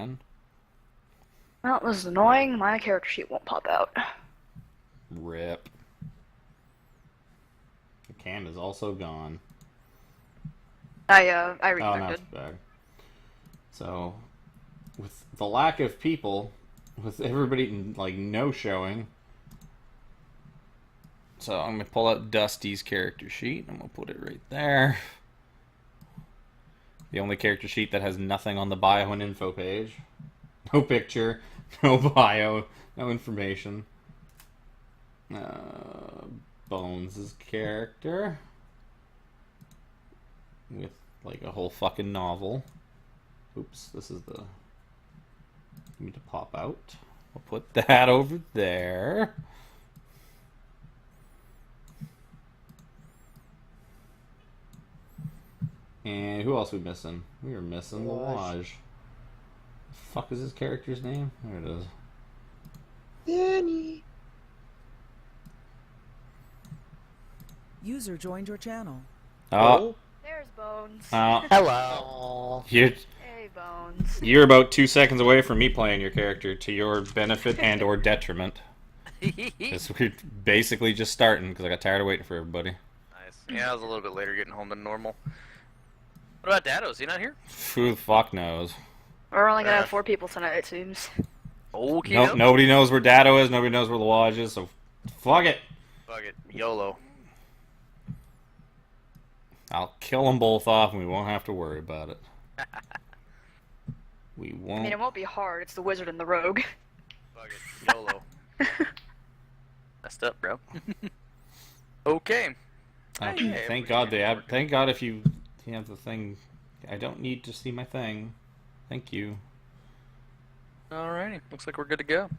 again. Well, this is annoying. My character sheet won't pop out. Rip. The cam is also gone. I Oh, now reconnected. it's back. So, with the lack of people, with everybody like no showing, so I'm gonna pull out Dusty's character sheet. I'm gonna put it right there. The only character sheet that has nothing on the bio and info page. No picture, no bio, no information. Bones' character. With like a whole fucking novel. Oops, this is the... Need to pop out. I'll put that over there. And who else are we missing? We are missing Lawaj. The fuck is his character's name? There it is. Danny. User joined your channel. Oh. There's Bones. Hello. You're, Hey, Bones. you're about 2 seconds away from me playing your character to your benefit and or detriment. Because we're basically just starting because I got tired of waiting for everybody. Nice. Yeah, I was a little bit later getting home than normal. What about Dado? Is he not here? Who the fuck knows? We're only gonna have 4 people tonight, it seems. Okay. No, nobody knows where Dado is. Nobody knows where Lawaj is. So, fuck it. Fuck it. YOLO. I'll kill them both off, and we won't have to worry about it. We I won't. mean, it won't be hard. It's the wizard and the rogue. Fuck it. YOLO. Messed up, bro. Okay. Hey, Thank God they have. Thank God if you have the thing. I don't need to see my thing. Thank you. Alrighty. Looks like we're good to go.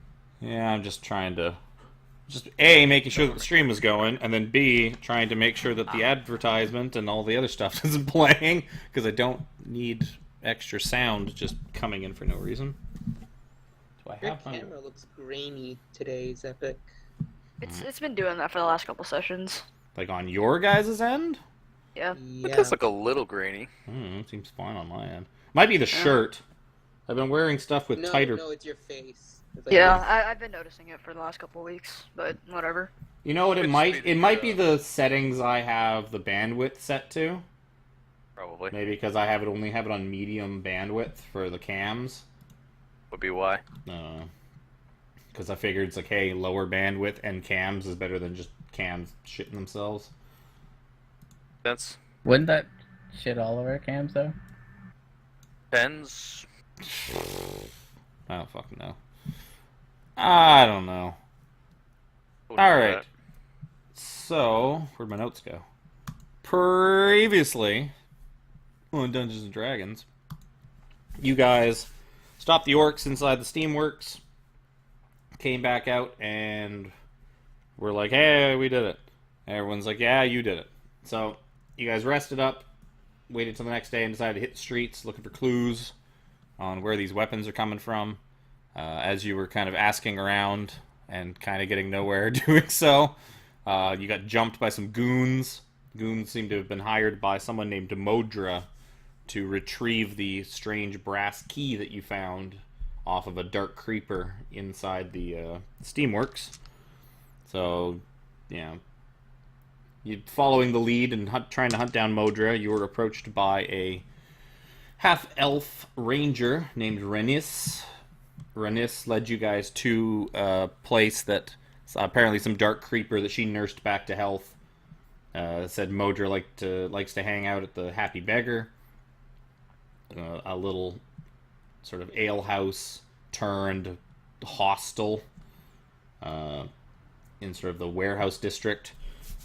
Yeah, I'm just trying to. Just A, making sure that the stream is going, and then B, trying to make sure that the advertisement and all the other stuff isn't playing, because I don't need extra sound just coming in for no reason. Do I Your have my... camera looks grainy today, Zepic. It's been doing that for the last couple sessions. Like on your guys' end? Yeah. It Yeah. does look a little grainy. Seems fine on my end. Might be the shirt. I've been wearing stuff with No, tighter... no, it's your face. It's like Yeah, this. I've been noticing it for the last couple of weeks, but whatever. You know what it Which might... be It the, might be the settings I have the bandwidth set to. Probably. Maybe because I have it only have it on medium bandwidth for the cams. Would be why. Because I figured it's like, hey, lower bandwidth and cams is better than just cams shitting themselves. That's Wouldn't that shit all over cams though? depends. I don't fucking know. I don't know. Alright. So, where'd my notes go? Previously on Dungeons and Dragons, you guys stopped the orcs inside the Steamworks, came back out, and were like, hey, we did it. And everyone's like, yeah, you did it. So, you guys rested up, waited till the next day, and decided to hit the streets looking for clues on where these weapons are coming from. As you were kind of asking around and kind of getting nowhere doing so, you got jumped by some goons. Goons seem to have been hired by someone named Modra to retrieve the strange brass key that you found off of a dark creeper inside the Steamworks. So, yeah. You following the lead and trying to hunt down Modra, you were approached by a half-elf ranger named Renis. Renis led you guys to a place that apparently some dark creeper that she nursed back to health. Said Modra likes to hang out at the Happy Beggar, a little sort of alehouse turned hostel in sort of the warehouse district.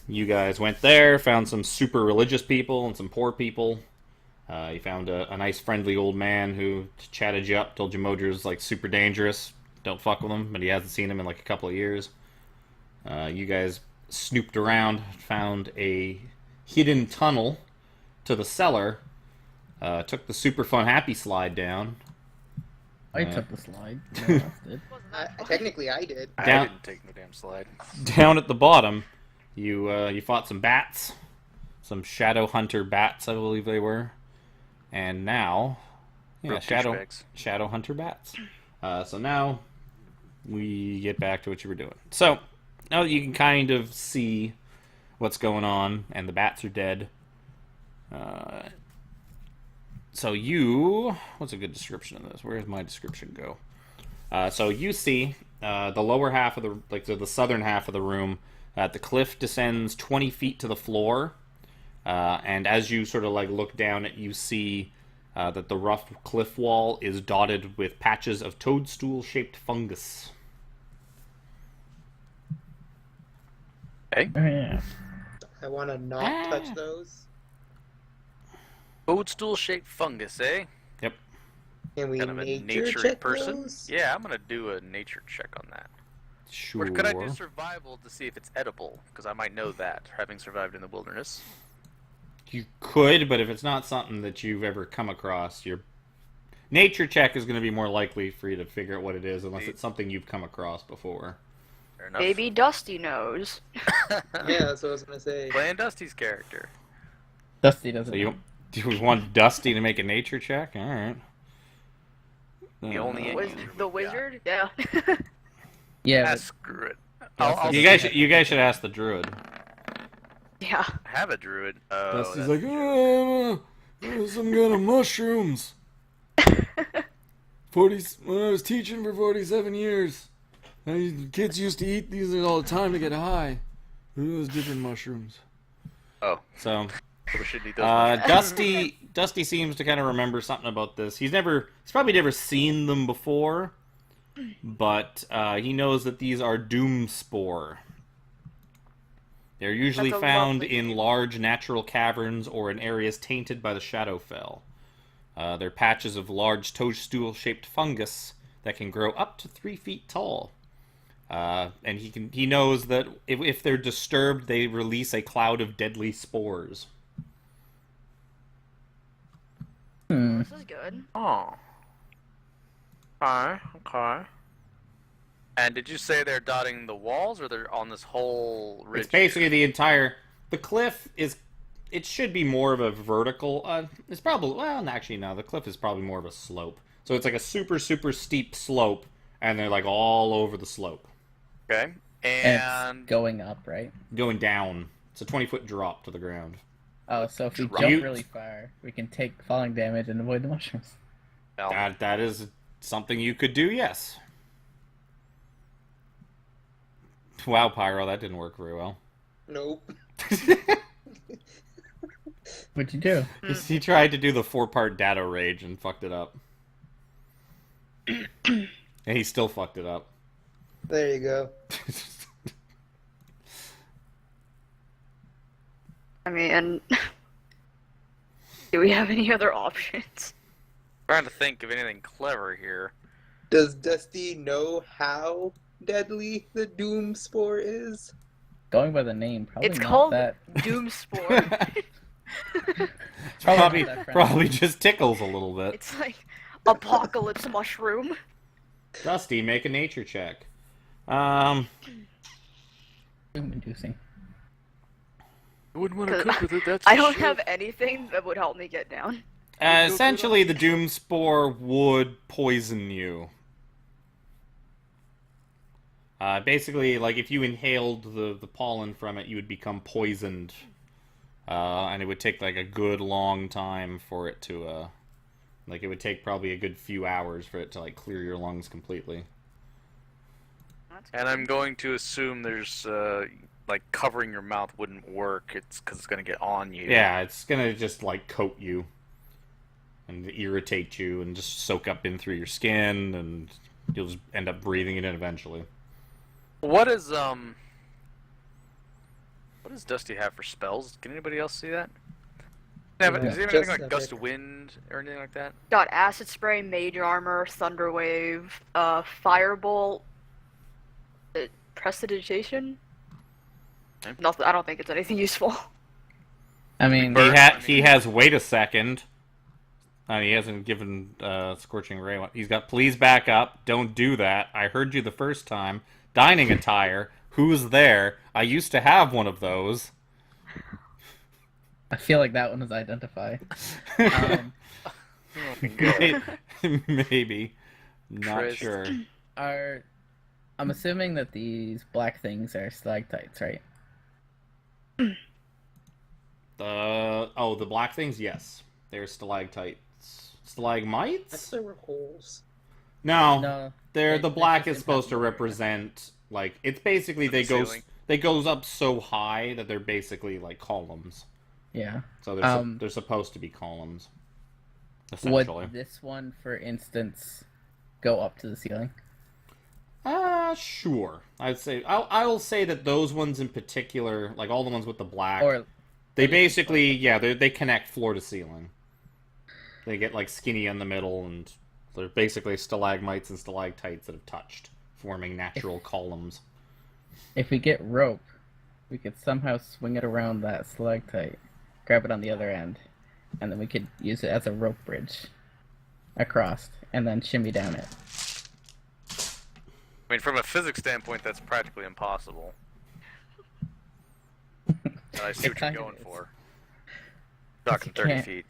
You guys went there, found some super religious people and some poor people. You found a nice friendly old man who chatted you up, told you Modra's like super dangerous, don't fuck with him, but he hasn't seen him in like a couple of years. You guys snooped around, found a hidden tunnel to the cellar, took the super fun happy slide down. I took the slide. No one else did. Technically, I did. I Down- didn't take the damn slide. Down at the bottom, you fought some bats, some shadow hunter bats, I believe they were, and now Yeah, Broke Shadow douchebags. Shadow Hunter bats. So now we get back to what you were doing. So now that you can kind of see what's going on, and the bats are dead. So you, what's a good description of this? Where does my description go? So you see the lower half of the southern half of the room. The cliff descends 20 feet to the floor, and as you sort of like look down it, you see that the rough cliff wall is dotted with patches of toadstool-shaped fungus. Okay. Oh, yeah. I want to not touch those. Toadstool-shaped fungus, eh? Yep. Can we Kind of a nature nature check person. those? Yeah, I'm gonna do a nature check on that. Sure. Or could I do survival to see if it's edible? Because I might know that, having survived in the wilderness. You could, but if it's not something that you've ever come across, your nature check is going to be more likely for you to figure out what it is, unless it's something you've come across before. Fair enough. Baby Dusty knows. Yeah, that's what I was gonna say. Playing Dusty's character. Dusty doesn't. So you do you want Dusty to make a nature check? All right. The only The wizard? Yeah. Yeah, Ah, but screw it. I'll You guys should ask the druid. Yeah. have a druid. Oh, Dusty's that's like, oh, some kind of mushrooms. 40. When I was teaching for 47 years, kids used to eat these all the time to get high. It was different mushrooms. Oh, So, we should eat those. Dusty seems to kind of remember something about this. He's probably never seen them before, but he knows that these are doom spore. They're usually That's a found lovely in name. large natural caverns or in areas tainted by the Shadowfell. They're patches of large toadstool-shaped fungus that can grow up to 3 feet tall. And he knows that if they're disturbed, they release a cloud of deadly spores. This is good. Oh. Okay. And did you say they're dotting the walls, or they're on this whole ridge? It's basically the entire... The cliff is... It should be more of a vertical... it's probably... Well, actually, no. The cliff is probably more of a slope. So it's like a super, super steep slope, and they're like all over the slope. Okay. and And it's going up, right? Going down. It's a 20-foot drop to the ground. Oh, so if we Drop. jump really far, we can take falling damage and avoid the mushrooms. well, That is something you could do, yes. Wow, Pyro, that didn't work very well. Nope. What'd you do? He tried to do the 4-part data rage and fucked it up. And he still fucked it up. There you go. I mean, do we have any other options? trying to think of anything clever here. Does Dusty know how deadly the doom spore is? Going by the name, probably It's not called that. Doom Spore. probably, not that friendly. probably just tickles a little bit. It's like apocalypse mushroom. Dusty, make a nature check. Doom-inducing. I wouldn't want to 'Cause cook with it. That's I for don't sure. have anything that would help me get down. Essentially, the doom spore would poison you. Basically, like if you inhaled the pollen from it, you would become poisoned, and it would take like a good long time for it to, like it would take probably a good few hours for it to like clear your lungs completely. And I'm going to assume there's like covering your mouth wouldn't work. It's because it's gonna get on you. Yeah, it's gonna just like coat you and irritate you and just soak up in through your skin, and you'll just end up breathing it in eventually. What does Dusty have for spells? Can anybody else see that? Does he have Just anything like a gust bit. of wind or anything like that? Got acid spray, mage armor, thunder wave, firebolt, prestidigitation. Okay. Nothing. I don't think it's anything useful. I mean, He has wait a second. He hasn't given Scorching Ray one. He's got please back up. Don't do that. I heard you the first time. Dining attire. Who's there? I used to have one of those. I feel like that one was identify. Maybe. Not Christ. sure. I'm assuming that these black things are stalactites, right? The black things, yes. They're stalactites. I Stalagmites? thought there were holes. No. No. The they black just is supposed to impact the area. represent like it's basically The ceiling. they goes up so high that they're basically like columns. Yeah. So they're supposed to be columns. Essentially. Would this one, for instance, go up to the ceiling? Sure. I'll say that those ones in particular, like all the ones with the black, Or they basically they connect floor to ceiling. They get like skinny in the middle, and they're basically stalagmites and stalactites that have touched, forming natural columns. if we get rope, we could somehow swing it around that stalactite, grab it on the other end, and then we could use it as a rope bridge across, and then shimmy down it. I mean, from a physics standpoint, that's practically impossible. I see what you're kind of going is. for. Talking 30 can't- feet.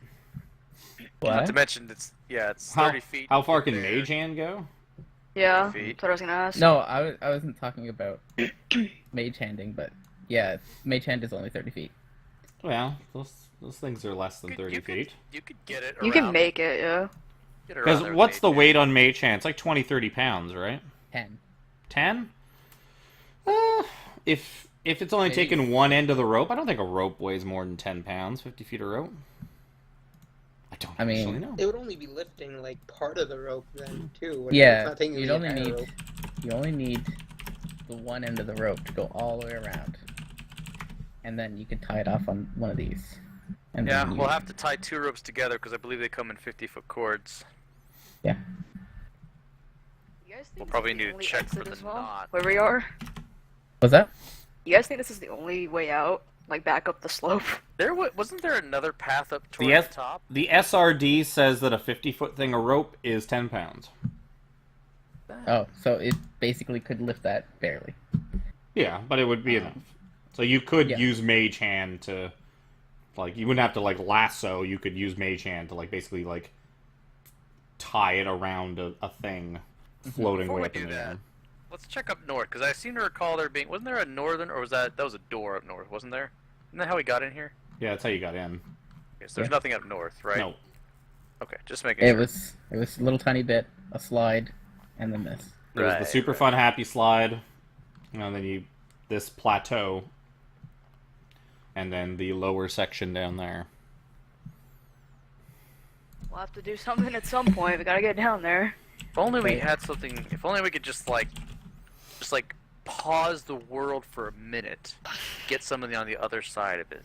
Not What? to mention, it's 30 feet. How far can there. Mage Hand go? Yeah, Feet. that's what I was gonna ask. No, I wasn't talking about mage handing, but yeah, mage hand is only 30 feet. Well, those things are less than 30 feet. You could get it. You can make it, yeah. Because what's the weight on Mage Hand? It's like 20-30 pounds, right? 10. 10? If it's only Maybe. taking one end of the rope, I don't think a rope weighs more than 10 pounds, 50 feet of rope. I don't I mean- actually know. They would only be lifting like part of the rope then too. when Yeah, it's not taking you'd the only entire need rope. you only need the one end of the rope to go all the way around, and then you can tie it off on one of these. And Yeah, then we'll have to tie 2 ropes together because I believe they come in 50-foot cords. Yeah. You guys think We'll this probably is the need to only check exit for as the well, knot. where we are? What's that? You guys think this is the only way out? Like back up the slope? Wasn't there another path up toward The the top? The SRD says that a 50-foot thing of rope is 10 pounds. Oh, so it basically could lift that barely. Yeah, but it would be enough. So you could Yeah. use Mage Hand to, like, you wouldn't have to, like, lasso. You could use Mage Hand to, like, basically, like, tie it around a thing floating Before way we up in do the that, air. let's check up north because I seem to recall there being. Wasn't there a northern, or was that was a door up north? Wasn't there? Isn't that how we got in here? Yeah, that's how you got in. Okay, so there's Yeah. nothing up north, right? No. Okay, just making It sure. was a little tiny bit, a slide, and then this. There was the Right, super right. fun happy slide, and then this plateau, and then the lower section down there. We'll have to do something at some point. We gotta get down there. If only we Right. had something. If only we could just like pause the world for a minute, get somebody on the other side of it.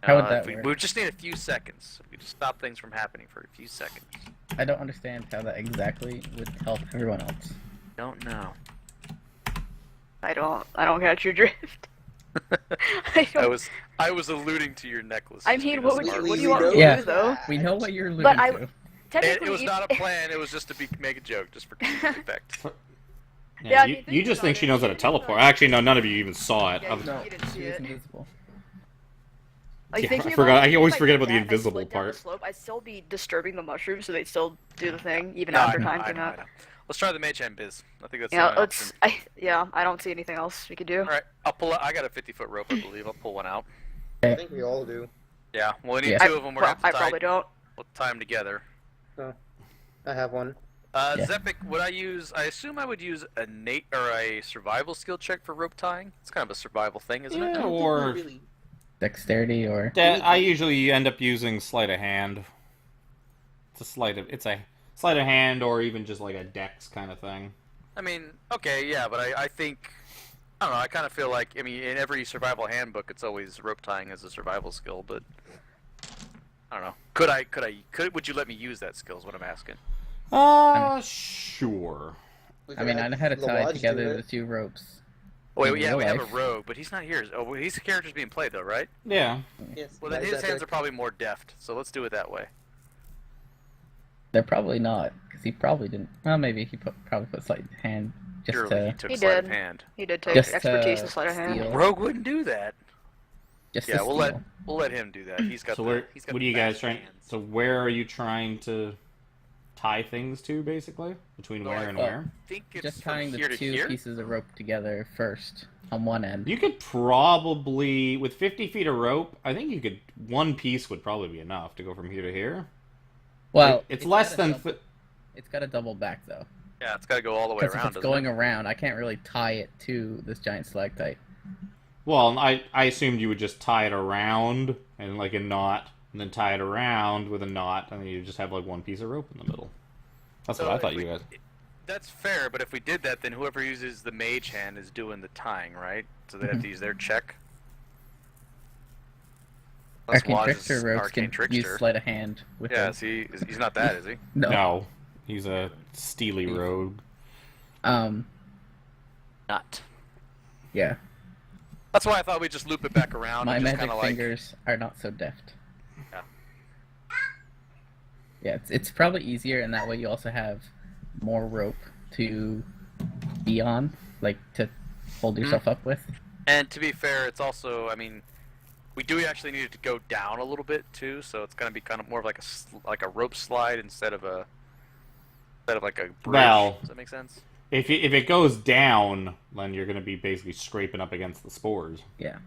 How would that we work? would just need a few seconds. We just stop things from happening for a few seconds. I don't understand how that exactly would help everyone else. Don't know. I don't catch your drift. I don't. I was alluding to your necklace. I just mean, being what a would smart you, what do one. you want me to Yeah. do though? We know what you're alluding But I- to. Technically, It was you- not a plan. It was just to make a joke, just for comedic effect. Yeah, I you, mean, think you just about think it. she knows how to Think about teleport. it. Actually, no, none of you even saw it. Yeah, Other- No, You didn't see she was it. invisible. Like, Yeah, thinking I forgot- about it, I even always if forget did about the that and I invisible slid down the part. slope, I'd still be disturbing the mushrooms, so they'd still do the thing even No, after I know, time I came know, out. I know. Let's try the mage hand biz. I think that's the Yeah, only option. I don't see anything else we could do. All right, I'll pull. I got a 50-foot rope, I believe. I'll pull one out. I think we all do. Yeah, well, we need Yeah. two of them. We're gonna have to I tie. probably don't. We'll tie them together. I have one. Yeah. Zepik, would I use? I assume I would use a a survival skill check for rope tying. It's kind of a survival thing, isn't Yeah. it? I don't think Or- we really. Dexterity or I usually end up using sleight of hand. It's a sleight of hand, or even just like a dex kind of thing. I mean, okay, yeah, but I think I don't know. I kind of feel like in every survival handbook, it's always rope tying as a survival skill, but I don't know. Would you let me use that skill? Is what I'm asking. Sure. we I could mean, I have know how to the tie lodge do together it. the two ropes. Oh, wait, In yeah, real we have a life. rogue, but he's not here. Oh, well, his character's being played though, right? Yeah. Yes, Well, then that is his hands epic. are probably more deft, so let's do it that way. They're probably not, because he probably didn't. Well, maybe he probably put sleight of hand just Surely he to. took He sleight of did. hand. He did take Just expertise to in sleight of hand. steal. Rogue wouldn't do that. Just Yeah, the we'll steel. let him do that. He's got So the. where? He's got What are the you guys fast trying? hands. So where are you trying to tie things to, basically? Between So where I and thought- where? think it's Just from tying the here to two here. pieces of rope together first on one end. You could probably, with 50 feet of rope, I think you could. One piece would probably be enough to go from here to here. Well, Like, it's less gotta than. double- it's got to double back though, Yeah, it's got to go all the way because if around. it's doesn't going it? around, I can't really tie it to this giant stalactite. Well, I assumed you would just tie it around and like a knot, and then tie it around with a knot, and then you just have like one piece of rope in the middle. That's So what I if thought we- you guys. That's fair, but if we did that, then whoever uses the mage hand is doing the tying, right? So they have to use their check. Unless Arcane Waz Trickster is ropes Arcane can Trickster. use sleight of hand with Yeah, them. see, he's not that, is he? No. No, he's a steely rogue. Not. Yeah. That's why I thought we'd just loop it back around. My and just magic kinda like, fingers are not so deft. Yeah. Yeah, it's probably easier, and that way you also have more rope to be on, like to hold yourself up with. And to be fair, it's also, I mean, we do actually need it to go down a little bit too, so it's gonna be kind of more of like a rope slide instead of like a bridge. Well- Does that make sense? If it goes down, then you're going to be basically scraping up against the spores. Yeah.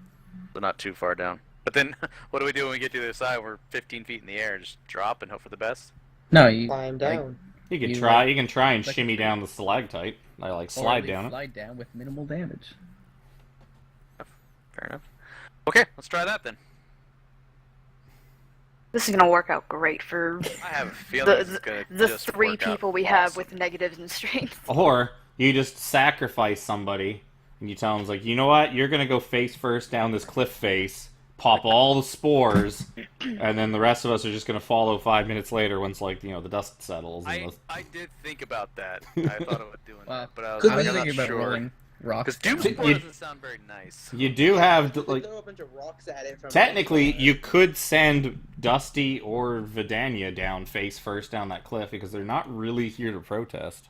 So not too far down. But then, what do we do when we get to the other side? We're 15 feet in the air. Just drop and hope for the best. No, you Climb like, down. You can You, try. like- You can try and like- shimmy down the stalactite. I like or slide at least down it. slide down with minimal damage. Fair enough. Okay, let's try that then. This is gonna work out great for I have a feeling this is the, gonna the just three work out people we have awesome. with negatives and strength. Or you just sacrifice somebody, and you tell them like, you know what? You're gonna go face first down this cliff face, pop all the spores, and then the rest of us are just gonna follow 5 minutes later once like the dust settles. And I did think about that. I thought about doing Well, that, but I was could I like, was we- I'm thinking not about sure. rolling rocks. Because down. Doomsport You- doesn't sound very nice. you do have Just like. throw a bunch of rocks at it from Technically, outside. you could send Dusty or Vidania down face first down that cliff because they're not really here to protest.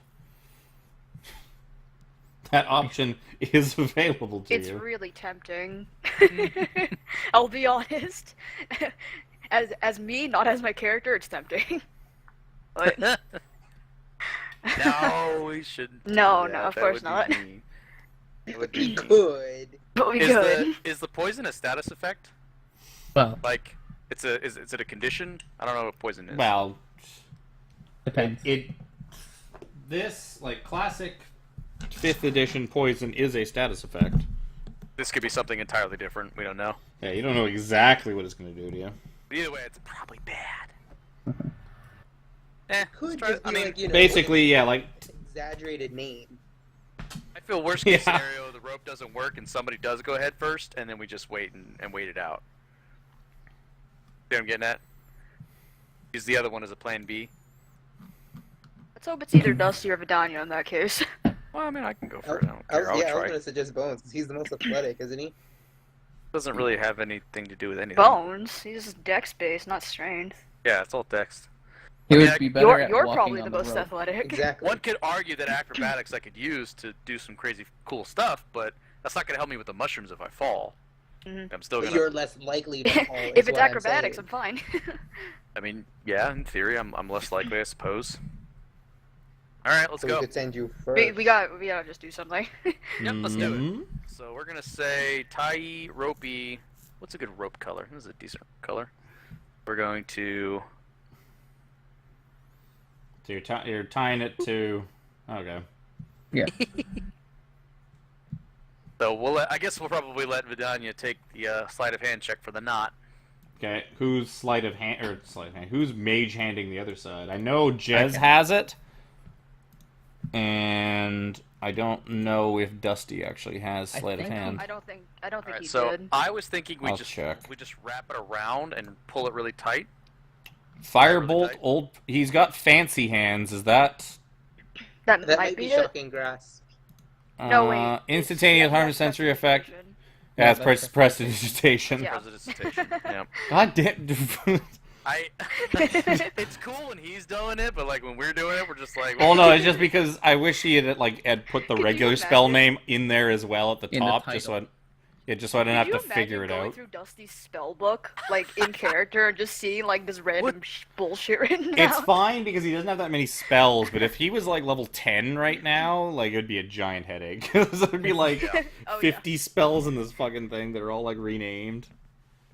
That option is available to It's you. really tempting. I'll be honest. As me, not as my character, it's tempting. But No, we shouldn't. do No, that. no, of That course would be not. mean. It would be We mean. could. but we Is could. is the poison a status effect? Well, Like, is it a condition? I don't know what poison is. Well, depends. this like classic 5th edition poison is a status effect. This could be something entirely different. We don't know. Yeah, you don't know exactly what it's going to do to you. But either way, it's probably bad. Could let's try just it. be I mean, like, Basically, yeah, like exaggerated name. I feel worst case Yeah. scenario, the rope doesn't work and somebody does go ahead first, and then we just wait and wait it out. See what I'm getting at? Use the other one as a plan B. Let's hope it's either Dusty or Vidania in that case. Well, I mean, I can go for it. I don't care. I was I'll try. gonna suggest Bones because he's the most athletic, isn't he? Doesn't really have anything to do with anything. Bones. He's dex based, not strength. Yeah, it's all text. He I mean, would I- be better You're at you're walking probably on the most rope. athletic. Exactly. One could argue that acrobatics I could use to do some crazy cool stuff, but that's not going to help me with the mushrooms if I fall. Mhm. I'm still But going to... you're less likely to fall. If is it's what I'm acrobatics, saying. I'm fine. I mean, yeah, in theory, I'm less likely, I suppose. All right, let's So go. we could send you first. we gotta just do something. Yep, let's do it. Mhm. So we're going to say tie, ropey... What's a good rope color? This is a decent color. We're going to... So you're tying it to. Okay. Yeah. So I guess we'll probably let Vidania take the sleight of hand check for the knot. Okay. Who's sleight of hand? Who's mage handing the other side? I know Jez has it, and I don't know if Dusty actually has I sleight of think- hand. I don't think Alright, he so did. I was thinking we I'll just check. wrap it around and pull it really tight. Firebolt, tight. old. He's got fancy hands. Is that? That, That might be be it. shocking grasp. No, wait. Instantaneous harm That's sensory effect. prestidigitation. Yeah, it's that's prestidigitation. Yeah. Prestidigitation. Yeah. God damn. It's cool when he's doing it, but like when we're doing it, we're just like. Well, no, it's just because I wish he had put the Could you regular spell imagine? name in there as well at the In the top, just so. title. Yeah, just so I didn't Could have you to figure it imagine going out. through Dusty's spell book, like in character, and just seeing like this random bullshit written down? It's fine because he doesn't have that many spells, but if he was like level 10 right now, like it would be a giant headache. Because it would be like Oh, 50 spells in this fucking thing that are all like renamed.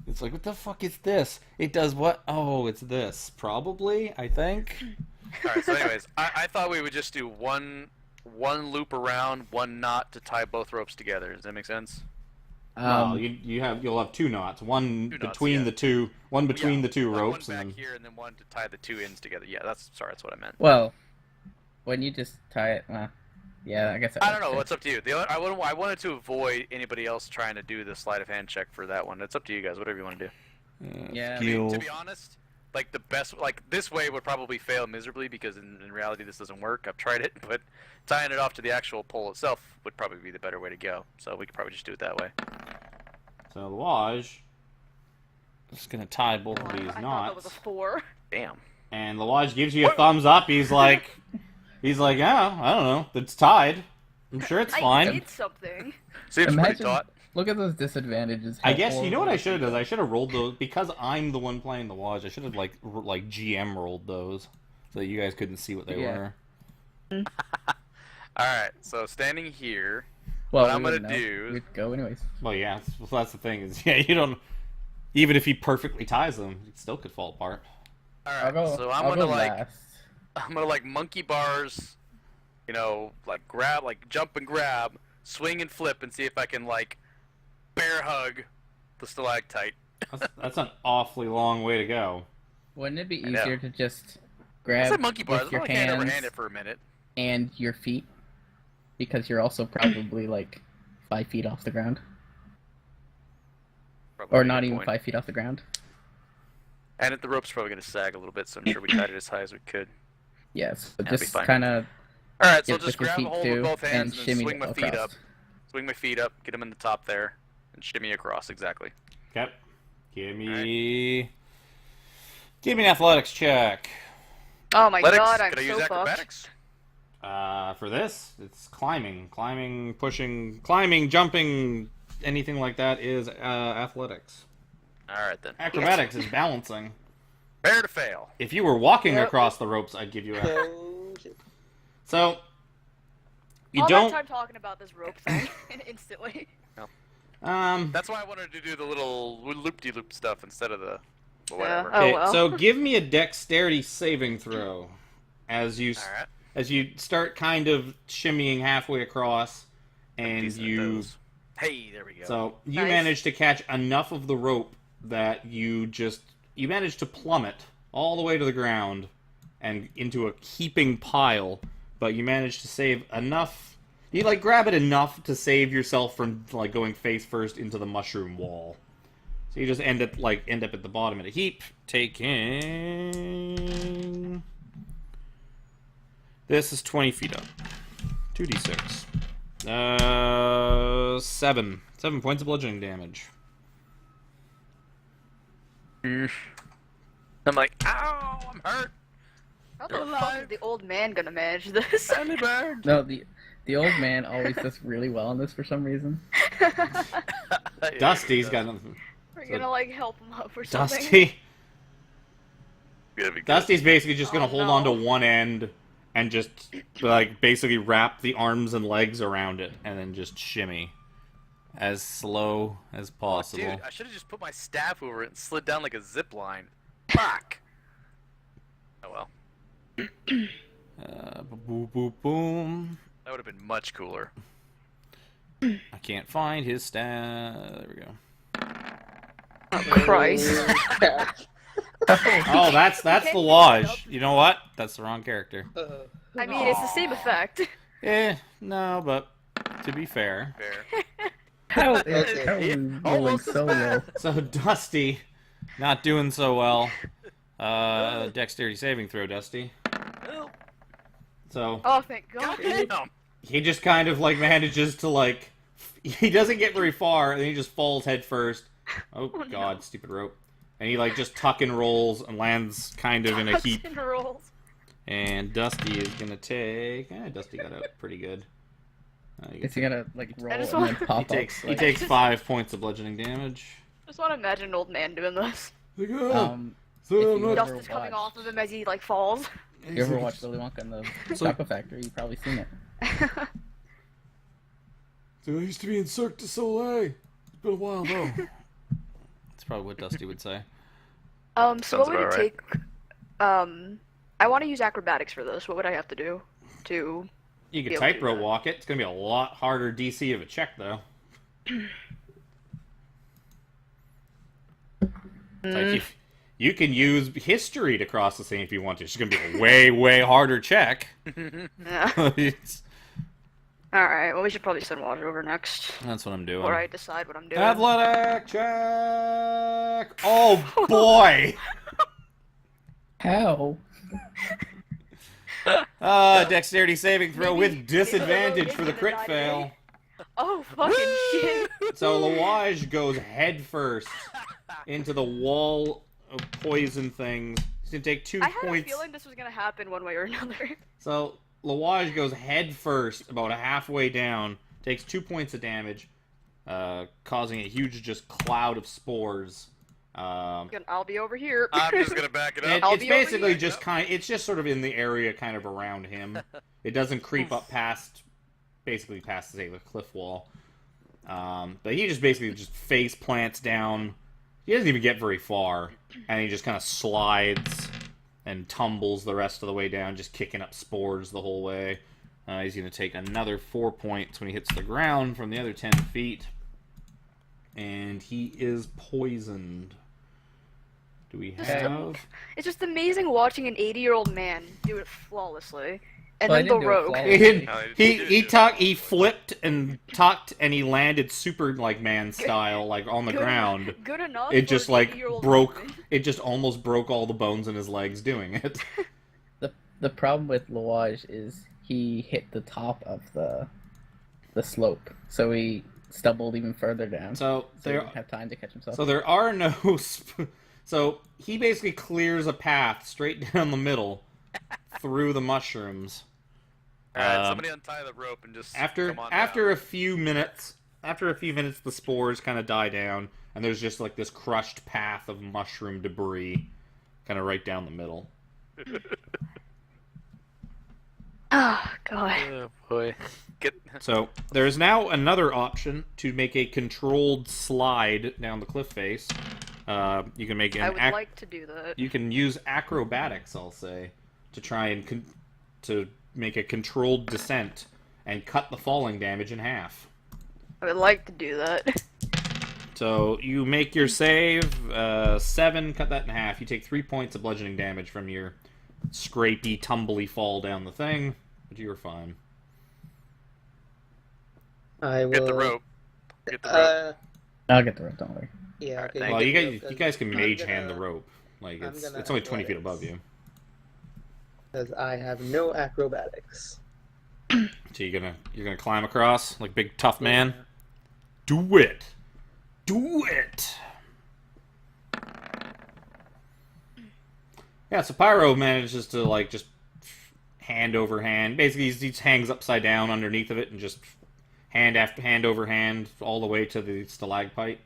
It's like, what the fuck is this? It does what? Oh, it's this. Probably, I think. Alright, so anyways, I thought we would just do one loop around, one knot to tie both ropes together. Does that make sense? Well, you'll have two knots. One Two knots, between yeah. the two, one between the two ropes, one back and then here and then one to tie the two ends together. Yeah, that's what I meant. Well, when you just tie it, yeah, I guess that I don't makes know. sense. It's up to you. I wanted to avoid anybody else trying to do the sleight of hand check for that one. It's up to you guys. Whatever you want to do. Yeah, I mean, to skill. be honest, like the best, like this way would probably fail miserably because in reality this doesn't work. I've tried it, but tying it off to the actual pole itself would probably be the better way to go. So we could probably just do it that way. So the Lodge is gonna tie both of these I thought that was a knots, 4. Damn. and the Lodge gives you a thumbs up. He's like, yeah, I don't know, it's tied. I'm sure it's I fine. did something. Seems pretty Imagine, taut. look at those disadvantages. I how guess you know what horrible I it should have is. done. I should have rolled those because I'm the one playing the Lodge. I should have like GM rolled those so that you guys couldn't see what they Yeah. were. All right. So standing here, Well, what we I'm gonna wouldn't know. do- We'd go anyways. Well, yeah, that's the thing is, yeah, you don't. Even if he perfectly ties them, it still could fall apart. all I'll right. go. So I'll go I'm last. gonna like monkey bars, you know, like grab, like jump and grab, swing and flip, and see if I can like bear hug the stalactite. That's an awfully long way to go. Wouldn't it be I know. easier to just I grab said monkey bars. with I'm your not hand over hands hand it for a minute. and your feet? Because you're also probably like 5 feet off the ground, Probably or a not good even point. 5 feet off the ground. And the rope's probably gonna sag a little bit, so I'm sure we tied it as high as we could. Yes, but That'd be just fine. kind of All right, so get just with your grab a feet hold too with both hands and and then shimmy swing my across. feet up. Swing my feet up, get them in the top there, and shimmy across. Exactly. Okay, give me an athletics check. Oh my Athletics, god, I'm could I so use fucked. acrobatics? For this, it's climbing, pushing, climbing, jumping, anything like that is athletics. All right then. Acrobatics is balancing. Fair to fail. If you were walking Yep. across the ropes, I'd give you a. Oh, shit. So you All don't. that time talking about this rope thing, and instantly. That's why I wanted to do the little loop-de-loop stuff instead of the well, whatever. Oh, Okay, well. so give me a dexterity saving throw as you All right. as you start kind of shimmying halfway across, and Decent at you. those. Hey, there we go. So you Nice. manage to catch enough of the rope that you manage to plummet all the way to the ground and into a heaping pile, but you manage to save enough. You like grab it enough to save yourself from like going face first into the mushroom wall. So you just end up at the bottom of the heap, taking. This is 20 feet up. 2d6. 7. 7 points of bludgeoning damage. I'm like, ow, I'm hurt. How You're the fuck alive. is the old man gonna manage this? Only bird. No, the old man always does really well on this for some reason. Dusty's got nothing. We're gonna like help him up or something. Dusty. Gonna be good. Dusty's basically just gonna Oh, hold no. on to one end and just like basically wrap the arms and legs around it and then just shimmy as slow as Oh, possible. dude, I should have just put my staff over it and slid down like a zip line. Fuck. Oh well, Boom, boom, boom. that would have been much cooler. I can't find his stat. There we go. Oh, Christ. Oh, that's the Lodge. You know what? That's the wrong character. I mean, it's the same effect. No, but to be fair. Fair. How is Okay. how Yeah, are we almost rolling as so bad. low? So Dusty, not doing so well. Dexterity saving throw, Dusty. Well, So Oh, thank God. goddamn. he just kind of like manages to like. He doesn't get very far, and then he just falls head first. Oh no. God, stupid rope! And he like just tuck and rolls and lands kind of in a heap. Tucks and rolls. And Dusty is gonna take. Dusty got out pretty good. Is he gonna like roll just and then want- pop He up? takes he like- takes 5 points of bludgeoning damage. I just want to imagine an old man doing this. Like, If so you I'm not- ever Dust is coming watched- off of him as he like falls. You ever watched Willy Wonka and the So- Chocolate Factory? You've probably seen it. So I used to be in Cirque du Soleil. It's been a while though. That's probably what Dusty would say. So Sounds what would it about right. take? I want to use acrobatics for this. What would I have to do to? You Be could able to do tightrope that. walk it. It's gonna be a lot harder DC of a check though. It's like if you can use history to cross the same if you want to. It's gonna be a way harder check. Yeah. It's- All right. Well, we should probably send Water over next, That's what I'm doing. or I decide what I'm doing. Athletic check. Oh boy. How? Dexterity saving throw Maybe- with disadvantage maybe for the the crit die fail. day. Oh fucking shit! So Lawage goes headfirst into the wall of poison things. He's gonna take 2 I had a points. feeling this was gonna happen one way or another. So Lawage goes headfirst about halfway down, takes 2 points of damage, causing a huge just cloud of spores. I'll be over here. I'm just gonna back it up. I'll It's be over basically here. just it's just sort of in the area kind of around him. It doesn't creep up past say the cliff wall. But he just basically just face plants down. He doesn't even get very far, and he just kind of slides and tumbles the rest of the way down, just kicking up spores the whole way. He's going to take another 4 points when he hits the ground from the other 10 feet. And he is poisoned. Do we have... It's just amazing watching an 80-year-old man do it flawlessly, and Well, I then the didn't do it rogue. flawlessly. No, He flipped and tucked and he landed super like man style like on the Good- ground. Good enough. It for just an like 80-year-old broke. woman. It just almost broke all the bones in his legs doing it. The problem with Lawage is he hit the top of the slope, so he stumbled even further down. So he there, didn't have time to catch himself. so there are no. So he basically clears a path straight down the middle through the mushrooms. Alright, somebody untie the rope and just After come on after down. a few minutes, the spores kind of die down, and there's just like this crushed path of mushroom debris, kind of right down the middle. Oh god. Oh boy. Get So there is now another option to make a controlled slide down the cliff face. You can make I an would like to do that. you can use acrobatics, I'll say, to try and to make a controlled descent and cut the falling damage in half. I would like to do that. So you make your save, 7, cut that in half. You take 3 points of bludgeoning damage from your scrapey, tumbly fall down the thing, but you're fine. I will. get the rope. Get the rope. I'll get the rope. Don't worry. Yeah. Alright, Okay, thank Well, get you the guys, rope, you guys can I'm mage gonna- hand the rope. Like I'm it's gonna only 20 feet athletics. above you. Because I have no acrobatics. So you're gonna climb across like big tough man. Do it. Do it. Yeah, so Pyro manages to like just hand over hand. Basically, he just hangs upside down underneath of it and just hand after hand over hand all the way to the stalactite,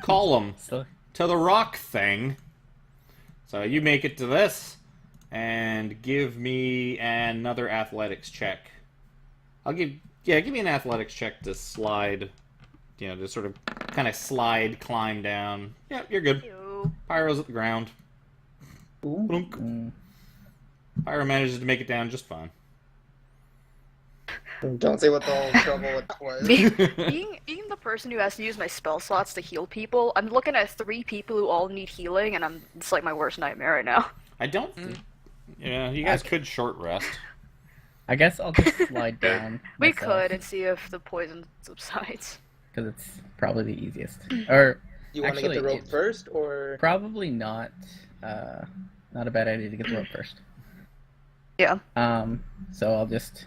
column So to the rock thing. So you make it to this, and give me another athletics check. Give me an athletics check to slide, to sort of kind of climb down. Yeah, you're good. Ew. Pyro's at the ground. Blunk. Pyro manages to make it down just fine. Don't say what the whole trouble with was. Being the person who has to use my spell slots to heal people, I'm looking at 3 people who all need healing, and it's like my worst nightmare right now. I don't. Yeah, you guys could short rest. I guess I'll just slide down. We could and see if the poison subsides. because it's probably the easiest. Or You want to get the actually, rope first, or probably not. Not a bad idea to get the rope first. Yeah. So I'll just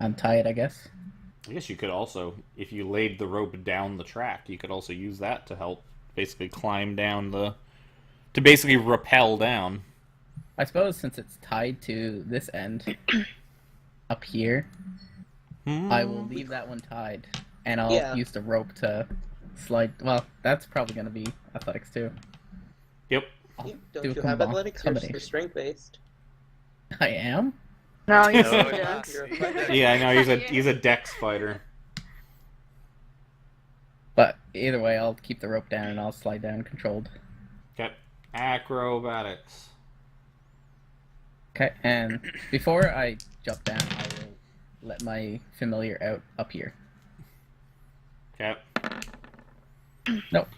untie it, I guess. I guess you could also, if you laid the rope down the track, you could also use that to help basically climb down to basically rappel down. I suppose since it's tied to this end, up here, I will leave that one tied, and I'll Yeah. use the rope to slide. Well, that's probably gonna be athletics too. Yep. I'll Yeah, don't do a you have athletics? You're combination. strength based. I am. No, he's No, no, not. You're a fighter. Yeah, I know he's a dex fighter. But either way, I'll keep the rope down and I'll slide down controlled. Okay. Acrobatics. Okay, and before I jump down, I will let my familiar out up here. Okay. Nope.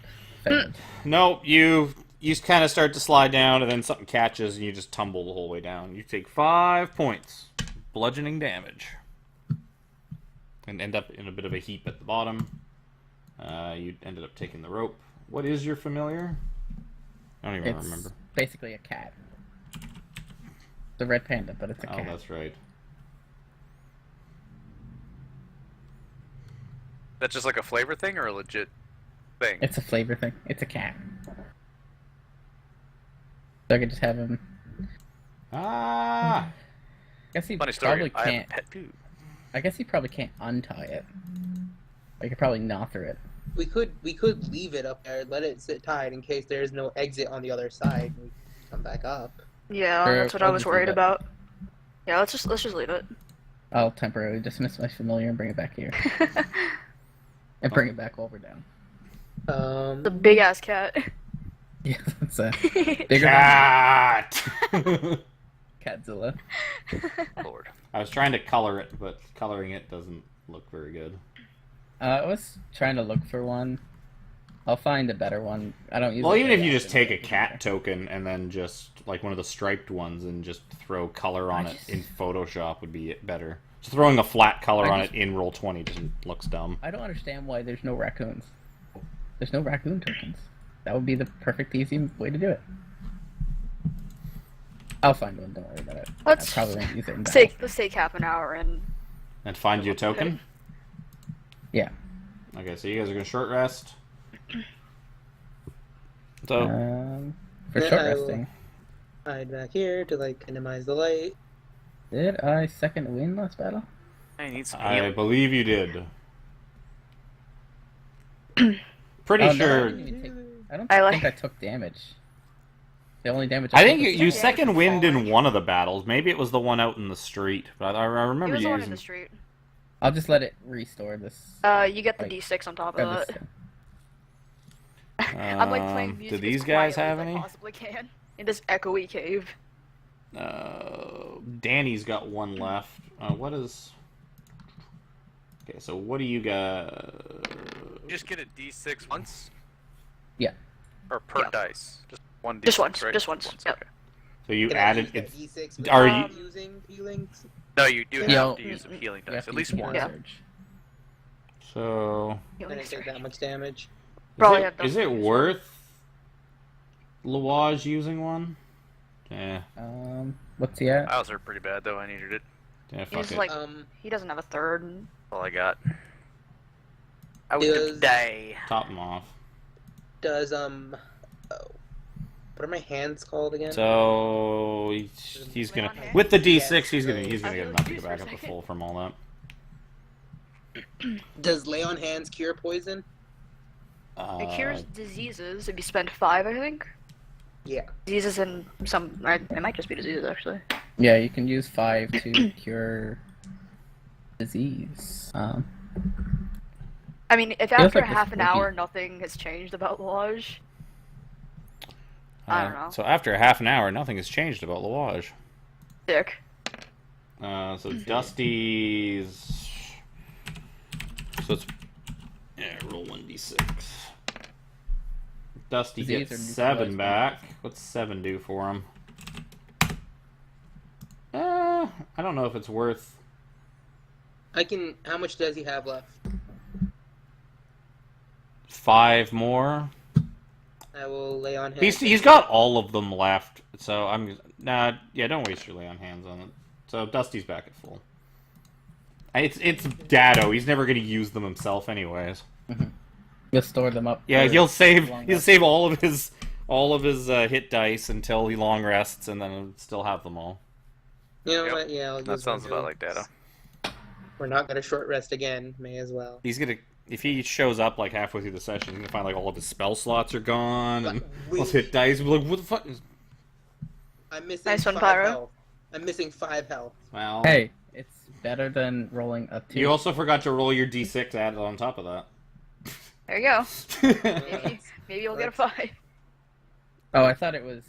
Failed. No, you kind of start to slide down, and then something catches, and you just tumble the whole way down. You take 5 points, bludgeoning damage, and end up in a bit of a heap at the bottom. You ended up taking the rope. What is your familiar? I don't even It's remember. basically a cat. The red panda, but it's a Oh, cat. that's right. That's just like a flavor thing or a legit thing? It's a flavor thing. It's a cat. So I could just have him. Ah! I guess he Funny story. probably I have a can't. pet too. I guess he probably can't untie it. I could probably gnaw through it. We could leave it up there, let it sit tied in case there's no exit on the other side. And we come back up. Yeah, Sure, that's what I I'll was just leave worried it. about. Yeah, let's just leave it. I'll temporarily dismiss my familiar and bring it back here. And bring it back while we're down. The big ass cat. Yeah, that's a bigger Cat! than Catzilla. Lord. I was trying to color it, but coloring it doesn't look very good. I was trying to look for one. I'll find a better one. I don't use. Well, it even very if you just often, take but a it doesn't cat matter. token and then just, like, one of the striped ones and just throw color on I it just- in Photoshop would be better. Just throwing a flat color I on just- it in Roll20 just looks dumb. I don't understand why there's no raccoons. There's no raccoon tokens. That would be the perfect easy way to do it. I'll find one. Don't worry about it. Let's I probably won't use it in battle. let's take half an hour and And find you a token? Yeah. Okay, so you guys are going to short rest. So, For Then short I will- resting, Hide back here to like minimize the light. did I second win last battle? I need some I healing. believe you did. Pretty Oh, no, I sure. didn't even take- I don't I think like- I took damage. The only damage I took think was you Yeah, second it's wind in falling. one of the battles. Maybe it was the one out in the street. But I it remember was the you one in using. the street. I'll just let it restore this. You get the Like, D6 on top grab of this that. thing. I'm like playing music Do these as guys quietly have as I any? possibly can in this echoey cave. Danny's got one left. What is? Okay, so what do you got? You just get a D6 once? Yeah. Or per Yeah. dice? Just one D6, Just once, right? just once, yep. Okay. So you Can I added use that it. D6 with Are you- using healings? No, you do have Yeah. to use some healing You dice. have At to least use one. Yeah. surge. So I didn't take that much damage. Probably is have it, is done it this worth Lawage using one? Yeah, What's he at? Ours are pretty bad though. I needed it. yeah, fuck He's it. like he doesn't have a third. All I got. Out Does- of day. Top him off. Does what are my hands called again? So he's Lay gonna on hands? with the D6. Yeah, He's gonna so- get I feel enough to confused go back for a up to second. full from all that. Does lay on hands cure poison? It cures diseases if you spend 5, I think. Yeah. Diseases and some. It might just be diseases actually. Yeah, you can use 5 to cure disease. I mean, if Feels after like it's half an wiki. hour nothing has changed about Lodge, I don't know. So after a half an hour, nothing has changed about Lawage. dick. So Dusty's. So it's roll 1d6. Dusty Disease gets or 7 neutralized back. What's 7 do for him? I don't know if it's worth. I can. How much does he have left? 5 more. I will lay on hands. He's got all of them left. So I'm yeah. Don't waste your lay on hands on it. So Dusty's back at full. It's Dado. He's never gonna use them himself, anyways. You'll store them up. Yeah, for he'll save long he'll rest. save all of his hit dice until he long rests, and then he'll still have them all. You know Yep. what? Yeah, I'll That use sounds one about too. like data. We're not gonna short rest again. May as well. He's gonna, if he shows up like halfway through the session, he's gonna find like all of his spell slots are gone, and let's hit dice. We're like, what the fuck? I'm missing Nice one, 5 Pyro. health. I'm missing 5 health. Well, Hey, it's better than rolling a 2. you also forgot to roll your d6 added on top of that. There you go. Maybe you'll get a 5. Oh, I thought it was.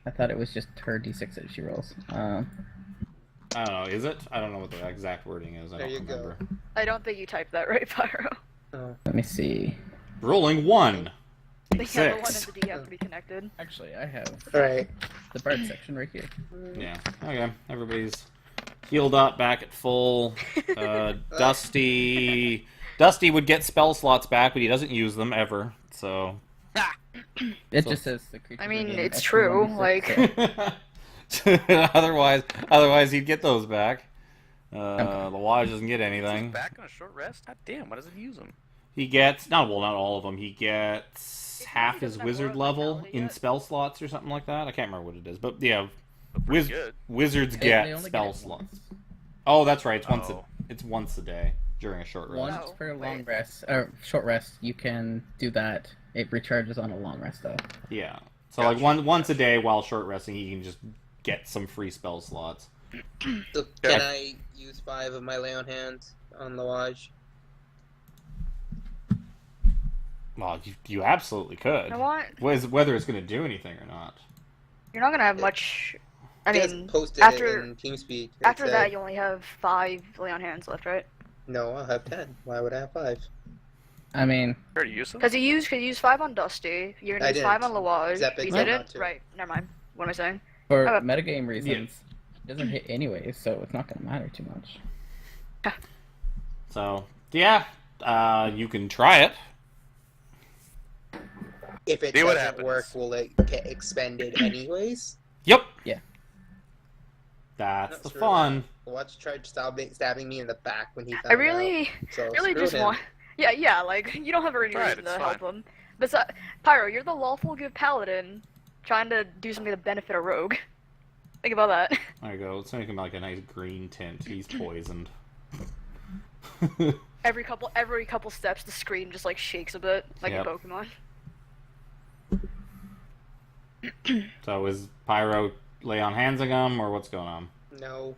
I thought it was just her d6 that she rolls. I don't know. Is it? I don't know what the exact wording is. I There don't you go. remember. I don't think you typed that right, Pyro. Oh. Let me see. Rolling 1. I think the 1 and 6. the D have to be connected. Actually, I have Alright. the bard section right here. Yeah. Okay. Everybody's healed up, back at full. Dusty would get spell slots back, but he doesn't use them ever. So. It So- just says the creature. I mean, regains it's extra true, 1d6, like- so- otherwise he'd get those back. The Lodge doesn't get He's anything. back on a short rest? God damn, why doesn't he use them? He gets not all of them. He gets He half his doesn't have wizard Warlock level Vitality in yet? spell slots or something like that. I can't remember what it is, but yeah, Pretty good. wizards They get only spell it slots. once. Oh, that's right. Oh. It's once a day during a short rest. Once Oh, for a long wait. rest, or short rest, you can do that. It recharges on a long rest, though. Yeah. So Gotcha. like once a day while short resting, he can just get some free spell slots. So can I use 5 of my lay on hands on the Lodge? Well, you absolutely could. You know what? Whether it's going to do anything or not. You're not gonna have much. I You guys mean, posted after it in TeamSpeak. It after said- that, you only have 5 lay on hands left, right? No, I'll have 10. Why would I have 5? I mean, Already use them? Because you used 5 on Dusty. You're gonna I use 5 on didn't. Lawage. Zepic You said did not it? to. Right. Never mind. What am I saying? for Okay. metagame reasons, it doesn't hit anyways, so it's not going to matter too much. So yeah, you can try it. If it See what doesn't happens. work, will it get expended anyways? Yep. Yeah. That's No, the screw fun. Watch tried stabbing me in the back when he found I really, out. So really screw just him. want. Yeah, like you don't have any Right, reason it's to fine. help him. Besides, Pyro, you're the lawful good paladin, trying to do something to benefit a rogue. Think about that. There you go. Let's make him like a nice green tint. He's poisoned. Every couple steps, the screen just like shakes a bit, like Yep. in Pokemon. So is Pyro lay on hands on him, or what's going on? No.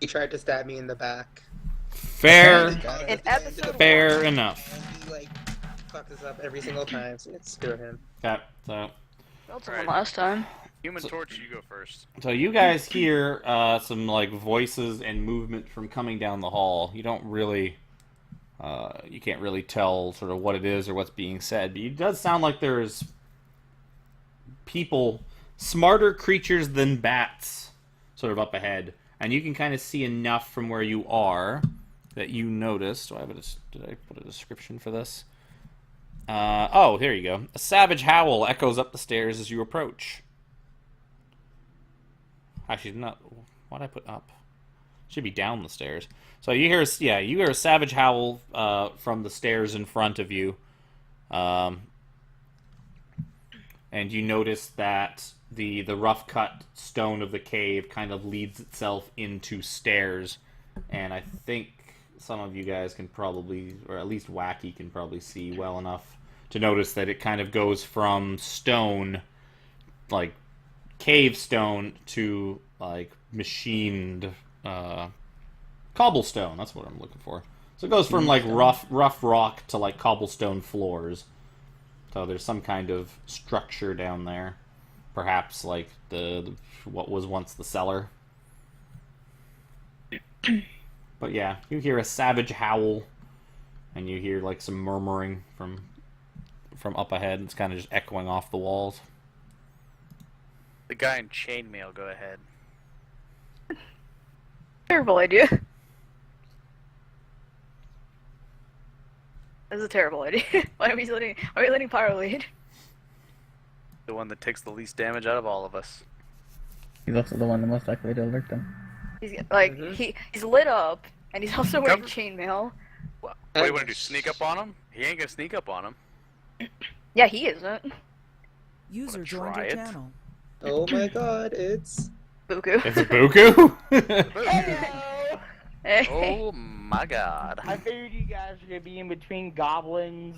He tried to stab me in the back. Fair. In episode Fair one. enough. And he like fucks us up every single time, so let's screw him. Okay. So That's Right. the last time. Human So- Torch, you go first. you guys hear some like voices and movement from coming down the hall. You don't really, you can't really tell sort of what it is or what's being said, but it does sound like there's people, smarter creatures than bats, sort of up ahead, and you can kind of see enough from where you are that you notice. Do I have did I put a description for this? Oh, here you go. A savage howl echoes up the stairs as you approach. Actually, not. Why'd I put up? Should be down the stairs. So you hear, you hear a savage howl from the stairs in front of you, and you notice that the rough cut stone of the cave kind of leads itself into stairs, and I think some of you guys can probably, or at least Wacky can probably see well enough to notice that it kind of goes from stone, like cave stone, to like machined cobblestone. That's what I'm looking for. So it goes from like rough rock to like cobblestone floors. So there's some kind of structure down there, perhaps like the what was once the cellar. But yeah, you hear a savage howl, and you hear like some murmuring from up ahead. It's kind of just echoing off the walls. The guy in chainmail, go ahead. Terrible idea. That's a terrible idea. Why are we letting Pyro lead? The one that takes the least damage out of all of us. He's also the one the most likely to alert them. He's like Mhm. he's lit up, and he's also wearing Cover- chainmail. What do you want to do? Sneak up on him? He ain't gonna sneak up on him. Yeah, he isn't. User Wanna joined try your it? channel. Oh my god, it's Buku. It's a Buku? Oh my god. I figured you guys were gonna be in between goblins,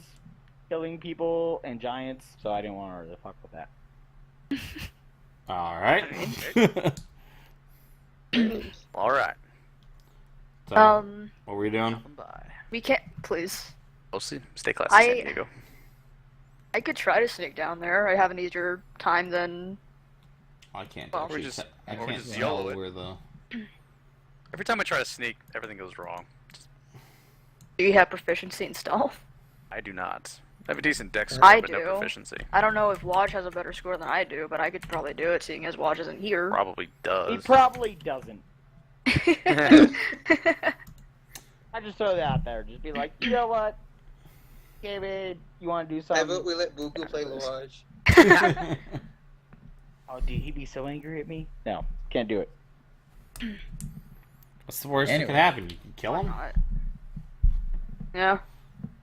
killing people, and giants, so I didn't want her to fuck with that. All right. All right. So, what were we doing? Bye. We can't. Please. Mostly stay classy, San I- Diego. I could try to sneak down there. I have an easier time than. I can't Well, actually. or just- I or can't just tell YOLO it. where the. Every time I try to sneak, everything goes wrong. Do you have proficiency in stealth? I do not. I have a decent dex I score, but no do. proficiency. I don't know if Waj has a better score than I do, but I could probably do it, seeing as Waj isn't here. Probably He does. probably doesn't. I just throw that out there. Just be like, you know what? David, you want to do I something? vote we let Buku play Lawaj. Oh, dude, he'd be so angry at me. No, can't do it. What's the worst that Anyway. could happen? You can kill Why him. not? Yeah.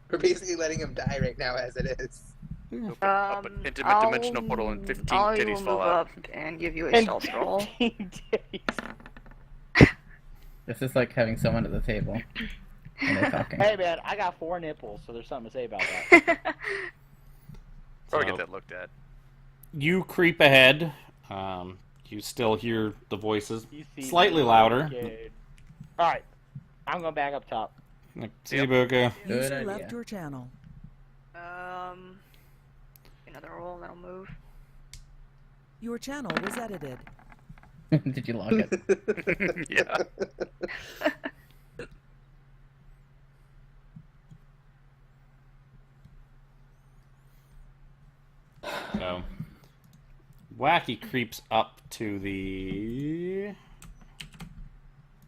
We're basically letting him die right now as it is. Open up an intimate dimensional portal and 15 I titties will fall move out. up and give you a And stealth roll. 15 days. This is like having someone at the table and they're talking. Hey, man, I got 4 nipples, so there's something to say about that. Probably So- get that looked at. You creep ahead. You still hear the voices, You see slightly me, louder. kid. All right, I'm going back up top. Like, see you, Buka. Good User idea. left your channel. Another roll, and then I'll move. Your channel was edited. Did you lock it? Yeah. So, Wacky creeps up to the.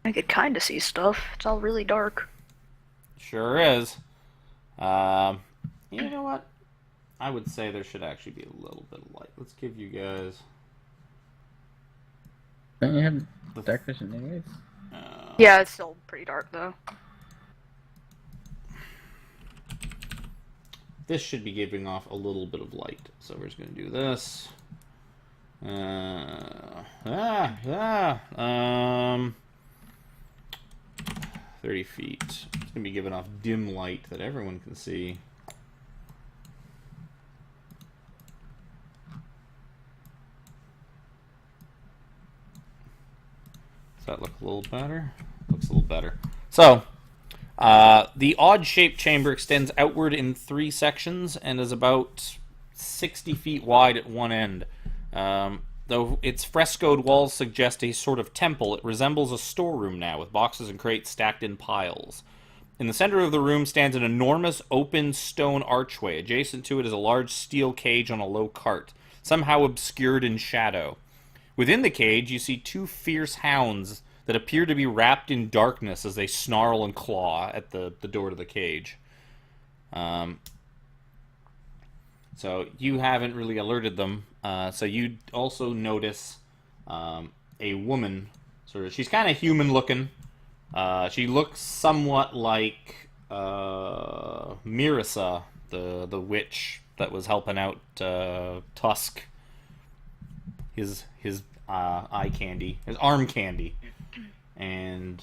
I could kind of see stuff. It's all really dark. Sure is. You know what? I would say there should actually be a little bit of light. Let's give you guys. Don't you have dark vision anyways? Yeah, it's still pretty dark though. This should be giving off a little bit of light. So we're just going to do this. 30 feet. It's going to be giving off dim light that everyone can see. Does that look a little better? Looks a little better. So, the odd-shaped chamber extends outward in 3 sections and is about 60 feet wide at one end. Though its frescoed walls suggest a sort of temple, it resembles a storeroom now, with boxes and crates stacked in piles. In the center of the room stands an enormous open stone archway. Adjacent to it is a large steel cage on a low cart, somehow obscured in shadow. Within the cage, you see 2 fierce hounds that appear to be wrapped in darkness as they snarl and claw at the door to the cage. So you haven't really alerted them. So you also notice a woman. She's kind of human looking. She looks somewhat like Mirisa, the witch that was helping out Tusk. His eye candy, his arm candy, and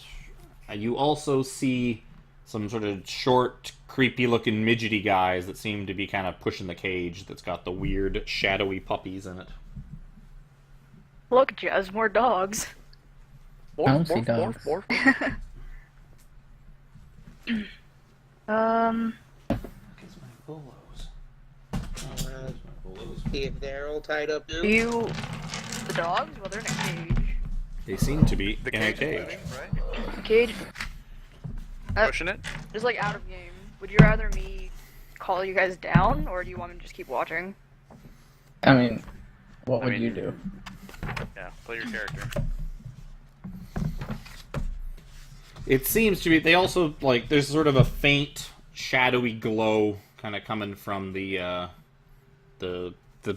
you also see some sort of short, creepy-looking midgety guys that seem to be kind of pushing the cage that's got the weird, shadowy puppies in it. Look, Jazz, more dogs. I don't see dogs. Kiss my bolos. If they're all tied up, dude. The dogs? Well, they're in a cage. They seem to be The in a cage is cage. moving, right? A cage? Pushing it? Just like out of game. Would you rather me call you guys down, or do you want me to just keep watching? I mean, what I would mean- you do? Yeah, play your character. It seems to be. They also like. There's sort of a faint, shadowy glow kind of coming from the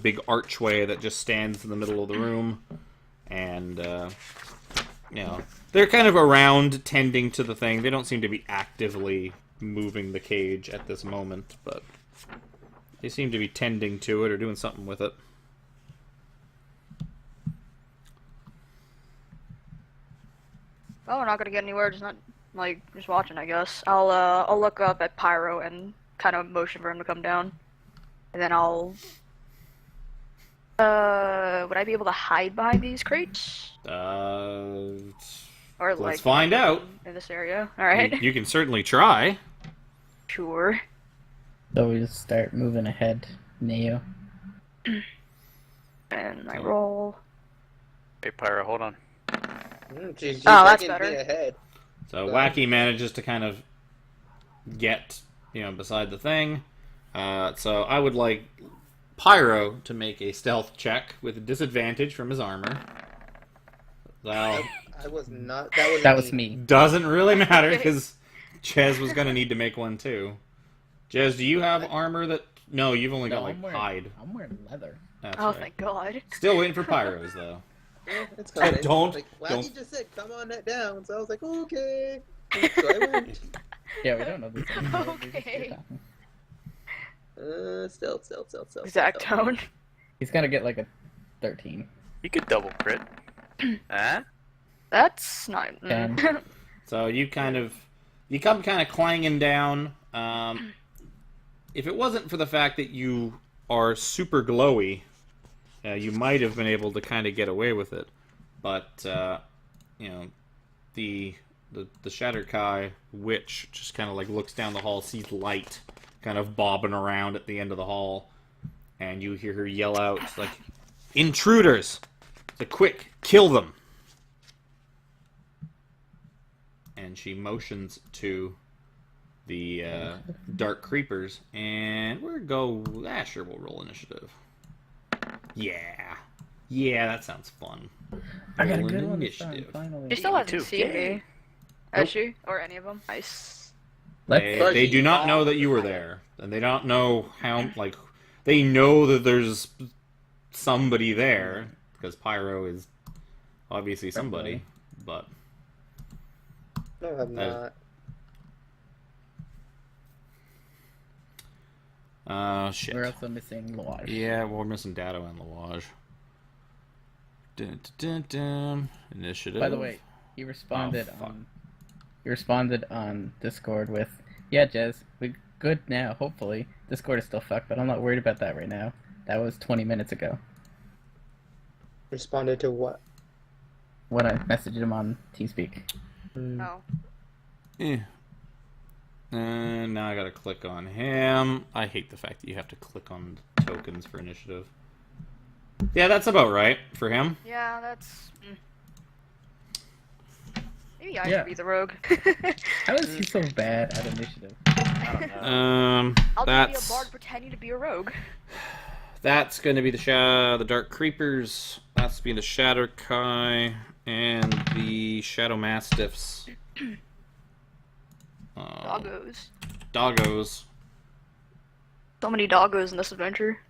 big archway that just stands in the middle of the room, and they're kind of around tending to the thing. They don't seem to be actively moving the cage at this moment, but they seem to be tending to it or doing something with it. Oh, we're not gonna get anywhere, just not like just watching, I guess. I'll look up at Pyro and kind of motion for him to come down, and then I'll. Would I be able to hide behind these crates? Or Let's like find out. in this area. All right. You can certainly try. Sure. So we just start moving ahead, Neo. And I roll. Hey, Pyro, hold on. She's that's freaking better. me ahead. So Wacky manages to kind of get, beside the thing. So I would like Pyro to make a stealth check with a disadvantage from his armor. Well, I was not. That was me. doesn't really matter because Jez was going to need to make one too. Jez, do you have armor that... No, you've only got, hide. I'm wearing leather. That's Oh, right. thank God. Still waiting for Pyros, though. Yeah, it's coming. Don't- Like, Wacky don't- just said, come on that down. So I was like, okay. So I went. Yeah, we don't know this. Okay. Stealth. Exact tone. He's gonna get like a 13. You could double crit. Huh? That's not. Ten. So you come kind of clanging down. If it wasn't for the fact that you are super glowy, you might have been able to kind of get away with it. But the Shatterkai witch just kind of like looks down the hall, sees light kind of bobbing around at the end of the hall, and you hear her yell out like, "Intruders! So quick, kill them!" And she motions to the dark creepers, and we'll go. Sure, we'll roll initiative. Yeah, that sounds fun. I got a Roll good an one this time, initiative. finally. She still hasn't too. seen me. Nope. Has she? Or any of them? Nice. They do not know that you were there, and they don't know how. Like, they know that there's somebody there because Pyro is obviously somebody, but No, I'm not. shit. We're also missing Loage. Yeah, well, we're missing Dado and Lawage. Dun, dun, dun, dun. Initiative. By the way, he responded fuck. on Discord with, "Yeah, Jez, we good now. Hopefully, Discord is still fucked, but I'm not worried about that right now. That was 20 minutes ago Responded to what? when I messaged him on TeamSpeak." Oh. Yeah. And now I gotta click on him. I hate the fact that you have to click on tokens for initiative. Yeah, that's about right for him. Yeah, that's. Maybe I Yeah. should be the rogue. How is he so bad at initiative? I don't know. I'll That's be a bard pretending to be a rogue. that's going to be the Dark Creepers. That's be the Shatterkai and the Shadow Mastiffs. Doggos. Doggos. So many doggos in this adventure.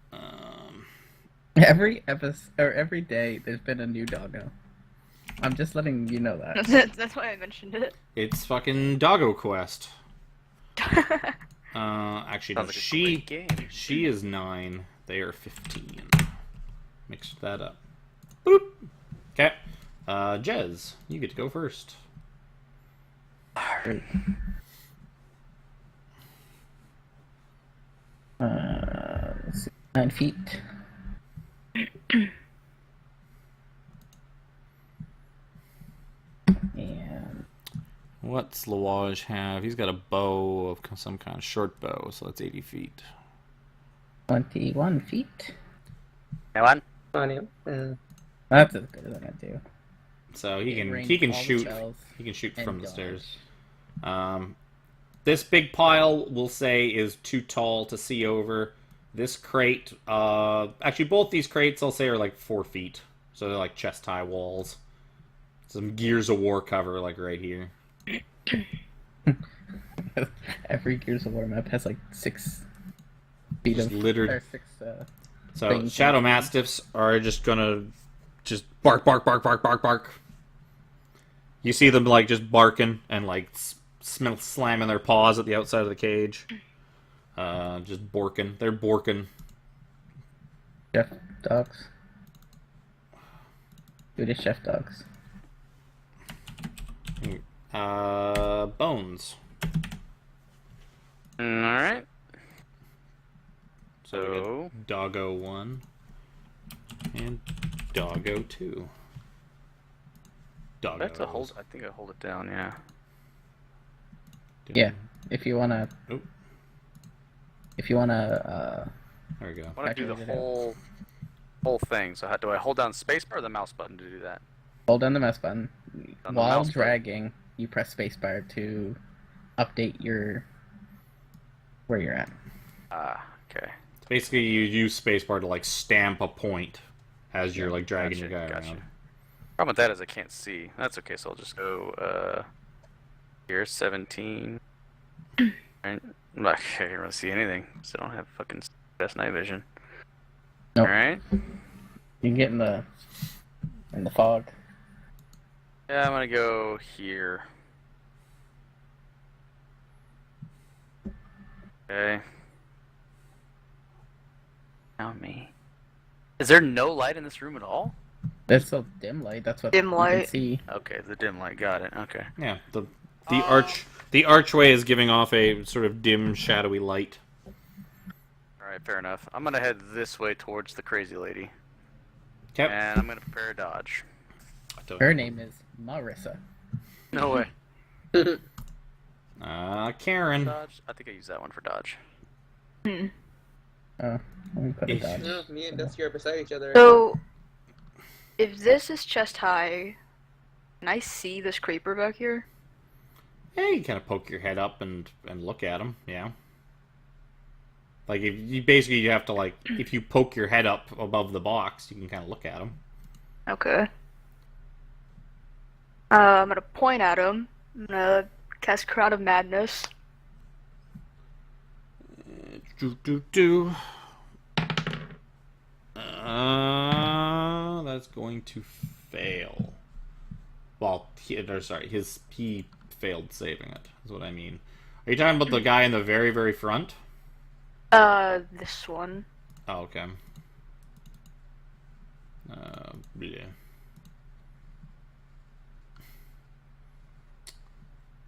Every episode or every day, there's been a new doggo. I'm just letting you know that. That's why I mentioned it. It's fucking Doggo Quest. Actually, no, Sounds like a great game. she is 9. They are 15. Mixed that up. Boop. Okay. Jez, you get to go first. Let's see, 9 feet. And What's Lawage have? He's got a bow of some kind of short bow, so that's 80 feet. 21 feet. That one? Funny. That's as good as I'm gonna do. So he can Range he can all the shoot spells and from the dodge. stairs. This big pile we'll say is too tall to see over. This crate, actually both these crates I'll say are like 4 feet, so they're like chest high walls. Some Gears of War cover like right here. Every Gears of War map has like 6 feet Just of littered. or 6. So things. Shadow Mastiffs are just gonna just bark, bark, bark, bark, bark, bark. You see them like just barking and like slamming their paws at the outside of the cage. Just borking. They're borking. Chef dogs. Who is chef dogs? Bones. Alright. So we So got Doggo 1 and Doggo 2. Doggo. that's a hold. I think I hold it down. Yeah. Yeah, if you wanna, Oh, if you wanna, there we go. I want to do the Calculate it out. whole thing. So how do I hold down spacebar or the mouse button to do that? hold down the mouse button. On the While mouse button. dragging, you press spacebar to update where you're at. Okay. Basically, you use spacebar to like stamp a point as you're like dragging Gotcha, your guy gotcha. around. Problem with that is I can't see. That's okay. So I'll just go here 17. Right. I'm not I can't really see anything. So I don't have fucking best night vision. Nope. All right. You can get in the fog. Yeah, I'm gonna go here. Okay. Now me. Is there no light in this room at all? There's still dim light. That's what Dim you light. can see. Okay, the dim light. Got it. Okay. Yeah, the archway is giving off a sort of dim, shadowy light. All right, fair enough. I'm gonna head this way towards the crazy lady, Yep. and I'm gonna prepare a dodge. Her name is Marissa. No way. Karen. Dodge. I think I used that one for dodge. Oh, let me put it down. No, me and Dusty are beside each other. So, if this is chest high, can I see this creeper back here? Yeah, you kind of poke your head up and look at him. Yeah. Like if you basically you have to like if you poke your head up above the box, you can kind of look at him. Okay. I'm gonna point at him. I'm gonna cast Crown of Madness. That's going to fail. Well, he failed saving it. Is what I mean. Are you talking about the guy in the very, very front? This one. Oh, okay. Yeah.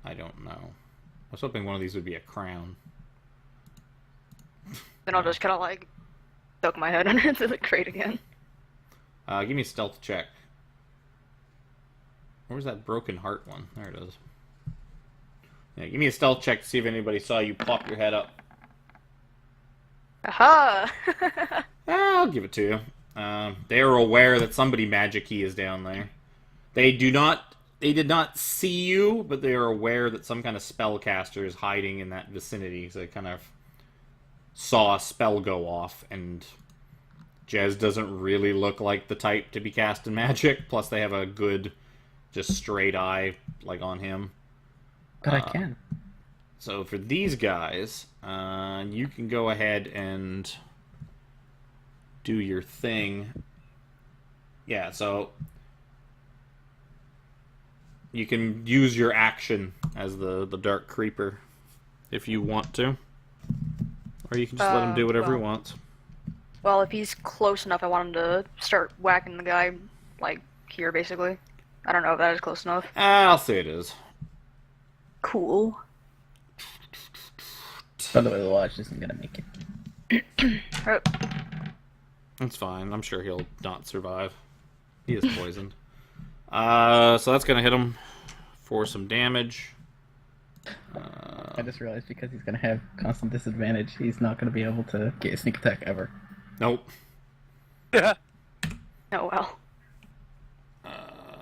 I don't know. I was hoping one of these would be a crown. Then I'll just kind of like duck my head under the crate again. Give me a stealth check. Where's that broken heart one? There it is. Yeah, give me a stealth check to see if anybody saw you pop your head up. Aha! I'll give it to you. They are aware that somebody magic-y is down there. They did not see you, but they are aware that some kind of spellcaster is hiding in that vicinity. So they kind of saw a spell go off, and Jez doesn't really look like the type to be casting magic. Plus, they have a good, just straight eye like on him. But I can. So for these guys, you can go ahead and do your thing. Yeah, so you can use your action as the Dark Creeper if you want to. Or you can just let him do whatever he wants. Well, if he's close enough, I want him to start whacking the guy, like, here, basically. I don't know if that is close enough. I'll say it is. Cool. By the way, the watch isn't gonna make it. That's fine. I'm sure he'll not survive. He is poisoned. So that's going to hit him for some damage. I just realized because he's gonna have constant disadvantage, he's not gonna be able to get a sneak attack ever. Nope. Oh well.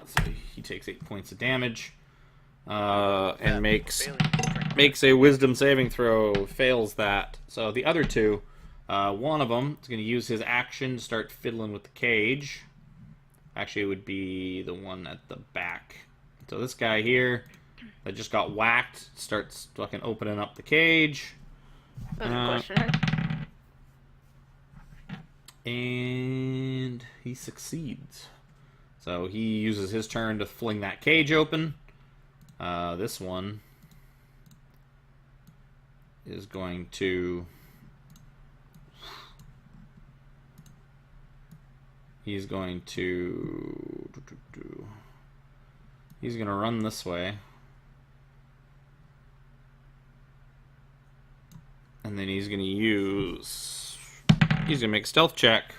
So he takes 8 points of damage. And makes a wisdom saving throw. Fails that. So the other two, one of them is going to use his action to start fiddling with the cage. Actually, it would be the one at the back. So this guy here that just got whacked starts fucking opening up the cage. And he succeeds. So he uses his turn to fling that cage open. This one is going to... He's going to run this way. And then he's gonna use... He's gonna make a stealth check.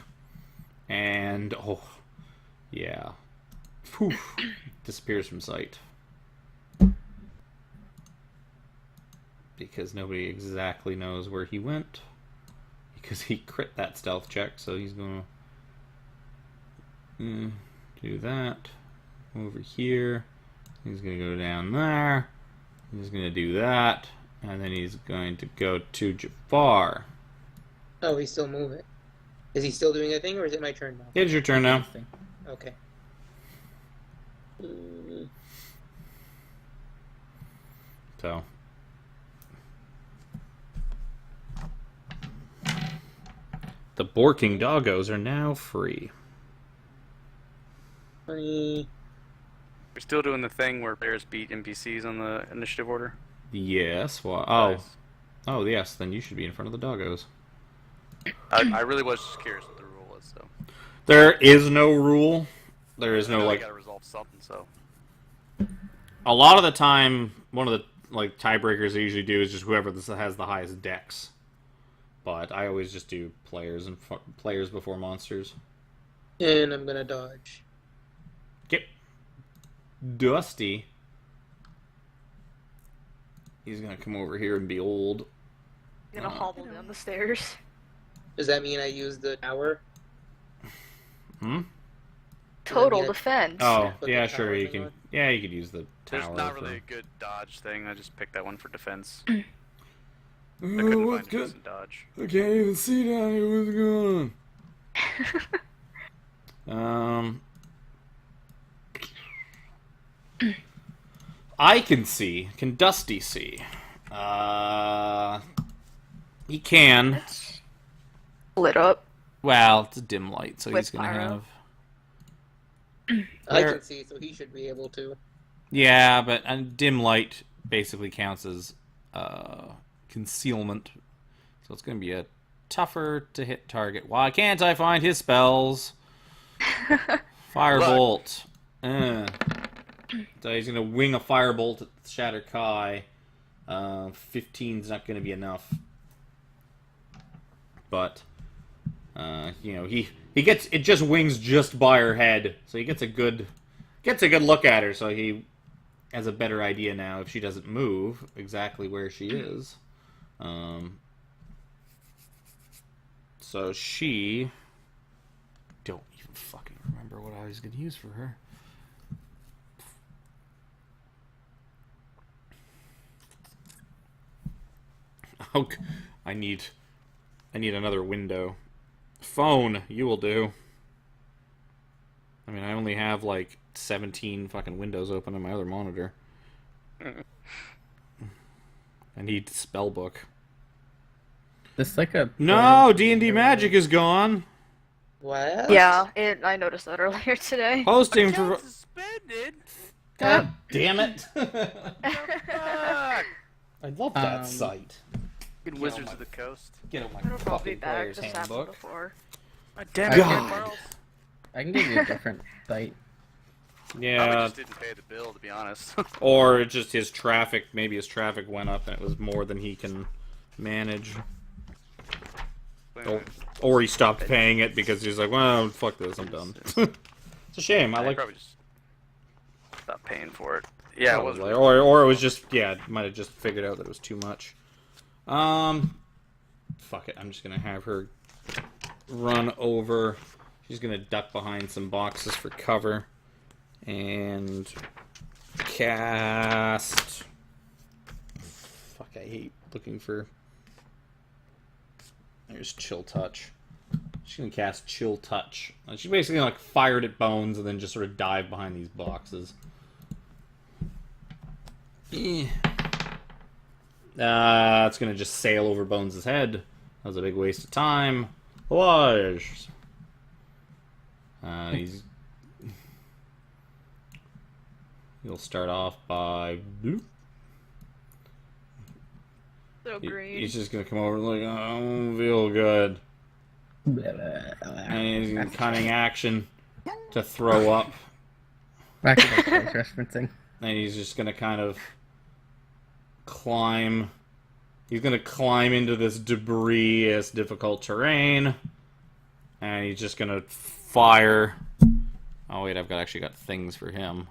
And, oh, yeah. Poof. Disappears from sight. Because nobody exactly knows where he went. Because he crit that stealth check, so he's gonna do that. Over here. He's gonna go down there. He's gonna do that. And then he's going to go to Jafar. Oh, he's still moving. Is he still doing a thing, or is it my turn now? It's your turn now. Okay. So. The Borking doggos are now free. 20. We're still doing the thing where bears beat NPCs on the initiative order. Yes. Well, oh. Nice. Oh, yes. Then you should be in front of the doggos. I really was just curious what the rule was, so. There is no rule. There is I no, know we like... gotta resolve something, so. A lot of the time, one of the, like, tiebreakers I usually do is just whoever has the highest dex. But I always just do players and players before monsters. And I'm gonna dodge. Get Dusty. He's gonna come over here and be old. I'm gonna hobble down the stairs. Does that mean I use the tower? Hmm? Total Yeah. defense. Oh, Put yeah, the sure. tower You thing can. on. Yeah, you could use the tower. There's not really a good dodge thing. I just picked that one for defense. I couldn't find a decent dodge. I can't even see down here. What's going on? I can see. Can Dusty see? He can. It's lit up. Well, it's a dim light, so With he's gonna pyro. have. I There- can see, so he should be able to. Yeah, but dim light basically counts as concealment, so it's gonna be a tougher to hit target. Why can't I find his spells? Firebolt. So he's gonna wing a firebolt at Shatter Kai. 15's not gonna be enough. But you know, he gets it just wings just by her head, so he gets a good look at her. So he has a better idea now if she doesn't move exactly where she is. So she don't even fucking remember what I was gonna use for her. Oh, I need another window. Phone, you will do. I mean, I only have like 17 fucking windows open on my other monitor. I need spellbook. This like a No, D&D Magic is gone. What? Yeah, I noticed that earlier today. Hosting Account for. suspended. God damn it! Fuck. I love that site. Fucking Wizards of the Coast. Get out my It'll probably fucking back. player's This happened handbook. before. God damn it, God. Carl. I can give you a different site. Probably Yeah, just didn't pay the bill, to be honest. or just his traffic. Maybe his traffic went up and it was more than he can manage. Or he stopped paying it because he's like, well, fuck this, I'm done. It's a shame. I I like. probably just stopped paying for it. Yeah, it was. Probably. Or it was just, yeah, might have just figured out that it was too much. Fuck it. I'm just gonna have her run over. She's gonna duck behind some boxes for cover and cast. Fuck, I hate looking for. There's Chill Touch. She's gonna cast Chill Touch. She basically like fired at Bones and then just sort of dive behind these boxes. It's gonna just sail over Bones' head. That was a big waste of time. Watch. He'll start off by bloop. So green. He's just gonna come over and like, oh, I don't feel good. And he's gonna cunning action to throw up. Back to the referencing. And he's just gonna kind of climb He's gonna climb into this debris-ish difficult terrain. And he's just gonna fire. Oh wait, I've actually got things for him.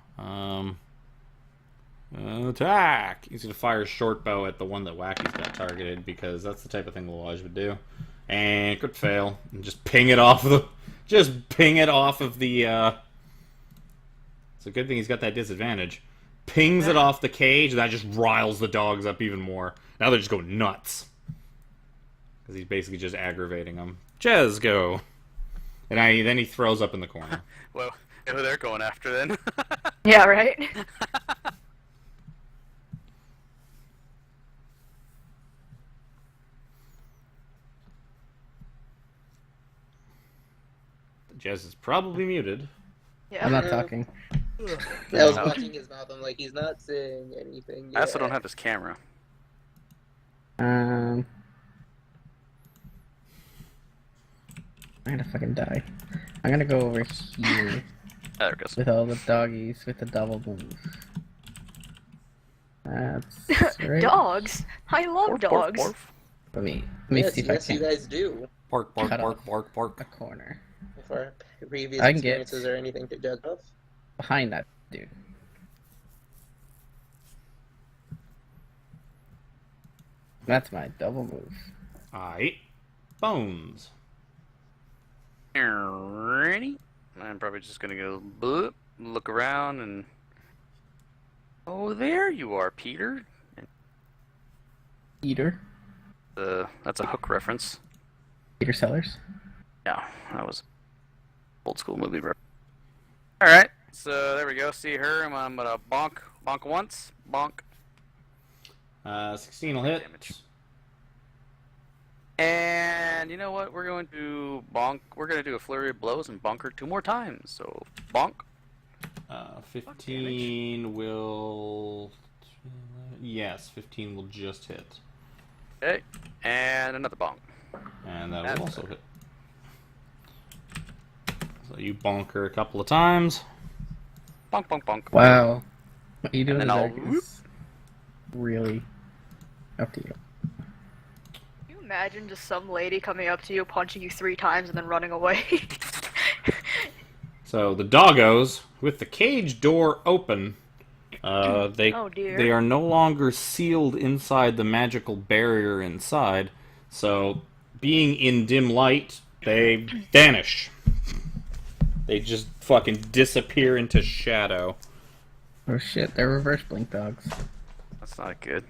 Attack! He's gonna fire a short bow at the one that Wacky's got targeted because that's the type of thing Lodge would do. And could fail. And just ping it off the. Just ping it off of the. It's a good thing he's got that disadvantage. Pings it off the cage, and that just riles the dogs up even more. Now they're just going nuts. Because he's basically just aggravating them. Jez, go! And then he throws up in the corner. Well, who they're going after then? Yeah, right? Jez is probably muted. Yeah. I'm not talking. I was watching his mouth. I'm like, he's not saying anything. I also yet. don't have his camera. I'm gonna fucking die. I'm gonna go over here There it goes. with all the doggies with the double move. That's right. Dogs? I love dogs. Let me see if I Yes, you can guys do. Bark, bark, Cut bark, off. bark, bark. a corner For previous I can get- experiences or anything to judge off. behind that dude. That's my double move. Aight. Bones. Alrighty. I'm probably just gonna go bloop, look around, and oh, there you are, Peter. Eater. That's a Hook reference. Peter Sellers. Yeah, that was old school movie. All right, so there we go. See her? I'm gonna bonk once, bonk. 16 will hit. Damage. And you know what? We're going to bonk. We're going to do a flurry of blows and bonk her 2 more times. So bonk. 15 will... Yes, 15 will just hit. Okay, and another bonk. And that That's will also hit. So you bonk her a couple of times. Bonk, bonk, bonk. Wow. What you doing then I'll there is really up to you. Can you imagine just some lady coming up to you, punching you 3 times, and then running away? So the doggos, with the cage door open, they Oh, dear. they are no longer sealed inside the magical barrier inside. So, being in dim light, they vanish. They just fucking disappear into shadow. Oh shit, they're reverse blink dogs. That's not good.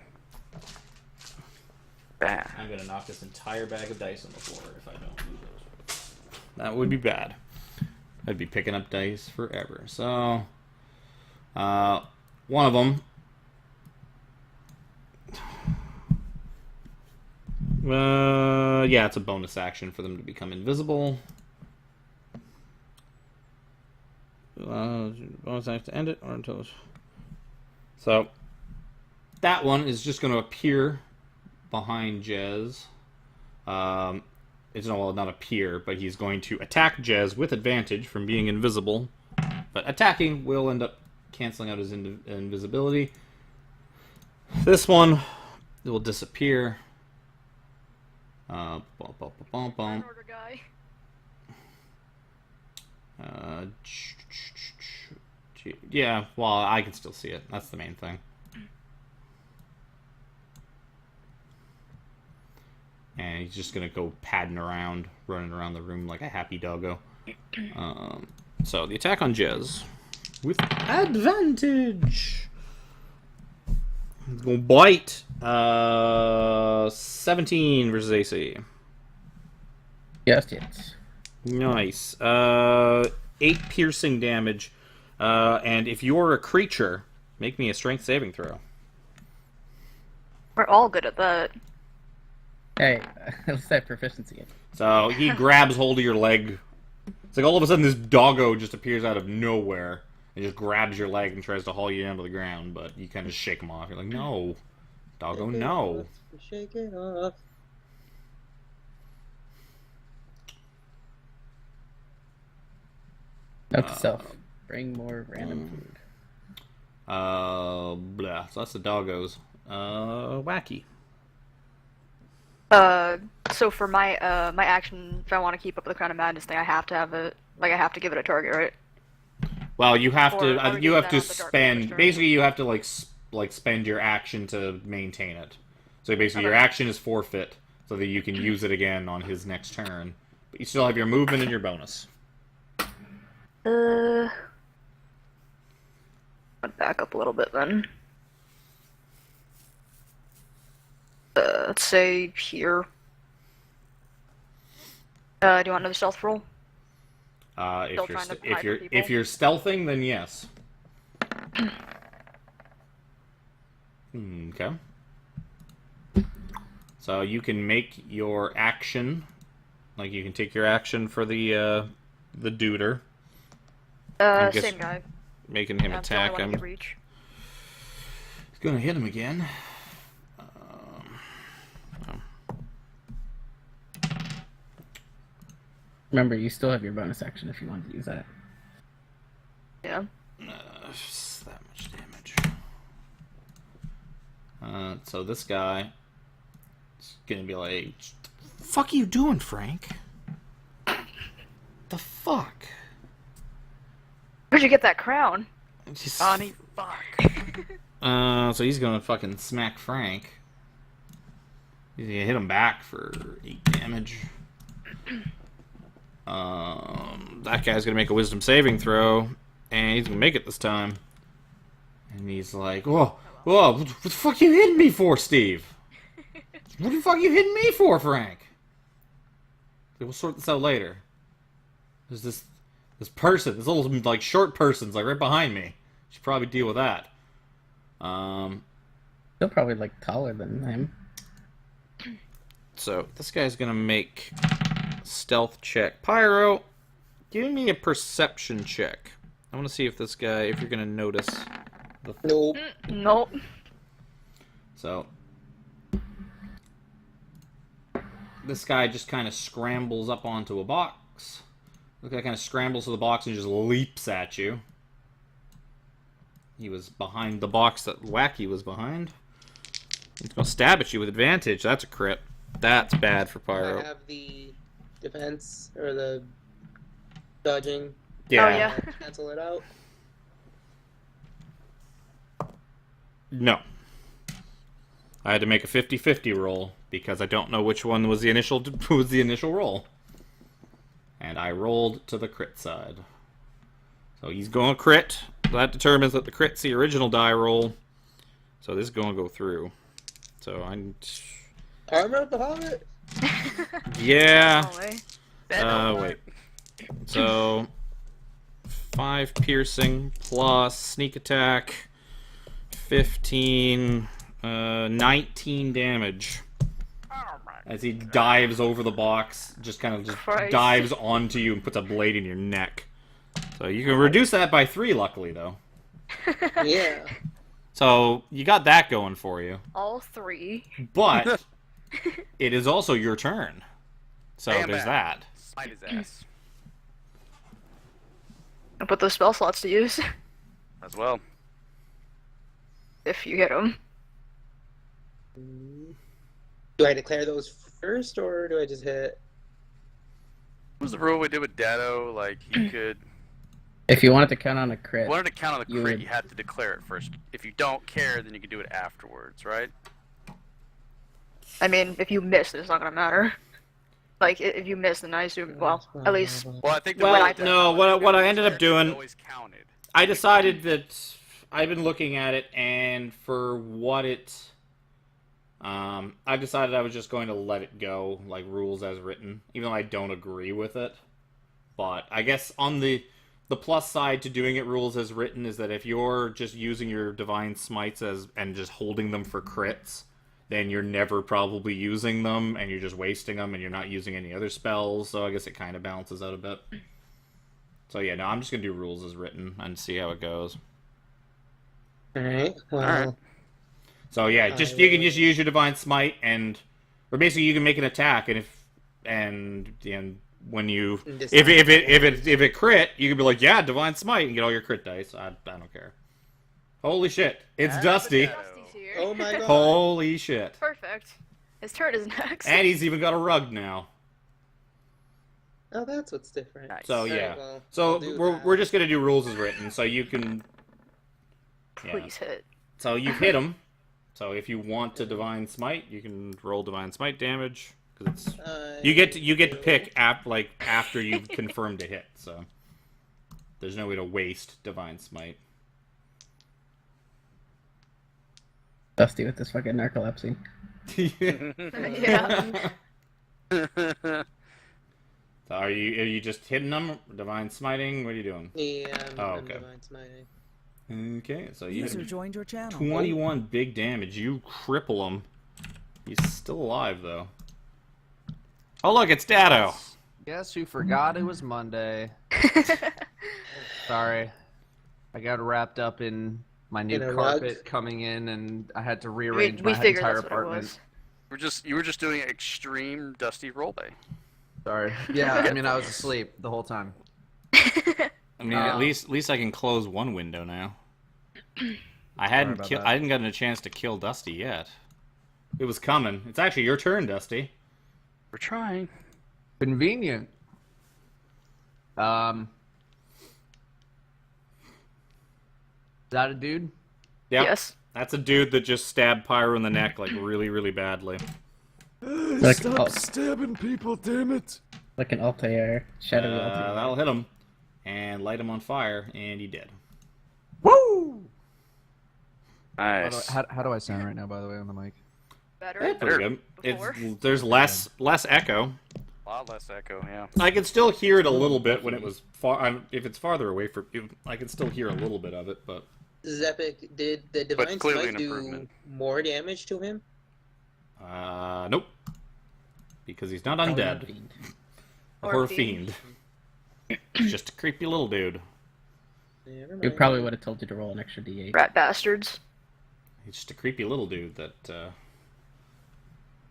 Bad. I'm gonna knock this entire bag of dice on the floor if I don't do those. That would be bad. I'd be picking up dice forever. So, one of them. Yeah, it's a bonus action for them to become invisible. Bonus action to end it or until. So, that one is just going to appear behind Jez. It's not appear, but he's going to attack Jez with advantage from being invisible. But attacking will end up canceling out his invisibility. This one, it will disappear. Bum, bum, bum, bum, bum. Order guy. Yeah, well, I can still see it. That's the main thing. And he's just gonna go padding around, running around the room like a happy doggo. So the attack on Jez with advantage. He's gonna bite. 17 versus AC. Yes, yes. Nice. 8 piercing damage. And if you're a creature, make me a strength saving throw. We're all good at that. Hey, let's have proficiency in. So he grabs hold of your leg. It's like all of a sudden this doggo just appears out of nowhere and just grabs your leg and tries to haul you down to the ground, but you kind of shake him off. You're like, no, doggo, no. Shake it off. Note to self. Bring more random food. Blah. So that's the doggos. Wacky. So for my my action, if I want to keep up with the Crown of Madness thing, I have to have it. Like I have to give it a target, right? Well, you have to. Or You do have that to on the Dark Lord's spend. turn. Basically, you have to like spend your action to maintain it. So basically, your Okay. action is forfeit, so that you can use it again on his next turn. But you still have your movement and your bonus. I'll back up a little bit then. Let's say here. Do you want another stealth roll? If Still you're trying to if hide you're from people? if you're stealthing, then yes. Okay. So you can make your action, like you can take your action for the duder, I guess- Same guy. making him That's the only attack one him. who can reach. He's gonna hit him again. Remember, you still have your bonus action if you want to use that. Yeah. That much damage. So this guy is gonna be like, "The fuck are you doing, Frank? The fuck?" Where'd you get that crown? Just, Bonnie, fuck. so he's gonna fucking smack Frank. He's gonna hit him back for 8 damage. That guy's gonna make a wisdom saving throw, and he's gonna make it this time. And he's like, "Whoa, what the fuck you hitting me for, Steve? What the fuck you hitting me for, Frank?" We'll sort this out later. There's this person, this little like short person's like right behind me. Should probably deal with that. Still probably like taller than him. So this guy's gonna make stealth check. Pyro, give me a perception check. I want to see if this guy, if you're gonna notice. Nope. Nope. So this guy just kind of scrambles up onto a box. This guy kind of scrambles to the box and just leaps at you. He was behind the box that Wacky was behind. He's gonna stab at you with advantage. That's a crit. That's bad for I Pyro. have the defense or the dodging. Yeah. Oh, yeah. Cancel it out. No. I had to make a 50-50 roll because I don't know which one was the initial roll. And I rolled to the crit side. So he's going to crit. That determines that the crit's the original die roll. So this is going to go through. So I'm... Armor of the Hobbit? Yeah. Probably. Wait. So 5 piercing plus sneak attack, 15, 19 damage. As he dives over the box, just kind of just Christ. dives onto you and puts a blade in your neck. So you can reduce that by 3, luckily, though. Yeah. So you got that going for you. All 3. But it is also your turn. So Bam, there's bam. that. Smite his ass. I'll put those spell slots to use As well. if you get them. Do I declare those first, or do I just hit? What was the rule we did with Dado? Like, he could... If you wanted to count on a crit, If you wanted to count on the You crit, would- you had to declare it first. If you don't care, then you can do it afterwards, right? I mean, if you miss, it's not gonna matter. Like, if you miss, then I assume, well, at least, Well, I think the Well, rule with no, Dado what I was ended up that doing- it always counted. I decided that I've been looking at it, and for what it, I decided I was just going to let it go, like rules as written, even though I don't agree with it. But I guess on the plus side to doing it rules as written is that if you're just using your divine smites as and just holding them for crits, then you're never probably using them, and you're just wasting them, and you're not using any other spells. So I guess it kind of balances out a bit. So yeah, no, I'm just gonna do rules as written and see how it goes. Alright, well. Alright. So yeah, just you can just use your divine smite or basically you can make an attack, and when you if it crit, you can be like, yeah, divine smite, and get all your crit dice. I don't care. Holy shit, it's That's Dusty. Dado. Dusty's here. Oh my god. Holy shit. Perfect. His turn is next. And he's even got a rug now. Oh, that's what's different. Nice. So Alright, yeah. well, So I'll do we're that. we're just gonna do rules as written. So you can. Yeah. Please hit. So you've hit him. So if you want to divine smite, you can roll divine smite damage because it's you get to pick after you've confirmed a hit. So there's no way to waste divine smite. Dusty with this fucking narcolepsy. Yeah. So are you just hitting them? Divine smiting? What are you doing? Yeah, Oh, I'm okay. divine smiting. Okay, so you User joined your channel. 21 big damage. You cripple him. He's still alive though. Oh look, it's Dado. Guess who forgot it was Monday? Sorry. I got wrapped up in my new In a carpet rug? coming in, and I had to we rearrange my figured entire that's what it apartment. was. You were just doing extreme Dusty roleplay. Sorry. Yeah, I mean, I was asleep the whole time. I mean, at least I can close one window now. I hadn't about that. I hadn't gotten a chance to kill Dusty yet. It was coming. It's actually your turn, Dusty. We're trying. Convenient. Is that a dude? Yep. Yes. That's a dude that just stabbed Pyro in the neck like really, really badly. Like, stabbing people, damn it! like an Altair, shadowy Altair. That'll hit him and light him on fire, and he did. Woo! Nice. How do I sound right now, by the way, on the mic? Better. It's pretty good. Before? There's less echo. A lot less echo, yeah. I could still hear it a little bit when it was far. If it's farther away from you, I can still hear a little bit of it, but Zepic, did the divine clearly smite an do improvement. more damage to him? nope, because he's not undead Or or fiend. fiend. He's just a creepy little dude. Never We mind. probably would have told you to roll an extra D8. Rat bastards. He's just a creepy little dude that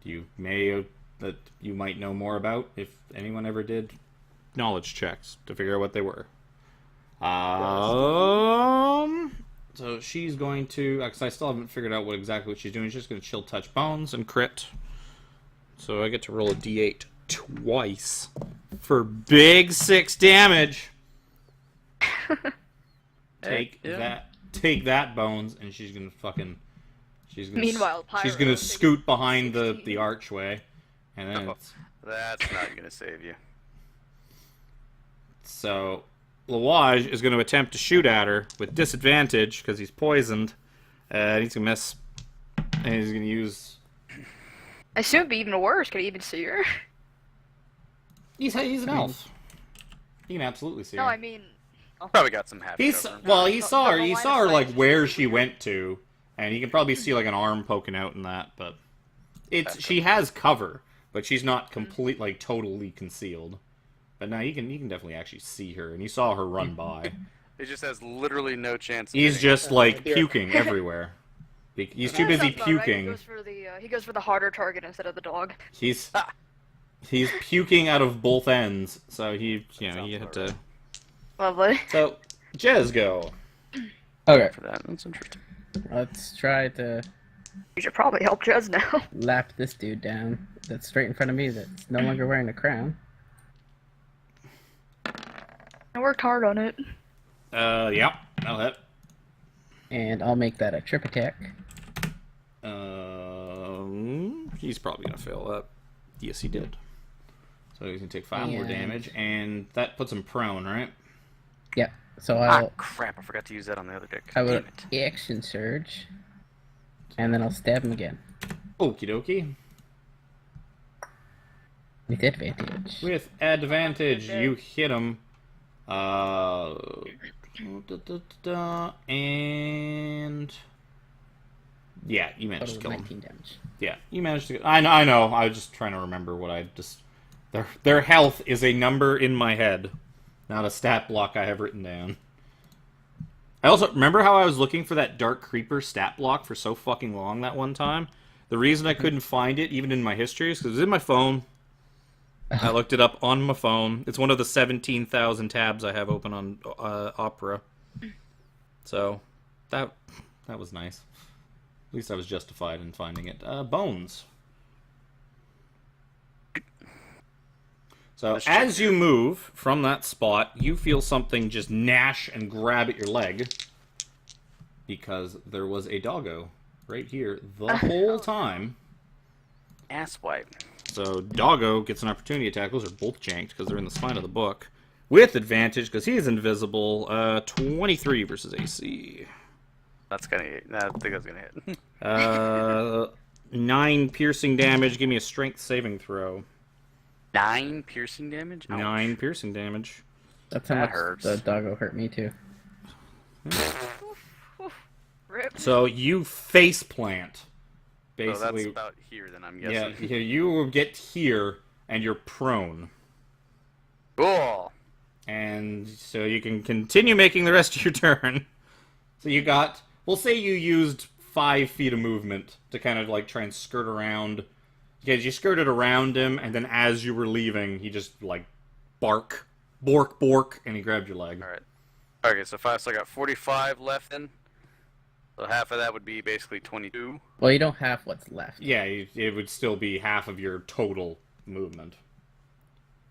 you might know more about if anyone ever did knowledge checks to figure out what they were. So she's going to, because I still haven't figured out exactly what she's doing. She's just going to chill touch bones and crit. So I get to roll a d8 twice for big 6 damage. Take that, bones, and she's gonna fucking. Meanwhile, Pyro she's gonna is taking scoot behind the 16. archway, and then That's not gonna save you. so Lawage is gonna attempt to shoot at her with disadvantage because he's poisoned, and he's gonna miss, and he's gonna use. I assume it'd be even worse. Could I even see her? He's an elf. He can absolutely see No, her. I mean. Probably got some happy. He No, saw her. the He line saw of her sight like is where just she really went to, and you can probably see like an arm poking out in that. But she has cover, but she's not complete like totally concealed. But now you can definitely actually see her, and you saw her run by. It just has literally no chance. Of He's hitting just like dear. puking everywhere. He's too Yeah, busy sounds about right. puking. He goes for the harder target instead of the dog. He's puking out of both ends, so he sounds had about to. right. Lovely. So Jez go. Okay, For that, that's interesting. let's try to You should probably help Jez now. lap this dude down that's straight in front of me that's no longer wearing a crown. I worked hard on it. Yep, that'll hit. And I'll make that a trip attack. He's probably gonna fail that. Yes, he did. So he's gonna take 5 more And- damage, and that puts him prone, right? Yep. So Ah, crap! I forgot to use that on the other dick. I will Damn it. action surge, and then I'll stab him again Okie dokie. with advantage. With advantage, you hit him. And yeah, you managed to Total kill of him. 19 damage. Yeah, you managed to. I know. I was just trying to remember what I just. Their health is a number in my head, not a stat block I have written down. I also remember how I was looking for that Dark Creeper stat block for so fucking long that one time. The reason I couldn't find it, even in my history, is because it was in my phone. I looked it up on my phone. It's one of the 17,000 tabs I have open on Opera. So, that was nice. At least I was justified in finding it. Bones. So This as chick you here. move from that spot, you feel something just gnash and grab at your leg. Because there was a doggo right here the whole time. Asswipe. So Doggo gets an opportunity attack. Those are both janked because they're in the spine of the book. With advantage because he's invisible. 23 versus AC. That's gonna hit. I think that's gonna hit. 9 piercing damage. Give me a strength saving throw. 9 piercing damage? Ouch. 9 piercing damage. That's how That much hurts. the doggo hurt me too. Rip. So you face plant. So that's Basically, about here then, I'm yeah, guessing. you will get here and you're prone. Cool. And so you can continue making the rest of your turn. So you got, we'll say you used 5 feet of movement to kind of like try and skirt around. Because you skirted around him, and then as you were leaving, he just like bork, and he grabbed your leg. Alright. Okay, so I got 45 left then. So half of that would be basically 22. Well, you don't have what's left. Yeah, it would still be half of your total movement.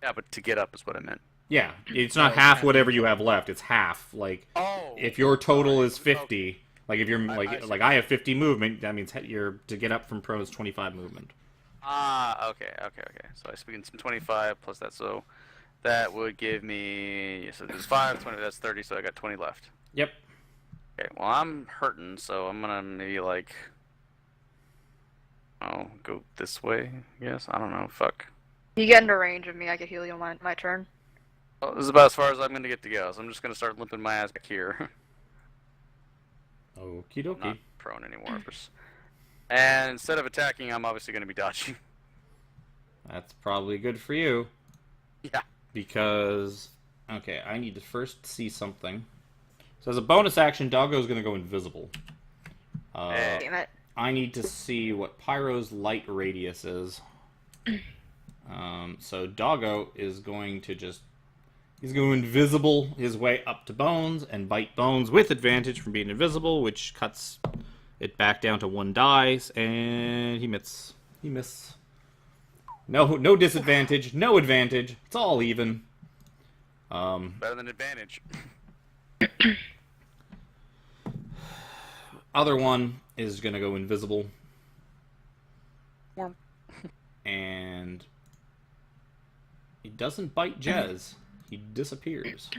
Yeah, but to get up is what I meant. Yeah, it's not half whatever you have left. It's half. Like Oh. if your total sorry. is 50, like if you're I see. I have 50 movement, that means you're to get up from prone is 25 movement. Ah, okay. So I speak in some 25 plus that, so that would give me. So there's 5, 20, that's 30, so I got 20 left. Yep. Okay, well, I'm hurting, so I'm gonna maybe, like. Oh, go this way, I guess? I don't know, fuck. You get into range of me, I can heal you on my turn. Well, this is about as far as I'm gonna get to go, so I'm just gonna start limping my ass back here. Okie I'm dokie. not prone anymore. And instead of attacking, I'm obviously gonna be dodging. That's probably good for you. Yeah. Because, okay, I need to first see something. So as a bonus action, Doggo's going to go invisible. Damn it. I need to see what Pyro's light radius is. So Doggo is going to just... He's going to invisible his way up to Bones and bite Bones with advantage from being invisible, which cuts it back down to 1 dice, and he missed. He missed. No disadvantage, no advantage. It's all even. Better than advantage. Other one is gonna go invisible. Warm. And he doesn't bite Jez. He disappears.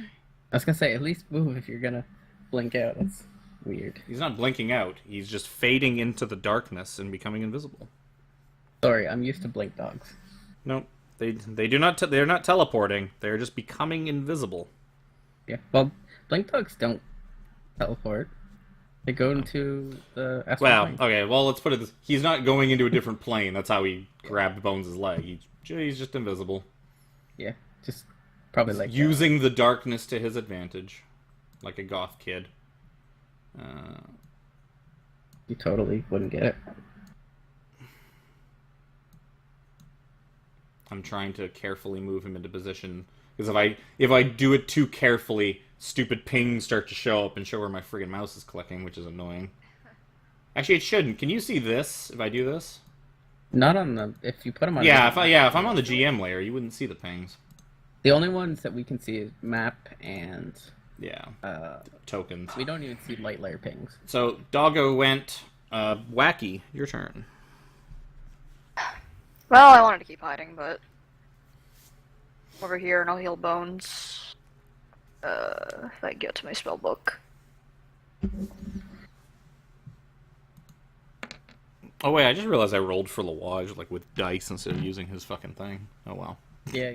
I was gonna say, at least move if you're gonna blink out. That's weird. He's not blinking out. He's just fading into the darkness and becoming invisible. Sorry, I'm used to blink dogs. No, they do not. They're not teleporting. They're just becoming invisible. Yeah, well, blink dogs don't teleport. They go into the astral Well, plane. okay. Well, let's put it this: he's not going into a different plane. That's how he grabbed Bones' leg. He's just invisible. Yeah, just probably like Using the darkness to his advantage, like a goth kid. you totally wouldn't get it. I'm trying to carefully move him into position because if I do it too carefully, stupid pings start to show up and show where my friggin' mouse is clicking, which is annoying. Actually, it shouldn't. Can you see this if I do this? Not on the if you put them on. Yeah, if I'm on the GM layer, you wouldn't see the pings. The only ones that we can see is map and Yeah, tokens. we don't even see light layer pings. So Doggo went wacky. Your turn. Well, I wanted to keep hiding, but over here and I'll heal Bones. If I get to my spell book. Oh wait, I just realized I rolled for Lawage like with dice instead of using his fucking thing. Oh well. Yeah,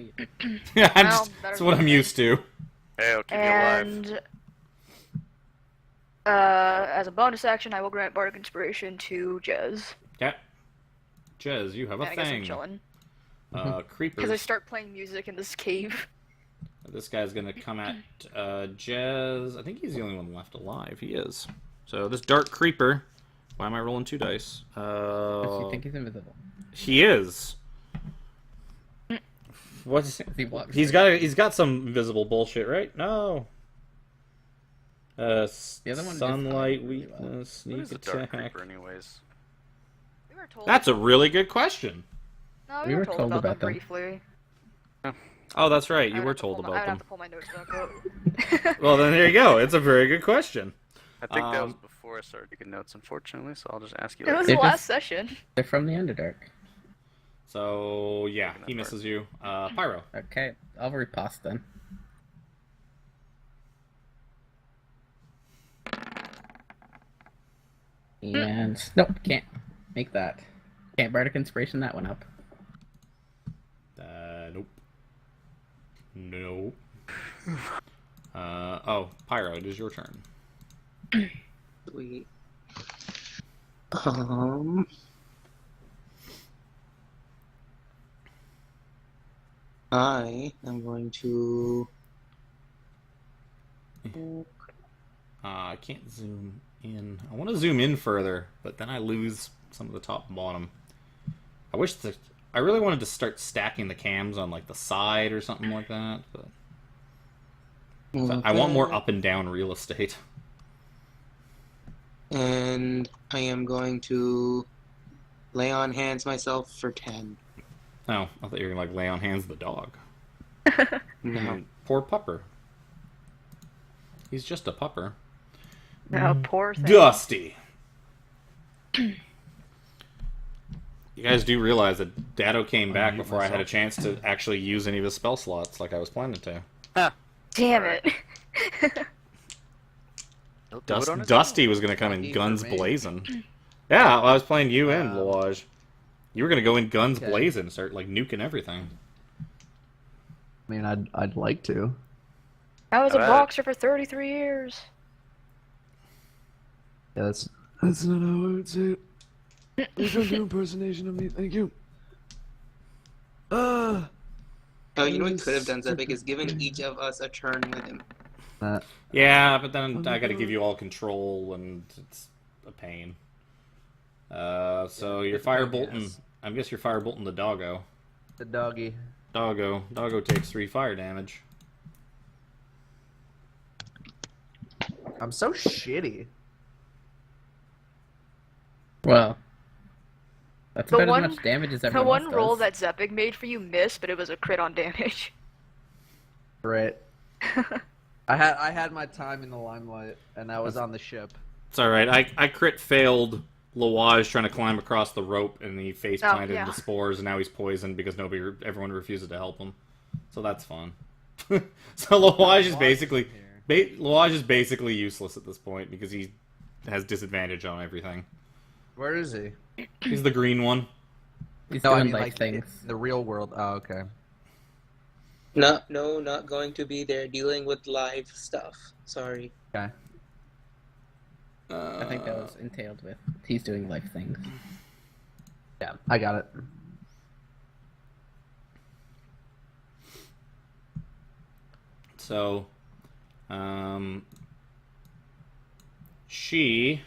Yeah, Well, better that's what than I'm used to. Hey, I'll keep you alive. And as a bonus action, I will grant Bardic Inspiration to Jez. Yeah. Jez, you have a And I guess I'm thing. chilling. Creepers. Because I start playing music in this cave. This guy's gonna come at Jez. I think he's the only one left alive. He is. So this dark creeper. Why am I rolling 2 dice? if you think he's invisible. He is. What's He walks. he's got some invisible bullshit, right? No. The other one Sunlight, just- weakness, What sneak is a dark attack. creeper, anyways? We were told. That's a really good question. No, We we were were told told about about them them. briefly. Oh, that's right. You I would were have to told pull my- I about would have them. to pull my notes back up. Well, then there you go. It's a very good question. I think that was Um, before I started taking notes, unfortunately. So I'll just ask you. It was Later. the They're last just- session. They're from the Underdark. So yeah, Taking that he part. misses you. Pyro. Okay, I'll riposte then. And nope, can't make that. Can't bardic inspiration that one up. Nope. No. Oh, Pyro, it is your turn. Sweet. I am going to. I can't zoom in. I want to zoom in further, but then I lose some of the top and bottom. I really wanted to start stacking the cams on like the side or something like that, but so I want more up and down real estate. And I am going to lay on hands myself for 10. Oh, I thought you were gonna like lay on hands of the dog. No. Poor pupper. He's just a pupper. No, poor thing. Dusty. You guys do realize that Dado came back before I had a chance to actually use any of his spell slots like I was planning to. Damn it. He'll do it on his Dusty own. was going to come in Lucky guns for me. blazing. Yeah, I was playing you in, Lawage. You were going to go in guns Okay. blazing, start like nuking everything. I mean, I'd like to. I was a Alright. boxer for 33 years. Yeah, that's not how I would say it. Please don't do impersonation of me. Thank you. Oh, you know what we could have done, Zepik, is given each of us a turn with him. Yeah, but then I got to give you all control, and it's a pain. So you're it's a pain in the firebolting. ass. I guess you're firebolting the doggo. The doggy. Doggo takes 3 fire damage. I'm so shitty. Well, that's The about one- as much damage as The everyone one else roll does. that Zepik made for you missed, but it was a crit on damage. Right. I had my time in the limelight, and I was on the ship. It's alright. I crit failed Lawage trying to climb across the rope, and he face planted yeah. the spores, and now he's poisoned because everyone refuses to help him. So that's fun. So Lawage is basically Lawage is basically useless at this point because he has disadvantage on everything. Where is he? He's the green one. He's No, doing I mean like like things. the real world. Oh, okay. No, not going to be there dealing with live stuff. Sorry. Okay. I think that was entailed with he's doing life things. Yeah, I got it. So, she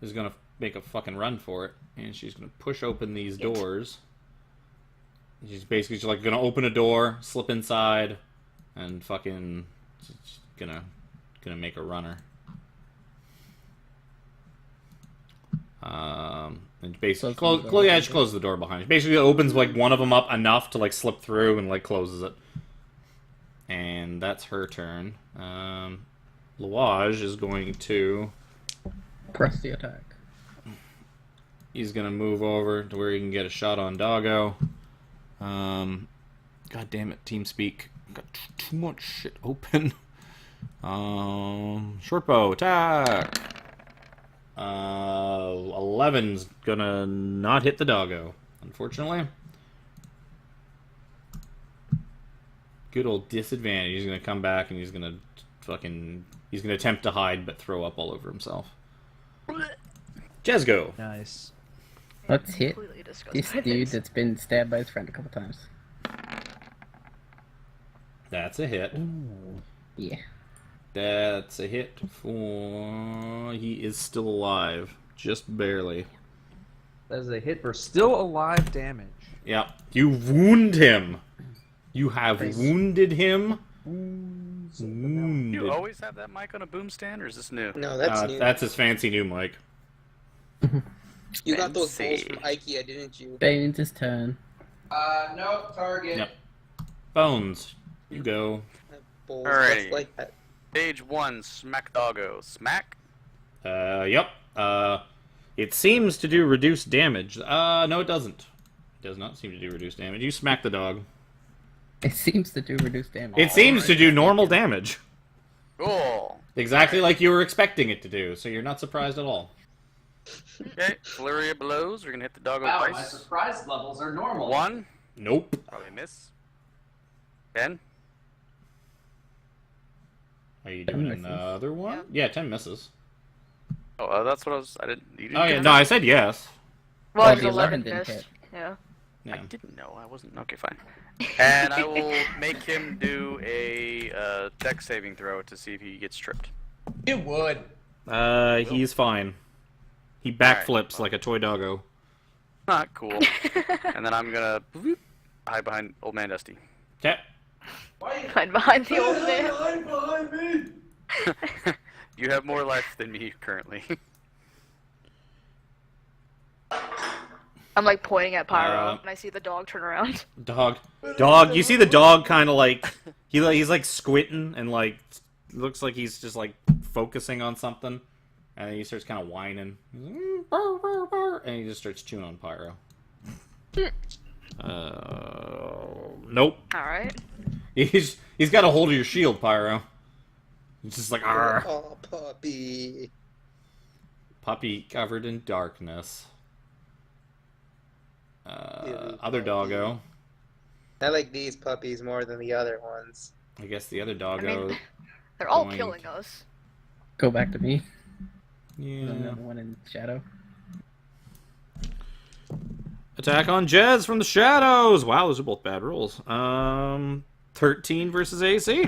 is gonna make a fucking run for it, and she's gonna push open these doors. She's basically just like gonna open a door, slip inside, and fucking just gonna make a runner. And basically she closes the door behind her. Basically, it opens like one of them up enough to like slip through and like closes it. And that's her turn. Lawage is going to. Press the attack. He's gonna move over to where he can get a shot on Doggo. God damn it, TeamSpeak. Got too much shit open. Short bow attack. 11's gonna not hit the Doggo, unfortunately. Good old disadvantage. He's gonna come back and he's gonna attempt to hide but throw up all over himself. Jesgo. Nice. Let's hit Completely disgusted this by dude this. that's been stabbed by his friend a couple times. That's a hit. Yeah. That's a hit for... He is still alive. Just barely. That is a hit for still alive damage. Yeah. You wound him. You have wounded him. Do Wounded. you always have that mic on a boom stand, or is this new? No, that's new. That's his fancy new mic. You got those fancy. bowls from IKEA, didn't you? Bane's his turn. No, target. Yep. Bones, you go. Bowls Alrighty. just like that. Stage 1, smack doggo. Smack? Yep. It seems to do reduced damage. No, it doesn't. It does not seem to do reduced damage. You smack the dog. It seems to do reduced damage. It seems to do normal damage. Cool. Exactly like you were expecting it to do, so you're not surprised at all. Okay, flurry of blows. We're gonna hit the doggo Wow, my twice. surprise levels are normal. 1. Nope. Probably miss. 10. Are you 10 doing misses. another one? Yeah, 10 misses. Oh, that's what I was. I didn't. You didn't Oh, yeah, get no, that? I said yes. Well, Well, it's the 11 11 didn't missed. hit. Yeah. Yeah. I didn't know. I wasn't. Okay, fine. And I will make him do a dex saving throw to see if he gets tripped. You would. He's fine. He backflips like a toy doggo. Not cool. And then I'm gonna bloop, hide behind Old Man Dusty. Okay. Hide behind the old man. Hide behind me. You have more life than me currently. I'm like pointing at Pyro, Uh, and I see the dog turn around. Dog. Dog. You see the dog kind of like he's like squinting and like looks like he's just like focusing on something, and then he starts kind of whining, and he just starts chewing on Pyro. Nope. Alright. He's got a hold of your shield, Pyro. He's just like Arr. Oh, puppy. Puppy covered in darkness. Ew, Other doggo. I like these puppies more than the other ones. I guess the other I doggo. mean, they're all Going- killing us. Go back to me. Yeah. Another one in shadow. Attack on Jez from the shadows. Wow, those are both bad rolls. 13 versus AC.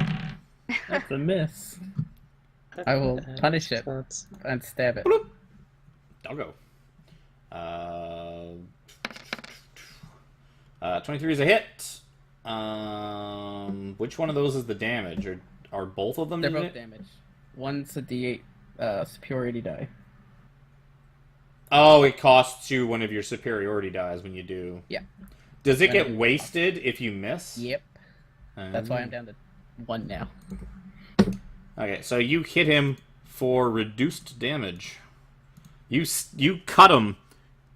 That's a miss. I will punish it and stab it. Doggo. 23 is a hit. Which one of those is the damage? Or are both of them? They're in both it? damage. One's a D8 superiority die. Oh, it costs you one of your superiority dies when you do. Yeah. Does it get Whenever- wasted if you miss? Yep. That's why I'm down to 1 now. Okay, so you hit him for reduced damage. You cut him,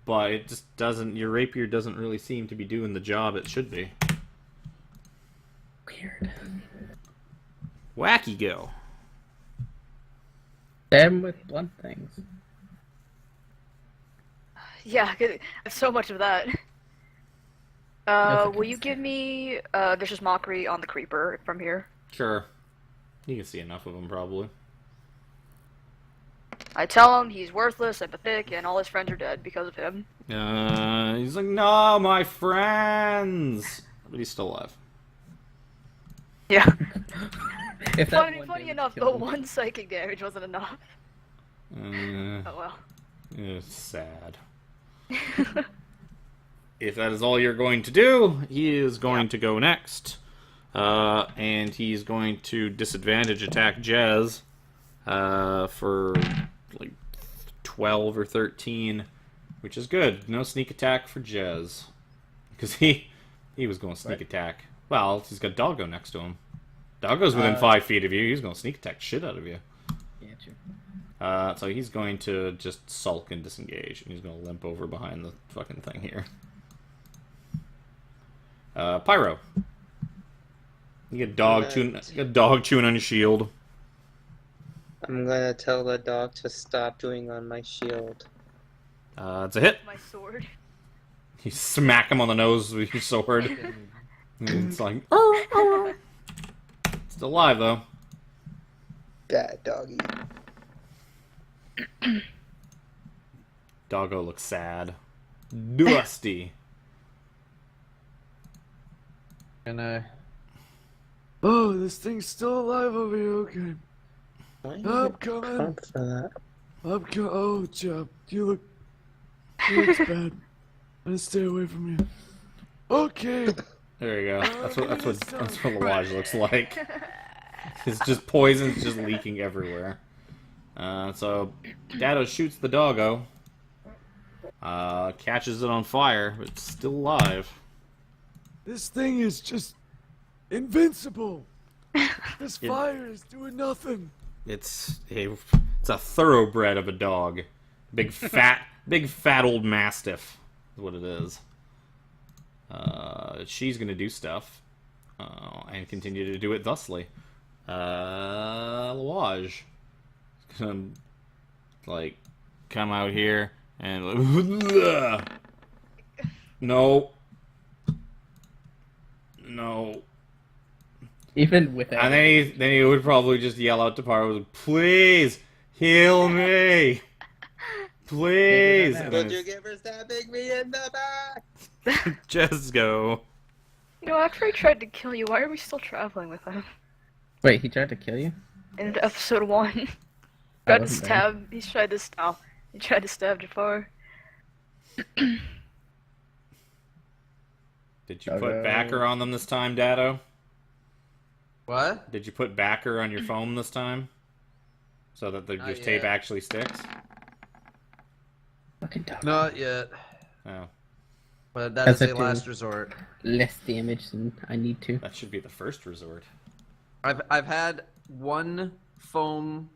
but it just doesn't. Your rapier doesn't really seem to be doing the job it should be. Weird. Wacky go. Stab him with blunt things. Yeah, 'cause there's so much of that. That's Will you give me Vicious Mockery on the Creeper from here? Sure. You can see enough of them probably. I tell him he's worthless and pathetic, and all his friends are dead because of him. He's like, no, my friends, but he's still alive. Yeah. If that Funny, one funny damage enough, the killed him. one psychic damage wasn't enough. Uh, Oh well. it's sad. If that is all you're going to do, he is going to go next. And he's going to disadvantage attack Jez for like 12 or 13, which is good. No sneak attack for Jez. Because he was going to sneak attack. Well, he's got Doggo next to him. Doggo's within 5 feet of you. He's going to sneak attack shit out of you. Yeah, true. So he's going to just sulk and disengage, and he's going to limp over behind the fucking thing here. Pyro. You get dog chewing on your shield. I'm gonna tell the dog to stop chewing on my shield. It's a hit. My sword. You smack him on the nose with your sword. And it's like, still alive though. Bad doggy. Doggo looks sad. Dusty. And oh, this thing's still alive over here. Okay, Why I'm you coming. pump for that? I'm coming. Oh, Jeff, you look bad. I'm gonna stay away from you. Okay. There you go. That's what Lawage looks like. It's just poison's just leaking everywhere. So Dado shoots the doggo. Catches it on fire, but it's still alive. This thing is just invincible. This fire is doing nothing. It's a thoroughbred of a dog. Big fat old mastiff is what it is. She's gonna do stuff, and continue to do it thusly. Lawaj gonna like come out here and no. Even without. And then he would probably just yell out to Pyro, "Please heal me, please." And Would then you give her stabbing me in the back? just go. You know, after he tried to kill you, why are we still traveling with him? Wait, he tried to kill you? In episode 1. I Tried to wasn't stab. He tried to stab Jafar. Did you put backer on them this time, Dado? What? Did you put backer on your foam this time? So that the Not tape yet. actually sticks? Fucking dog. Not yet, Oh, but that That's is a a two. last resort. Less damage than I need to. that should be the first resort. I've had one foam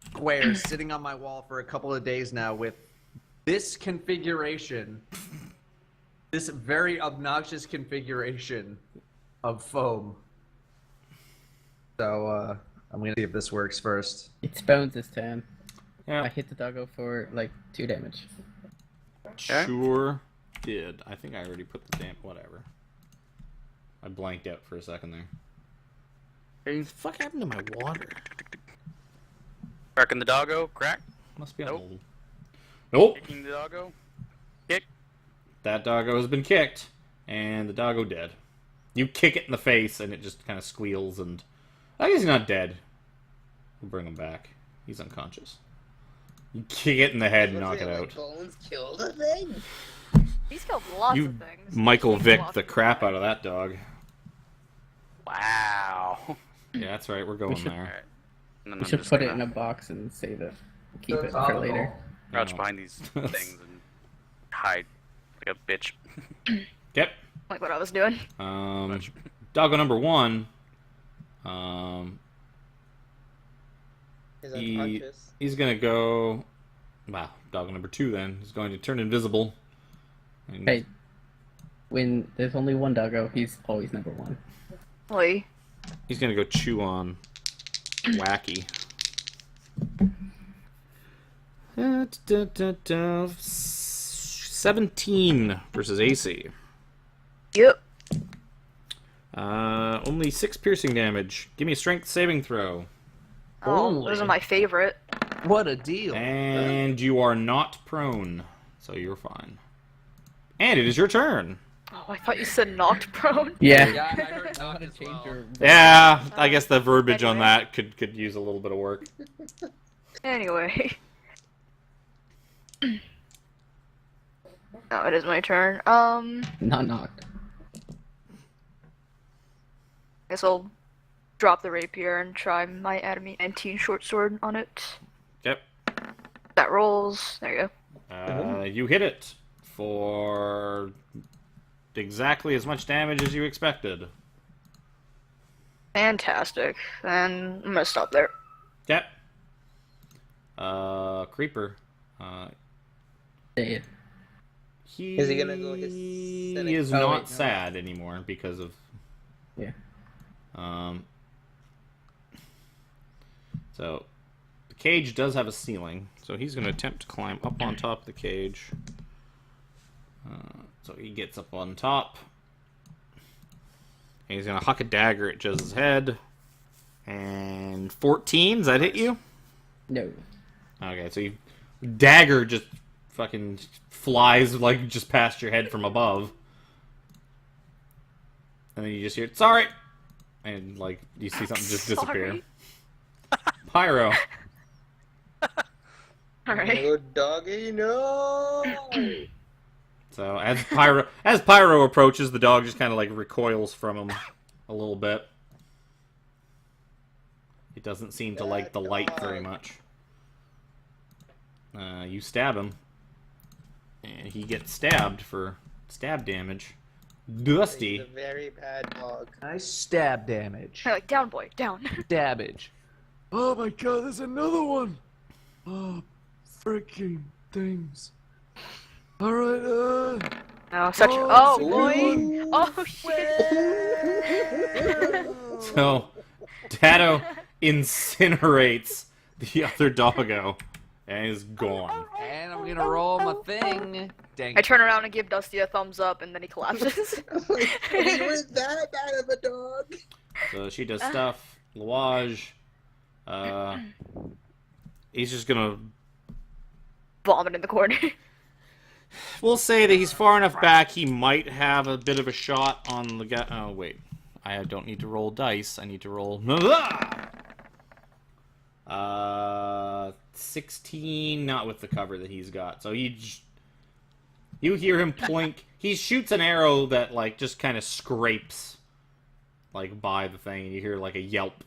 square sitting on my wall for a couple of days now with this configuration, this very obnoxious configuration of foam. So I'm gonna see if this works first. It's bones this time. Yeah. I hit the doggo for like 2 damage. Sure did. I think I already put the damn whatever. I blanked out for a second there. What the fuck happened to my water? Cracking the doggo, crack. Must be on Nope. hold. Nope. Kicking the doggo. Kick. That doggo has been kicked, and the doggo dead. You kick it in the face, and it just kind of squeals, and I guess he's not dead. We'll bring him back. He's unconscious. You kick it in the head and knock it out. Bones killed a thing. He's killed lots You of things. Michael He's Vick lost the crap out of that dog. Wow. Yeah, that's right. We're We going should- there. Alright. And then We I'm should just put it gonna in a box and save it. Keep it for topical. later. crouch No. behind these things and hide like a bitch. Yep. like what I was doing. Doggo number 1. He's He- unconscious. He's gonna go. Wow, doggo number 2 then. He's going to turn invisible. And Hey, when there's only one doggo, he's always number 1. Oi. he's gonna go chew on Wacky. 17 versus AC. Yep. Only 6 piercing damage. Give me a strength saving throw. Oh, those are my favorite. What a deal! And you are not prone, so you're fine. And it is your turn. Oh, I thought you said knocked prone. Yeah. Yeah, I heard I want knocked to as change well. your. Yeah, I guess the verbiage on Anyway. that could use a little bit of work. Anyway. Now it is my turn. Not knocked. Guess I'll drop the rapier and try my Adamant 19 short sword on it. Yep. That rolls. There you go. You hit it for exactly as much damage as you expected. Fantastic. And I'm gonna stop there. Yep. Creeper. Dave. He Is he gonna go his cynic? is Oh, not wait, no. sad anymore because of Yeah. So the cage does have a ceiling, so he's going to attempt to climb up on top of the cage. So he gets up on top, and he's going to huck a dagger at Jez's head. And 14, does that hit you? No. Okay, so you dagger just fucking flies like just past your head from above. And then you just hear, "Sorry!" And like you see something just disappear. Sorry. Pyro. Alright. No doggy, no. So as Pyro approaches, the dog just kind of like recoils from him a little bit. It doesn't seem to like the light very much. You stab him, and he gets stabbed for stab damage. He's Dusty. a very bad dog. Nice stab damage. Like, down, boy, down. Damage. Oh my god, there's another one! Oh, freaking things. Alright, Oh, such. Oh, Oh, boy. Oh, shit. So, Dado incinerates the other doggo and is gone. And I'm gonna roll my thing. Dang I it. turn around and give Dusty a thumbs up, and then he collapses. We were that bad of a dog. So she does stuff. Louage, he's just gonna. Vomit in the corner. We'll say that he's far enough back. He might have a bit of a shot on the guy. Oh wait, I don't need to roll dice. I need to roll. 16, not with the cover that he's got. So you hear him plink. He shoots an arrow that like just kind of scrapes like by the thing, and you hear like a yelp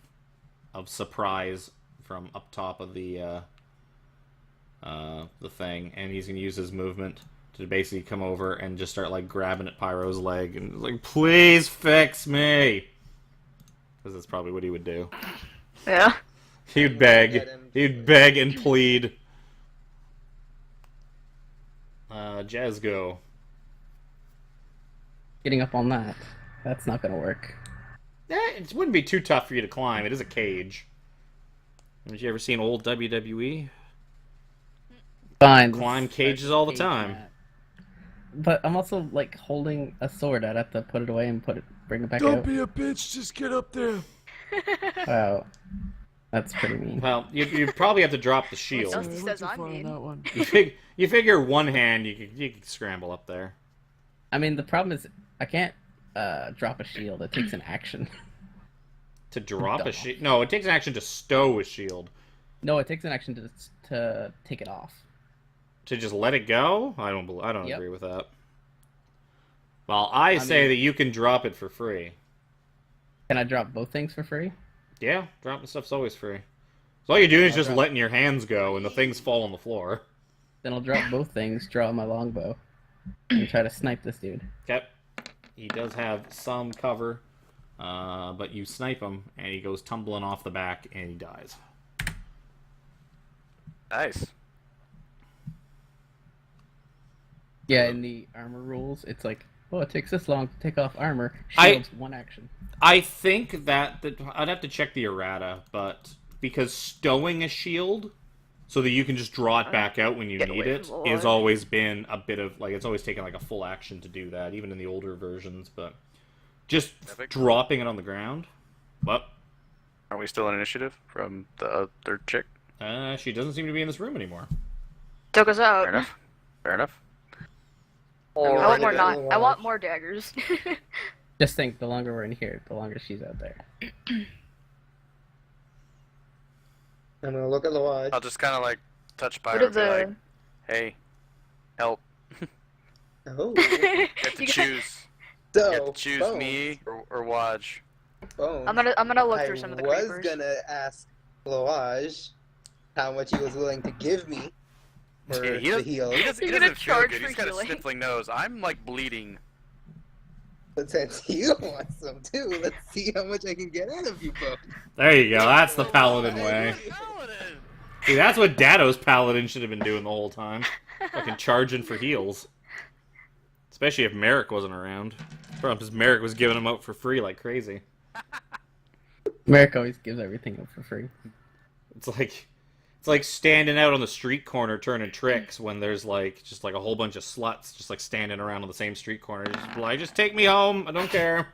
of surprise from up top of the thing, and he's gonna use his movement to basically come over and just start like grabbing at Pyro's leg and like, please fix me, because that's probably what he would do. Yeah. He'd beg. He'd beg and plead. Jazgo. Getting up on that. That's not gonna work. It wouldn't be too tough for you to climb. It is a cage. Have you ever seen old WWE? Fine. Climb let's cages start all the caging time. that. But I'm also like holding a sword. I'd have to put it away and bring it back don't out. be a bitch, just get up there. Wow, that's pretty mean. Well, you probably have to drop the shield. Dusty I says went too I'm far on mean. that one. You figure one hand you could scramble up there. I mean, the problem is I can't drop a shield. It takes an action. To drop a shield? No, it takes an action to stow a shield. No, it takes an action to take it off. To just let it go? I don't Yep. agree with that. Well, I say mean- that you can drop it for free. Can I drop both things for free? Yeah, dropping stuff's always free. So all you're doing is I'll just drop- letting your hands go, and the things fall on the floor. Then I'll drop both things, draw my longbow, and try to snipe this dude. Okay. He does have some cover, but you snipe him, and he goes tumbling off the back, and he dies. Nice. Yeah, in the armor rules, it's like, oh, it takes this long to take off armor. I- Shields, one action. I think that I'd have to check the errata, but because stowing a shield so that you can just draw it back out when you Get need away it from the has wall. always been a bit of like it's always taken like a full action to do that, even in the older versions. But just Epic. dropping it on the ground, well, Are we still in initiative from the other chick? she doesn't seem to be in this room anymore. Took us out. Fair enough. Fair enough. I want more Alright, not. I want more daggers. Just think, the longer we're in here, the longer she's out there. I'm gonna look at Louage. I'll just kind of like touch What Pyro are and be like, the? hey, help. Oh, You have to You choose. so You have to choose bones, me or Waj. Bones. I'm gonna look I through some of the was creepers. gonna ask Louage how much he was willing to give me for Yeah, he the doesn't, heal. he doesn't, he You're gonna doesn't feel charge good. for He's got a healing. sniffling nose. I'm like bleeding. But since you want some too, let's see how much I can get out of you both. There you go. That's the paladin way. See, that's what Dado's paladin should have been doing the whole time. Fucking charging for heals. Especially if Merrick wasn't around. Because Merrick was giving them out for free like crazy. Merrick always gives everything up for free. It's like standing out on the street corner turning tricks when there's like just like a whole bunch of sluts just like standing around on the same street corner. Just like, just take me home. I don't care.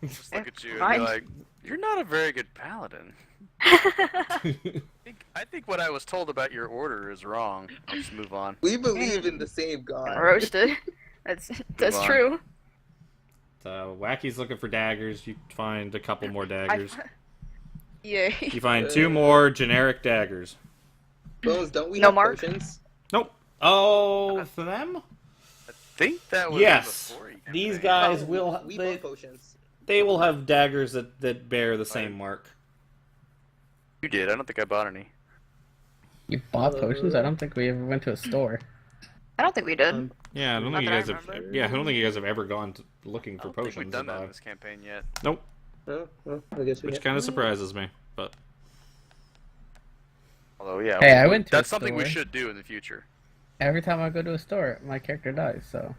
Just look at you and Fine. be like, you're not a very good paladin. I think what I was told about your order is wrong. I'll just move on. We believe in the same God. Roasted. That's on. true. Wacky's looking for daggers. You find a couple more daggers. Yay. You find 2 more generic daggers. Bones, don't we No have mark? potions? Nope. Oh, for them? I think that was Yes. before you came These back. guys Oh, will. we They, bought potions. they will have daggers that bear the same mark. You did. I don't think I bought any. You bought potions? I don't think we ever went to a store. I don't think we did. Yeah, I don't Not think you that I guys have. remember. Yeah, I don't think you guys have ever gone looking I for don't think potions we've to done that buy. in this campaign yet. Nope, Oh, well, I guess we which have kind of to. surprises me. But Although, yeah, Hey, I went to a that's something we store. should do in the future. Every time I go to a store, my character dies, so.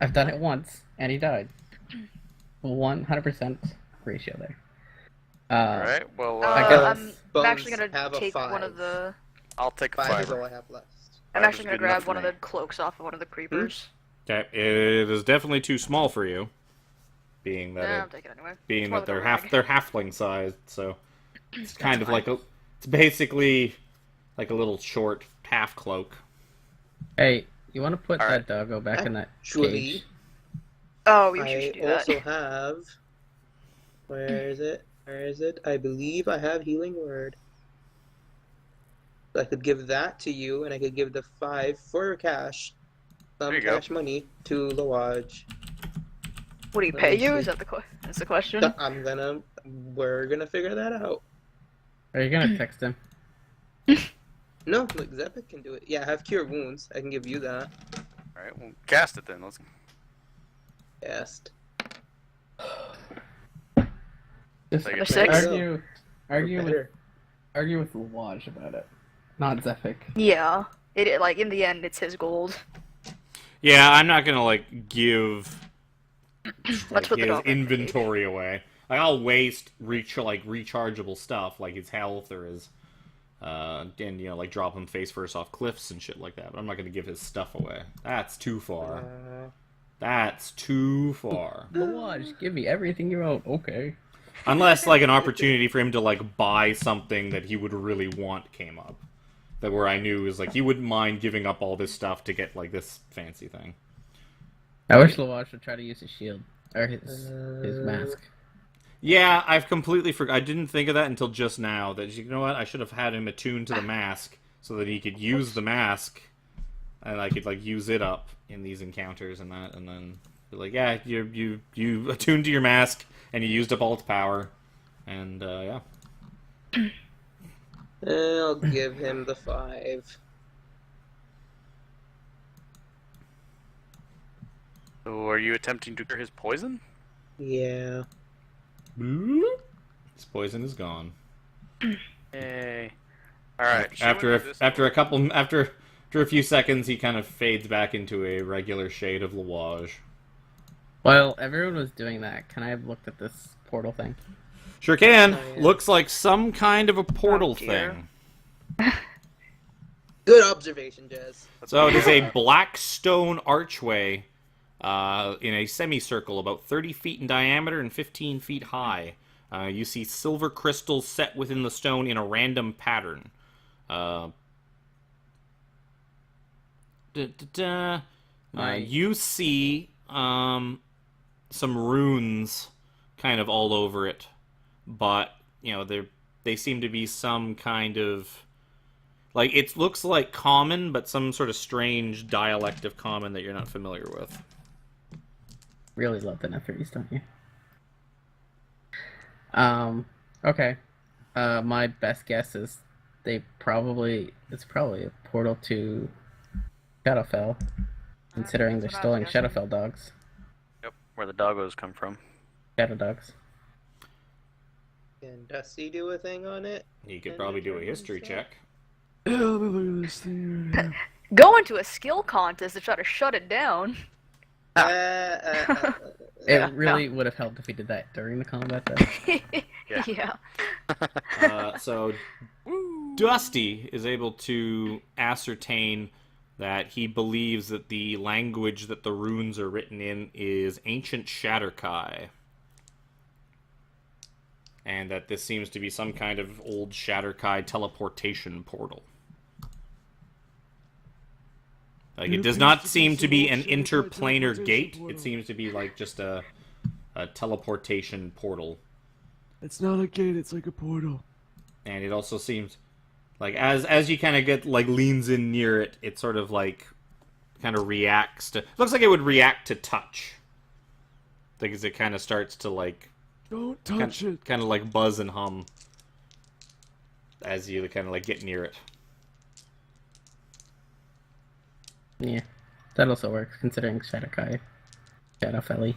I've done it once, and he died. 100% ratio there. All right. Well, I guess- I'm Bones actually gonna have a take one 5. of the. I'll take a 5 is all fiver. I have left. I'm Five actually is gonna good enough grab for one of me. the cloaks off of one of the creepers. okay, it is definitely too small for you, being that Yeah, it I'll take it anyway. being It's more that they're like a rag. they're halfling sized, so it's kind of fine. like it's basically like a little short half cloak. Hey, you want to put Alright. that doggo back in that Actually, cage? Oh, we I should do that. also have. Where is it? Where is it? I believe I have Healing Word. I could give that to you, and I could give the 5 for cash, some There you go. cash money to Lawaj. What do you Let pay me you? see. Is that that's the question? We're gonna figure that out. Are you gonna text him? No, like Zephyr can do it. Yeah, I have Cure Wounds. I can give you that. All right. Well, cast it then. Let's. Cast. Just Take a it. 6? argue with Lawaj about it, not Zephic. Yeah. It like in the end, it's his gold. Yeah, I'm not gonna like give Let's like, put the his dog in the cage. inventory away. Like I'll waste rechargeable stuff like his health or his and like drop him face first off cliffs and shit like that. But I'm not gonna give his stuff away. That's too far. That's too far. Lawaj, give me everything you own. Okay. Unless like an opportunity for him to like buy something that he would really want came up. That where I knew is like he wouldn't mind giving up all this stuff to get like this fancy thing. I wish Lawaj would try to use his shield or his mask. Yeah, I've completely forgot. I didn't think of that until just now. That you know what? I should have had him attuned to the mask so that he could use the mask, and I could like use it up in these encounters and that, and then be like, yeah, you attuned to your mask and you used up all its power, and yeah. I'll give him the 5. So, are you attempting to cure his poison? Yeah. His poison is gone. Yay! All right. After a few seconds, he kind of fades back into a regular shade of Lawaj. While everyone was doing that, can I have looked at this portal thing? Sure can. Oh, yeah. Looks like some kind of a portal dear. thing. Good observation, Jez. So it is a black stone archway in a semicircle about 30 feet in diameter and 15 feet high. You see silver crystals set within the stone in a random pattern. You see some runes kind of all over it, but you know they seem to be some kind of like it looks like common, but some sort of strange dialect of common that you're not familiar with. Really love the Netherese, don't you? Okay. My best guess is it's probably a portal to Shadowfell, considering they're That's what I stealing was guessing. Shadowfell dogs. Yep. Where the doggos come from. Shadow dogs. Can Dusty do a thing on it? You could probably do a history check. Yeah, let me look at this thing right here. Go into a skill contest to try to shut it down. Uh, It really would have helped if we did that during the combat, though. Yeah. Yeah. So Dusty is able to ascertain that he believes that the language that the runes are written in is ancient Shatterkai. And that this seems to be some kind of old Shatterkai teleportation portal. Like, it does not seem to be an interplanar gate. It seems to be like just a teleportation portal. It's not a gate, it's like a portal. And it also seems like as you kind of get like leans in near it, it sort of like kind of reacts to. Looks like it would react to touch. Because it kind of starts to like Don't touch it. kind of like buzz and hum as you kind of like get near it. Yeah, that also works considering Shadow Felly.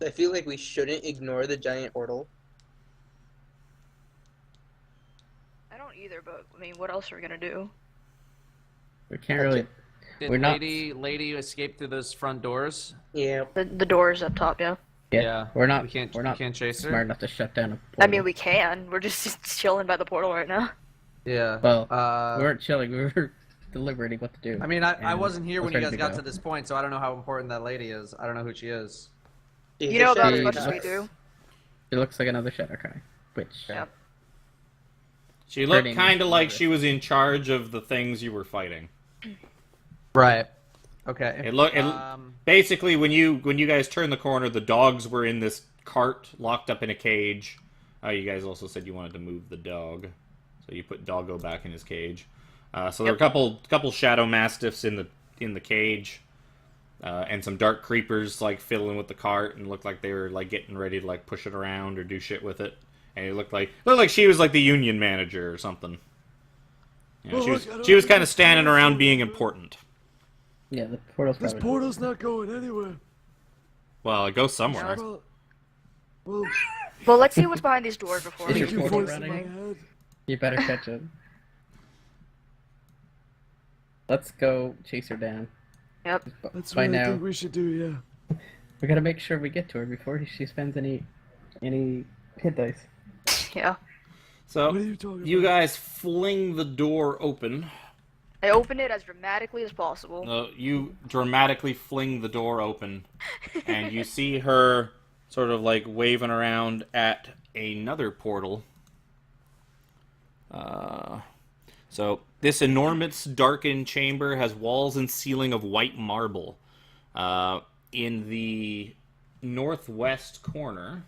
I feel like we shouldn't ignore the giant portal. I don't either, but I mean, what else are we gonna do? We can't really. Did We're not. lady escape through those front doors? Yeah. The doors up top, yeah. Yeah, we're not. We can't chase her. Smart enough to shut down a portal. I mean, we can. We're just chilling by the portal right now. Yeah. Well, we weren't chilling. We were deliberating what to do. I mean, I and wasn't here I was when you ready guys to got go. to this point, so I don't know how important that lady is. I don't know who she is. She's You know a about as shadow much as we guy. do. It looks like another Shadow Kai, which Yep. She looked Hurting kind of like nervous. she was in charge of the things you were fighting. Right. Okay. Basically when you guys turned the corner, the dogs were in this cart locked up in a cage. You guys also said you wanted to move the dog, so you put Doggo back in his cage. So there were a couple shadow mastiffs in the cage, and some dark creepers like fiddling with the cart and looked like they were like getting ready to like push it around or do shit with it. And it looked like she was like the union manager or something. You know, she was kind of standing around being important. yeah, the portal's This probably. portal's not going anywhere. Well, it goes somewhere. Well, Well, let's see what's behind these doors before Is we your thank you portal for running? my head. You better catch it. Let's go chase her down. Yep. That's By what I now, think we should do, yeah. we gotta make sure we get to her before she spends any hit dice. Yeah. So What are you talking you about? guys fling the door open. I opened it as dramatically as possible. You dramatically fling the door open, and you see her sort of like waving around at another portal. So this enormous darkened chamber has walls and ceiling of white marble. In the northwest corner,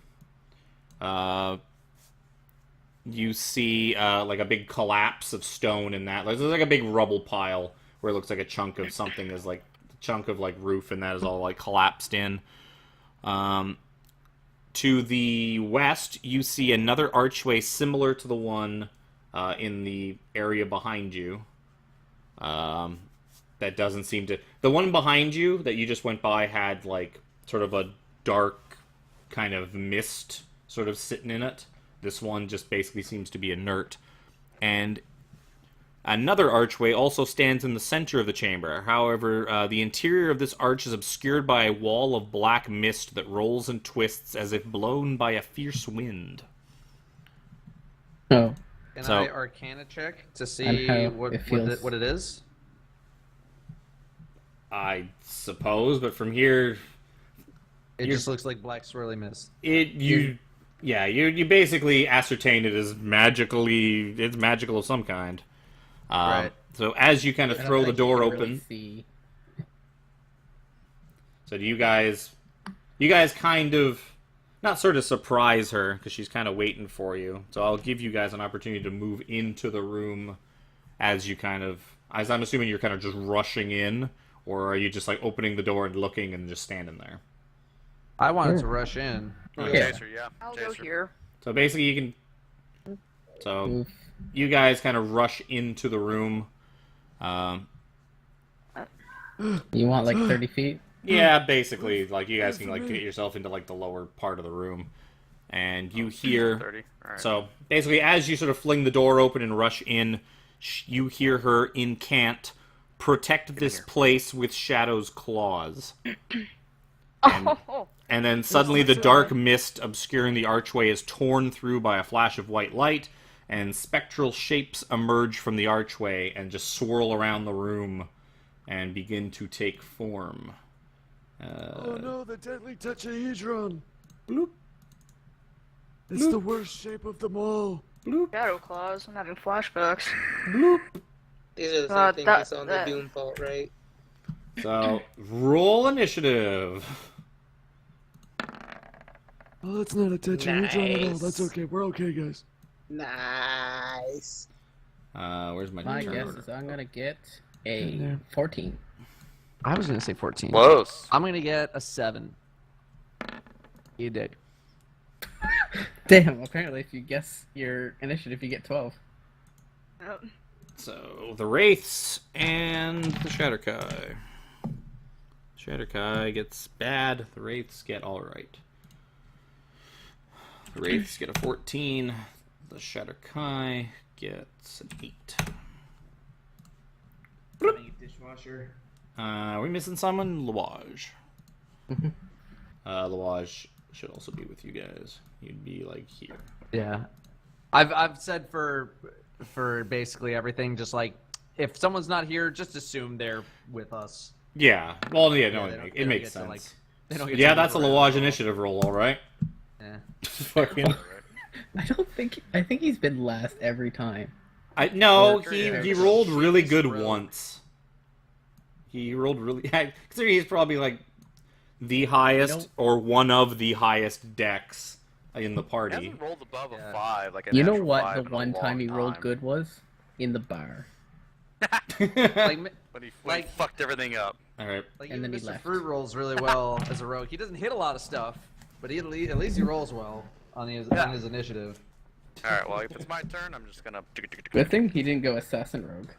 you see like a big collapse of stone in that. There's like a big rubble pile where it looks like a chunk of something is like a chunk of like roof, and that is all like collapsed in. To the west, you see another archway similar to the one in the area behind you. That doesn't seem to. The one behind you that you just went by had like sort of a dark kind of mist sort of sitting in it. This one just basically seems to be inert. And another archway also stands in the center of the chamber. However, the interior of this arch is obscured by a wall of black mist that rolls and twists as if blown by a fierce wind. Oh, Can So- I Arcana check to And see how what it feels. what it is? I suppose, but from here, It You're- just looks like black swirly mist. you basically ascertain it as it's magical of some kind. Right. So as you kind of I don't throw the think you door can open, really see. so do you guys kind of not sort of surprise her because she's kind of waiting for you. So I'll give you guys an opportunity to move into the room as I'm assuming you're kind of just rushing in, or are you just like opening the door and looking and just standing there? I wanted to rush in. Yeah. Chaser, yeah. I'll go Chaser. here. So basically you can. So Oof. you guys kind of rush into the room. You want like 30 feet? Yeah, basically, like you guys can like get yourself into like the lower part of the room, and you hear. 30. All right. So basically, as you sort of fling the door open and rush in, you hear her incant, "Protect this place with Shadow's claws." Oh, And then suddenly the dark mist obscuring the archway is torn through by a flash of white light, and spectral shapes emerge from the archway and just swirl around the room and begin to take form. Oh no, the deadly tetrahedron. Bloop, It's the worst shape of them all. bloop, Shadow Claws. I'm having flashbacks. bloop. These are the Uh, same things that- we saw in the that- Doom Fault, right? So, roll initiative. Oh, that's not a tetrahedron at all. Nice. That's okay. We're okay, guys. Nice. Where's my My turn guess order? is I'm gonna get a Yeah. 14. I was gonna say 14. Close. I'm gonna get a 7. You dig. Damn, apparently if you guess your initiative, you get 12. So, the Wraiths and the Shatterkai. Shatterkai gets bad, the Wraiths get alright. The Wraiths get a 14, the Shatterkai gets an 8. Dishwasher. We missing someone? Louage. Louage should also be with you guys. You'd be like here. Yeah, I've said for basically everything, just like if someone's not here, just assume they're with us. Yeah. Well, yeah, no, Yeah, it makes get to, sense. like, they don't get Yeah, to that's a move around Louage at all. initiative roll, all right. Yeah. Fucking. I think he's been last every time. No, Or- he or- rolled really good rogue. once. He rolled really. Considering he's probably like the highest or one of the highest decks in the He party. hasn't rolled above Yeah. a 5. Like a You know natural what? 5 The in a one time long he rolled time. good was in the bar. Like, When he Like- fucked everything up. All right. like And even then he Mr. left. Fruit rolls really well as a rogue. He doesn't hit a lot of stuff, but at least he rolls well on his initiative. Alright, well, if it's my turn, I'm just gonna. Good thing he didn't go assassin rogue.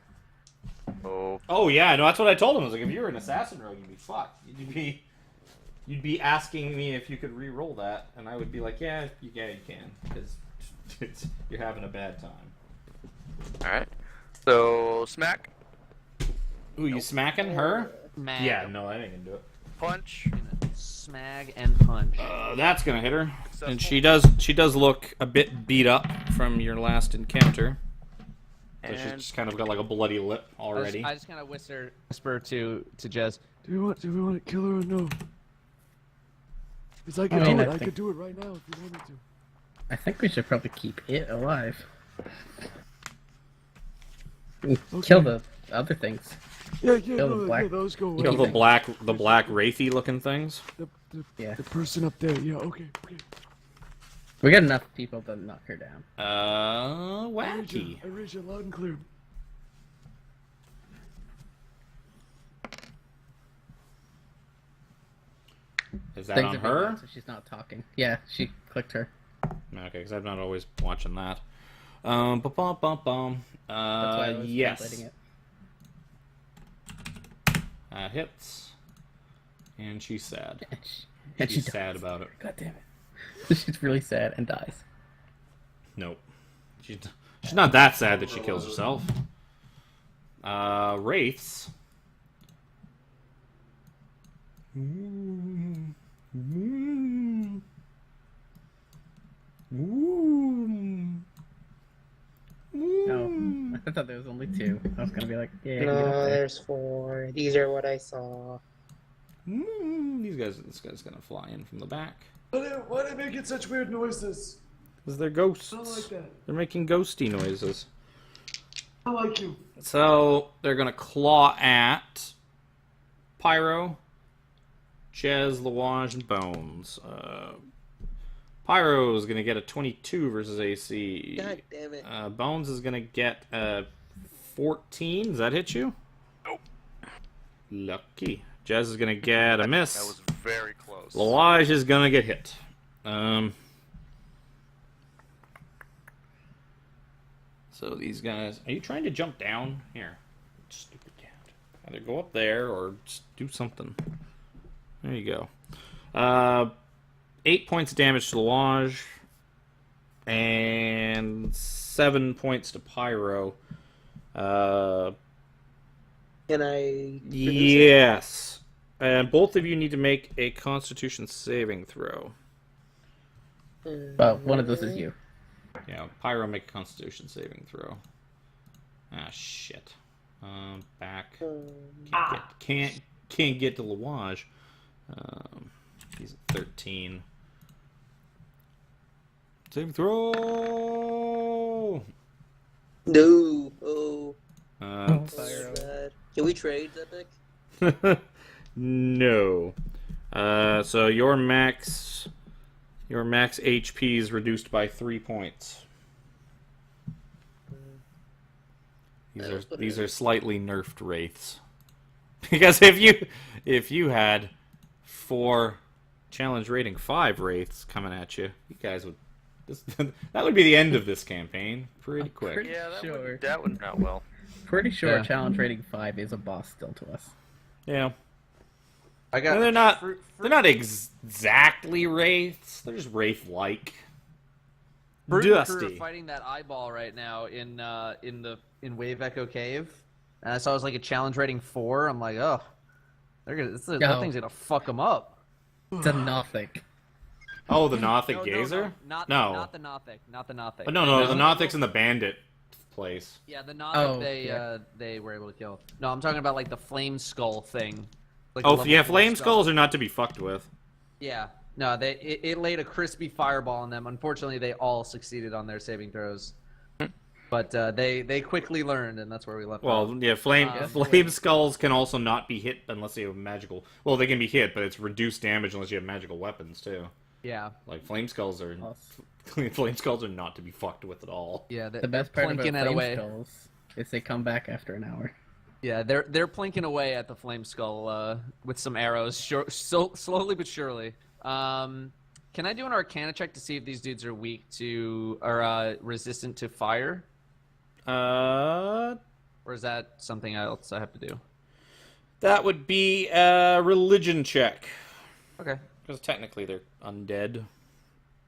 Oh, Oh yeah, no, that's what I told him. I was like, if you were an assassin rogue, you'd be fucked. You'd be asking me if you could re-roll that, and I would be like, yeah, you can, because you're having a bad time. alright. So, smack, Ooh, you smacking her? Mag, Yeah, no, I ain't gonna do it. punch. smag, and punch. That's gonna hit her, and she does look a bit beat up from your last encounter. So she's And just kind of got like a bloody lip already. I just kind of whisper to Jez. Do we want to kill her or no? Because I I could mean, do I it. I think- could do it right now if you want me to. I think we should probably keep it alive. Kill the other things. Yeah, Kill the no, black- yeah, those go away. Kill the black wraithy looking things. Yeah. The person up there. Yeah, okay. We got enough people to knock her down. I read you. Wacky. I read you loud and clear. Is that Things on are being her? done, so she's not talking. Yeah, she clicked her. Okay, because I'm not always watching that. Bum. That's why I was Yes. translating it. Hits. And she's sad. And she She's dies. sad about it. God damn it. She's really sad and dies. Nope. She's not that sad that she kills herself. Wraiths. No, I thought there was only two. I was gonna be like, yeah, get No, up there. there's 4. These are what I saw. This guy's gonna fly in from the back. Why are they making such weird noises? Because they're ghosts. I don't like that. They're making ghosty noises. I like you. So they're gonna claw at Pyro, Chez, Louage, and Bones. Pyro is gonna get a 22 versus AC. God damn it. Bones is gonna get a 14. Does that hit you? Nope. Lucky. Chez is gonna get a miss. That was very close. Louage is gonna get hit. So these guys, are you trying to jump down? Here, stupid cat. Either go up there or just do something. There you go. 8 points of damage to Louage, and 7 points to Pyro. Can I? produce it? Yes. And both of you need to make a Constitution saving throw. Well, one of those is you. Yeah, Pyro, make a Constitution saving throw. Ah, shit. Back. Can't get to Louage. He's at 13. Saving throw. No. Oh. It's- So bad. Can we trade, Epic? no. So your max HP is reduced by 3 points. These are slightly nerfed wraiths. Because if you had 4 challenge rating 5 wraiths coming at you, you guys would That would be the end of this campaign. Pretty I'm quick. pretty Yeah, that sure. that would not well. Pretty sure Yeah. challenge rating 5 is a boss still to us. Yeah. I got. And they're not. fruit- They're not exactly wraiths. They're just wraith-like. Fruit and crew Dusty. are fighting that eyeball right now in Wave Echo Cave, and I saw it was like a challenge rating 4. I'm like, oh, that No. thing's gonna fuck them up. It's a Nothic. Oh, the Nothic No, Gazer? not No. the Nothic, not the Nothic. Oh, no, the Nothic's in the bandit place. Yeah, the Nothic Oh, they were able to kill. No, I'm talking about like the flame skull thing. Like Oh, the yeah, level 4 flame skull. skulls are not to be fucked with. Yeah, no, it laid a crispy fireball on them. Unfortunately, they all succeeded on their saving throws, but they quickly learned, and that's where we left off. Well, yeah, flame skulls can also not be hit unless you have magical. Well, they can be hit, but it's reduced damage unless you have magical weapons too. Yeah, Like flame skulls are Plus, flame skulls are not to be fucked with at all. yeah. the best part about plinking it flame away. skulls is they come back after an hour. Yeah, they're plinking away at the flame skull with some arrows, slowly but surely. Can I do an Arcana check to see if these dudes are weak to or resistant to fire, or is that something else I have to do? That would be a religion check. Okay. Because technically they're undead.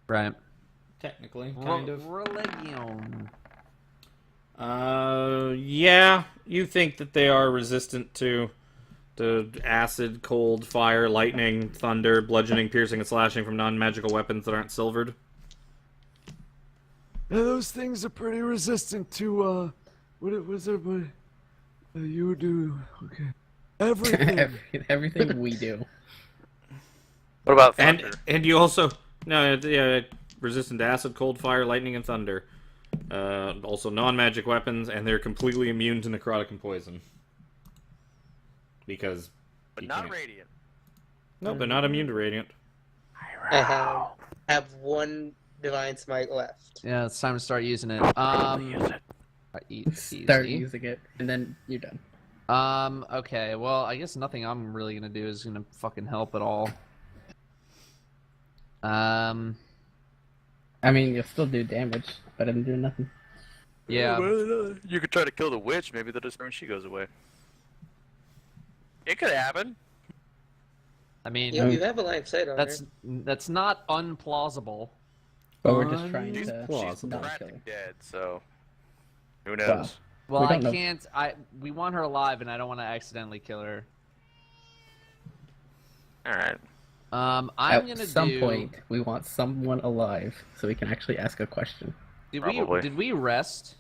Right. Technically, kind of. Religion. Yeah, you think that they are resistant to acid, cold, fire, lightning, thunder, bludgeoning, piercing, and slashing from non-magical weapons that aren't silvered. Yeah, those things are pretty resistant to, what was everybody? You do, okay. Everything. Everything we do. What about thunder? And you also resistant to acid, cold, fire, lightning, and thunder. Also non-magic weapons, and they're completely immune to necrotic and poison. Because But you not can't- radiant. No, they're not immune to radiant. I have one divine smite left. Yeah, it's time to start using it. Start using it, and then you're done. Okay, well, I guess nothing I'm really gonna do is gonna fucking help at all. I mean, you'll still do damage, but I'm doing nothing. Yeah. You could try to kill the witch. Maybe the discern she goes away. It could happen. I mean, Yeah, you have a line of sight on that's not unplausible. But we're just trying She's, to she's not kill practically her. dead, so who knows? Well, We I don't know. can't. We want her alive, and I don't want to accidentally kill her. All right. I'm At gonna some do. point, we want someone alive so we can actually ask a question. Probably. Did we rest?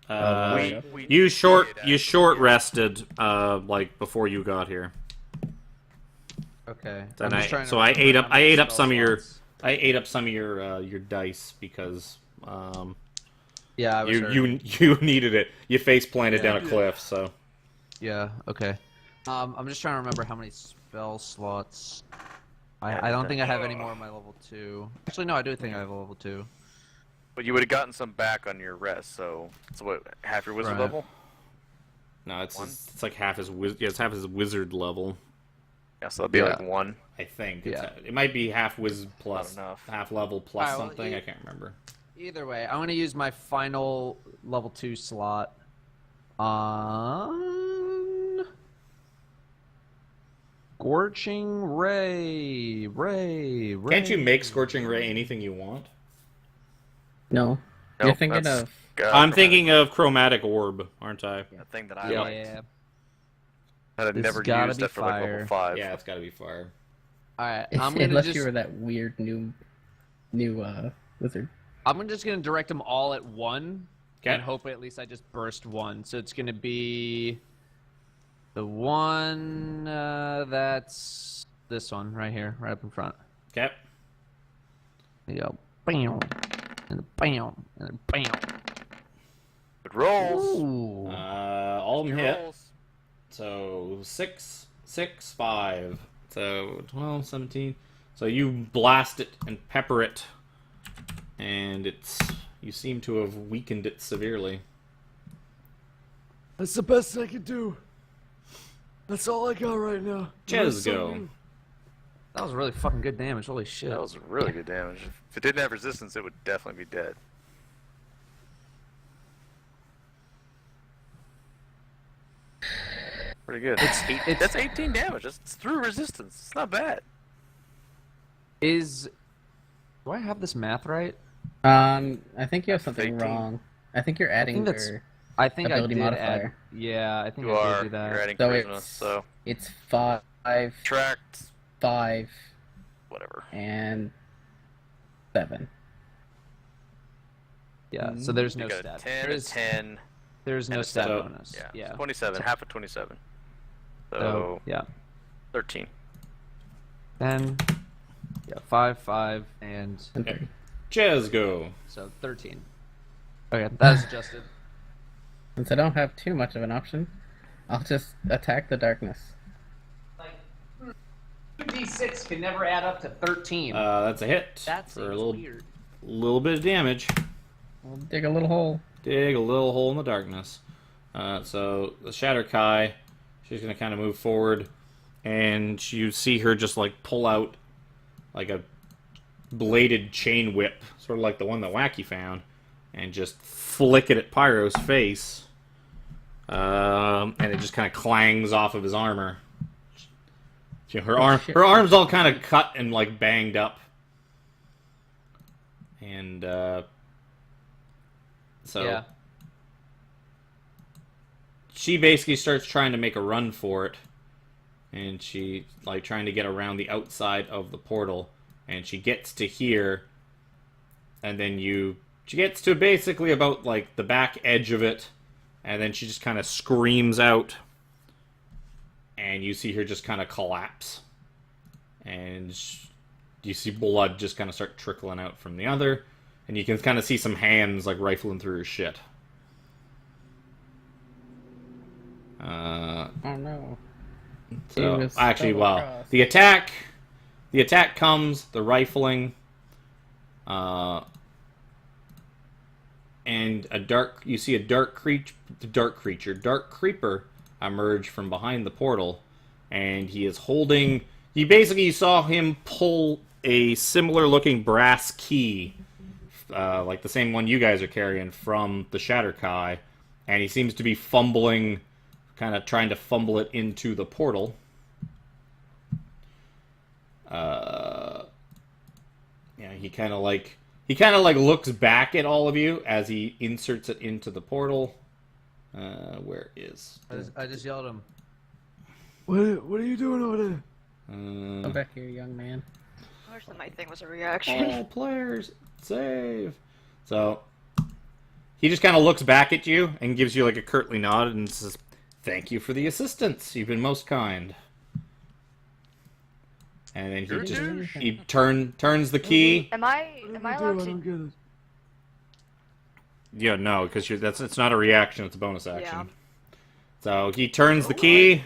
We You short did, rested like before you got here. Okay. Then I'm just trying to I remember ate how up many some spell of your slots. I ate up some of your dice because Yeah, I was hurt. you needed it. You face planted Yeah. down a cliff, so Yeah. Okay. I'm just trying to remember how many spell slots. I don't think I have any more on my level 2. Actually, no, I do think I have a level 2. But you would have gotten some back on your rest, so it's what, half your wizard Right. level? no, it's One? it's like half his it's half his wizard level. Yeah, so that'd be Yeah. like 1. I think. Yeah. It might be half wizard plus enough. half level plus Alright, well, something. you- I can't remember. Either way, I'm gonna use my final level 2 slot on Scorching Ray. Can't you make Scorching Ray anything you want? No. Nope, You're thinking that's- of... I'm thinking of Chromatic Orb, aren't I? a thing that I Yeah. liked. That I've This never gotta used be after like fire. level 5. Yeah, it's got to be fire. Alright, I'm gonna Unless just you were that weird new wizard. I'm just gonna direct them all at one Okay. and hope at least I just burst one. So it's gonna be the one that's this one right here, right up in front. Okay. There you go. Bam. And bam. And bam. Good rolls. Ooh. All of them Good hit. rolls. So 6, 6, 5. So 12, 17. So you blast it and pepper it, and you seem to have weakened it severely. That's the best I can do. That's all I got right now. Jez, go. That was really fucking good damage. Holy shit. That was really good damage. If it didn't have resistance, it would definitely be dead. Pretty good. That's 18 damage. That's through resistance. It's not bad. Do I have this math right? I think you have something 18. wrong. I think you're adding that's- your I think ability I did modifier. add. Yeah, I think You I are. did do that. You're adding So charisma, it's so 5, tracked 5, whatever. and 7. Yeah, so there's You no got stat. a 10, a 10. There's no and a stat 7. bonus. Yeah. Yeah. 27, half of 27. So, So, yeah. 13. 10. Yeah, 5, 5, and And 3. Jez, go. so 13. Okay, that is adjusted. Since I don't have too much of an option, I'll just attack the darkness. Like, 2d6 can never add up to 13. That's a hit that for a seems little weird. bit of damage. I'll dig a little hole. Dig a little hole in the darkness. So the Shatter Kai, she's gonna kind of move forward, and you see her just like pull out like a bladed chain whip, sort of like the one that Wacky found, and just flick it at Pyro's face. And it just kind of clangs off of his armor. You know, her arm's all kind of cut and like banged up. And so Yeah. she basically starts trying to make a run for it, and she like trying to get around the outside of the portal, and she gets to here, and then she gets to basically about like the back edge of it, and then she just kind of screams out, and you see her just kind of collapse, and you see blood just kind of start trickling out from the other, and you can kind of see some hands like rifling through her shit. Oh no. So was actually, double well, crossed. the attack comes, the rifling, and you see a dark creeper emerge from behind the portal, and he is holding. You saw him pull a similar looking brass key, like the same one you guys are carrying from the Shatter Kai, and he seems to be fumbling. Kind of trying to fumble it into the portal. Yeah, he kind of like looks back at all of you as he inserts it into the portal. Where is? I just yelled at him. What are you doing over there? Come back here, young man. I wish that my thing was a reaction. All players save. So he just kind of looks back at you and gives you like a curtly nod and says, "Thank you for the assistance. You've been most kind." And then he turns the key. Am I What do allowed I don't to? get it. Yeah, no, because it's not a reaction; it's a bonus action. Yeah. So he turns the key.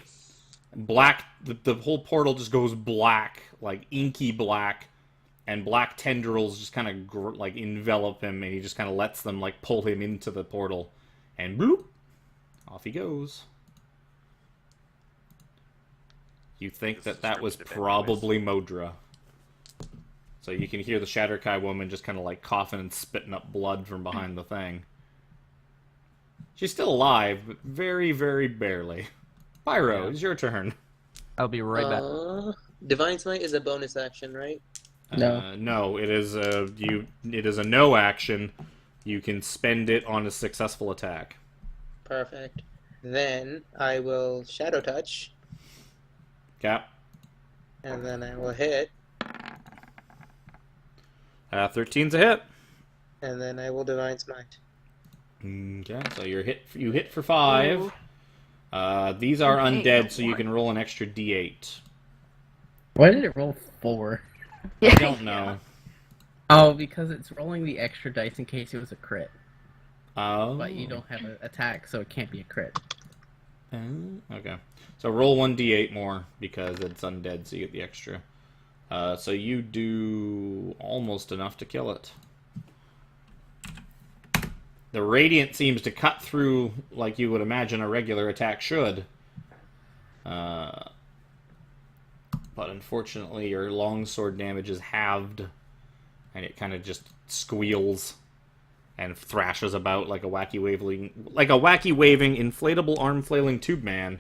Black. The whole portal just goes black, like inky black, and black tendrils just kind of like envelop him, and he just kind of lets them like pull him into the portal, and bloop, off he goes. You think that was probably Modra. So you can hear the Shatter Kai woman just kind of like coughing and spitting up blood from behind the thing. She's still alive, but very, very barely. Pyro, it's your turn. I'll be right back. Divine Smite is a bonus action, right? No. No, it is a no action. You can spend it on a successful attack. Perfect. Then I will Shadow Touch, Cap. and then I will hit, 13's a hit. and then I will Divine Smite. Okay, so you hit for 5. These are Okay, undead, so you can roll an extra d8. Why did it roll 4? I don't know. Oh, because it's rolling the extra dice in case it was a crit. Oh. But you don't have an attack, so it can't be a crit. Okay. So roll 1d8 more because it's undead, so you get the extra. So you do almost enough to kill it. The radiant seems to cut through like you would imagine a regular attack should. but unfortunately your longsword damage is halved, and it kind of just squeals and thrashes about like a wacky waving inflatable arm flailing tube man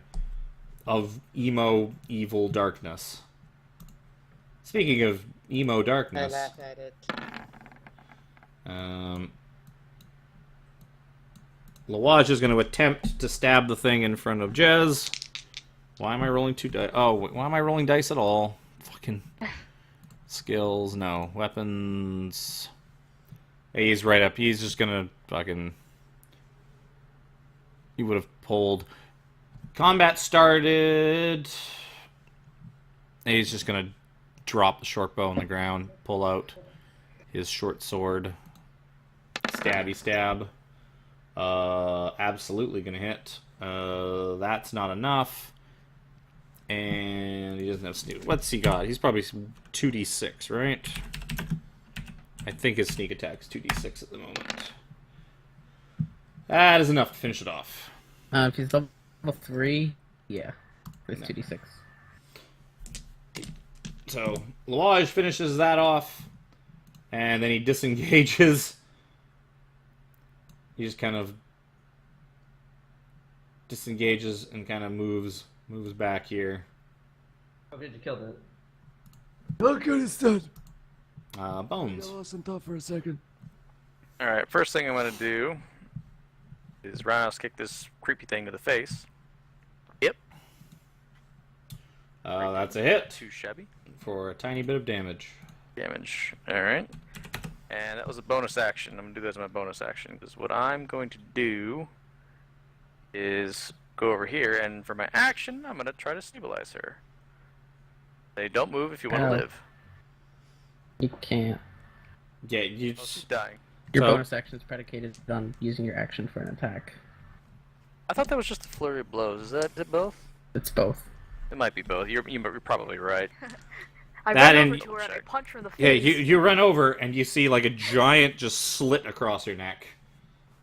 of emo evil darkness. Speaking of emo I darkness, laugh at it. Lawaj is going to attempt to stab the thing in front of Jez. Why am I rolling 2 dice? Oh, why am I rolling dice at all? Fucking skills, no. Weapons. He's right up. He's just going to fucking... He would have pulled. Combat started. He's just going to drop the short bow on the ground, pull out his short sword. Stabby stab. Absolutely gonna hit. That's not enough. And he doesn't have sneak. What's he got? He's probably 2d6, right? I think his sneak attack's 2d6 at the moment. That is enough to finish it off. If he's level 3, yeah. It's No. 2d6. So, Lawaj finishes that off, and then he disengages. He just kind of disengages and kind of moves back here. How did you kill it? How good is that? I Bones. lost some thought for a second. Alright, first thing I'm going to do is roundhouse kick this creepy thing to the face. Yep. That's a hit Too shabby. for a tiny bit of damage. Damage. Alright. And that was a bonus action. I'm going to do that as my bonus action, because what I'm going to do is go over here, and for my action, I'm going to try to stabilize her. They don't move if you want to Ow. live. You can't. Yeah, you Oh, she's just... dying. Your So- bonus action is predicated on using your action for an attack. I thought that was just a flurry of blows. Is it both? It's both. It might be both. You're probably right. I That ran over and- to her and I punched her in the face. Yeah, you run over and you see like a giant just slit across your neck.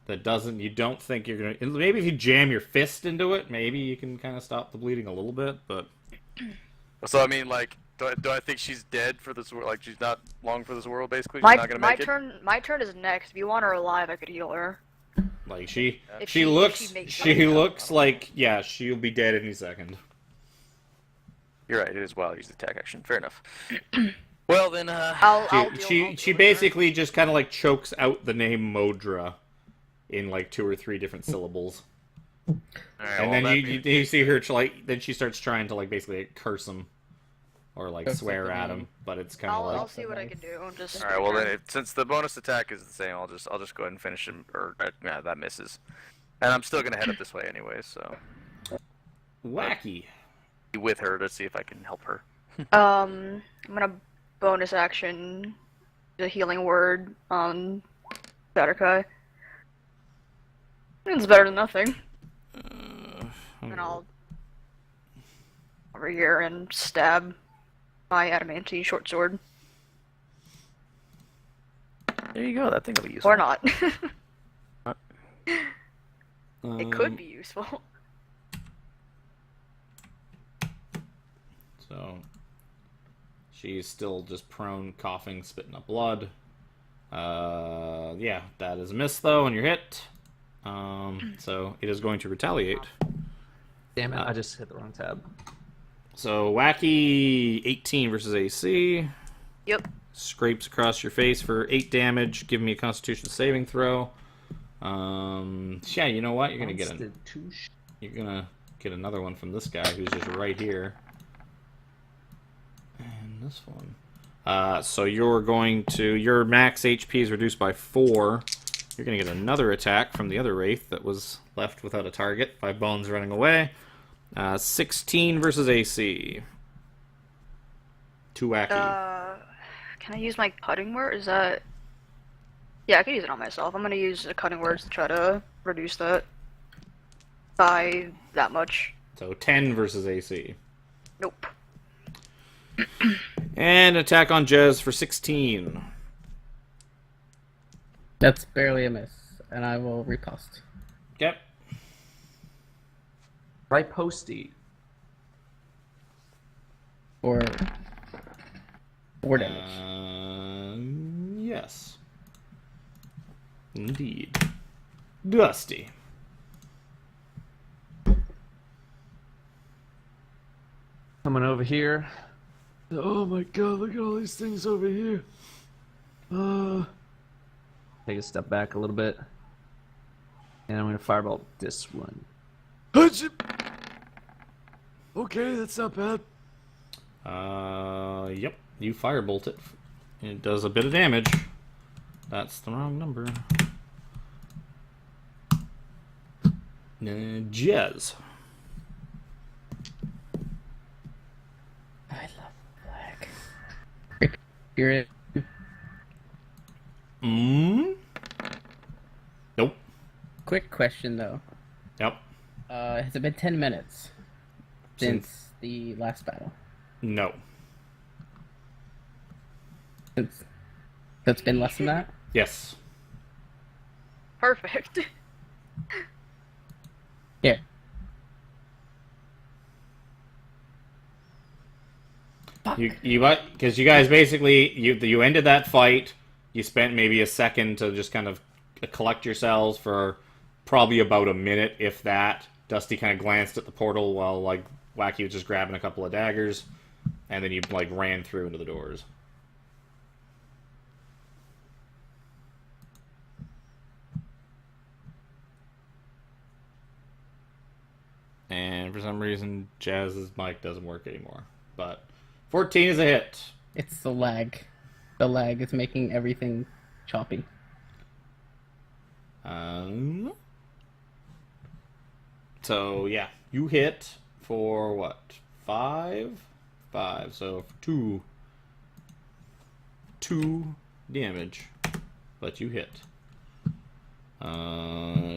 That doesn't... You don't think you're gonna... Maybe if you jam your fist into it, maybe you can kind of stop the bleeding a little bit, but... So I mean, like, do I think she's dead for this world? Like, she's not long for this world, basically. She's not gonna my make it. turn. My turn is next. If you want her alive, I could heal her. Like, she If she she- if looks... she makes She it. looks like... Yeah, she'll be dead any second. You're right. It is wild. Use the attack action. Fair enough. Well then, I'll She deal with her. basically just kind of like chokes out the name Modra in like 2 or 3 different syllables. all right, And well, then that you see her like then she starts trying to like basically like, curse him or like Curse swear the at name. him, but it's kind of I'll like see what I can do. Just All right. Well then, since the bonus attack is the same, I'll just go ahead and finish him. Or yeah, that misses. And I'm still gonna head up this way anyway, so wacky. be with her to see if I can help her. I'm gonna bonus action the healing word on Batterkai. It's better than nothing. And I'll over here and stab my adamantine short sword. There you go. That thing will be useful. Or not. Um, It could be useful. So she's still just prone, coughing, spitting up blood. Yeah, that is a miss though, and you're hit. So it is going to retaliate. Damn it! I just hit the wrong tab. So wacky 18 versus AC. Yep. Scrapes across your face for 8 damage. Give me a Constitution saving throw. Yeah, you know what? You're gonna get another one from this guy who's just right here. And this one. So you're going to... Your max HP is reduced by 4. You're going to get another attack from the other Wraith that was left without a target. 5 bones running away. 16 versus AC. Too wacky. Can I use my cutting word? Is that... Yeah, I can use it on myself. I'm gonna use the cutting words to try to reduce that by that much. So 10 versus AC. Nope. And attack on Jez for 16. That's barely a miss, and I will riposte. Yep. Right posty. Or 4 damage. Yes. Indeed. Dusty. Coming over here. Oh my god, look at all these things over here. Take a step back a little bit. And I'm gonna fireball this one. Achoo! Okay, that's not bad. Yep. You firebolt it. It does a bit of damage. That's the wrong number. Jez. I love black. Spirit. Nope. Quick question though. Yep. Has it been 10 minutes since the last battle? No. So it's been less than that? Yes. Perfect. Yeah. You because you guys basically you ended that fight. You spent maybe a second to just kind of collect yourselves for probably about a minute, if that. Dusty kind of glanced at the portal while like Wacky was just grabbing a couple of daggers, and then you like ran through into the doors. And for some reason, Jazz's mic doesn't work anymore. But 14 is a hit. It's the lag. The lag is making everything choppy. So yeah, you hit for what? 5? 5. So 2 damage, but you hit.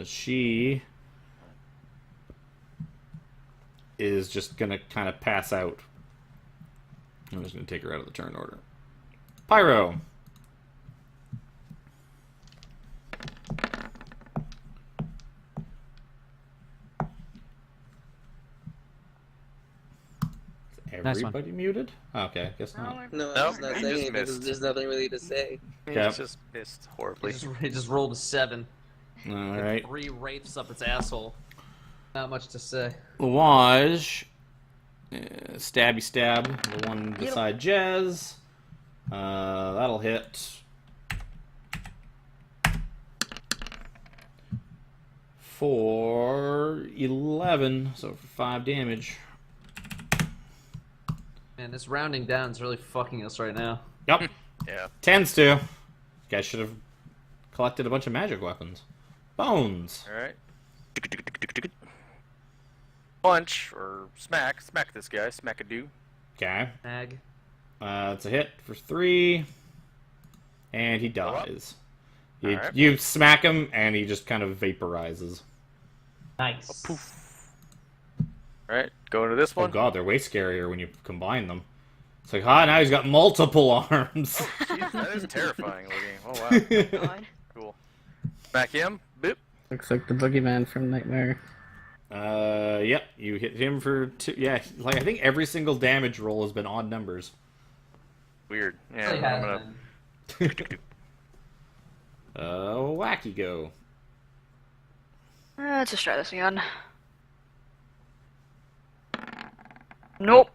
She is just gonna kind of pass out. I'm just gonna take her out of the turn order. Pyro. Nice one. Everybody muted? Okay, guess not. No, No, I'm not you saying just anything. missed. There's nothing really to say. Okay. He just missed horribly. He just rolled a 7. All right. 3 wraiths up its asshole. Not much to say. Lawaj, stabby stab, the one beside Jez. That'll hit. For 11, so for 5 damage. Man, this rounding down is really fucking us right now. Yep, Yeah. tends to. You guys should have collected a bunch of magic weapons. Bones. All right. Punch or smack this guy. Smack-a-doo. Okay. Mag. It's a hit for 3, and he dies. Alright. You smack him, and he just kind of vaporizes. Nice. Poof. All right. Go to this Oh one. god, they're way scarier when you combine them. It's like, now he's got multiple arms. Jeez, that is terrifying looking. Oh wow. God. Cool. Smack him. Boop. Looks like the boogeyman from Nightmare. Yep, you hit him for 2. Yeah, like I think every single damage roll has been odd numbers. Weird. Yeah. Really I'm has gonna. been. Wacky go. Let's just try this again. Nope.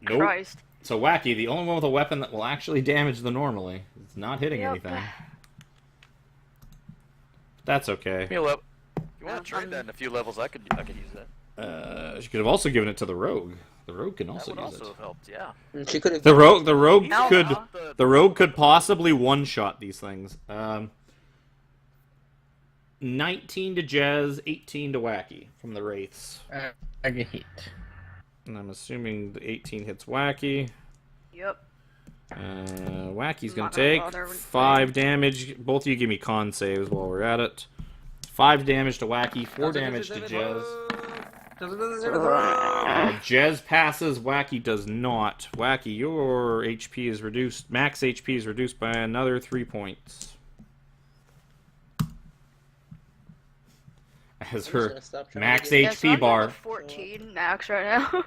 Nope. Christ. So Wacky, the only one with a weapon that will actually damage the normally. It's not hitting Yep. anything. That's okay. Give me a level. You want Um, to trade that in a few levels? I could use that. She could have also given it to the rogue. The rogue can That also would use also it. have helped. Yeah. She could have. The rogue No, could no. the rogue could possibly one-shot these things. 19 to Jez, 18 to Wacky from the wraiths. I get heat. And I'm assuming the 18 hits Wacky. Yep. Wacky's I'm gonna not gonna take bother with 5 damage. Both of you give me con saves while we're at it. 5 damage to Wacky, 4 damage to Jez. Jez passes, Wacky does not. Wacky, your HP is reduced. Max HP is reduced by another 3 points. As I'm just her gonna stop trying max to get- Yeah, so HP I'm bar. down to 14 max right now.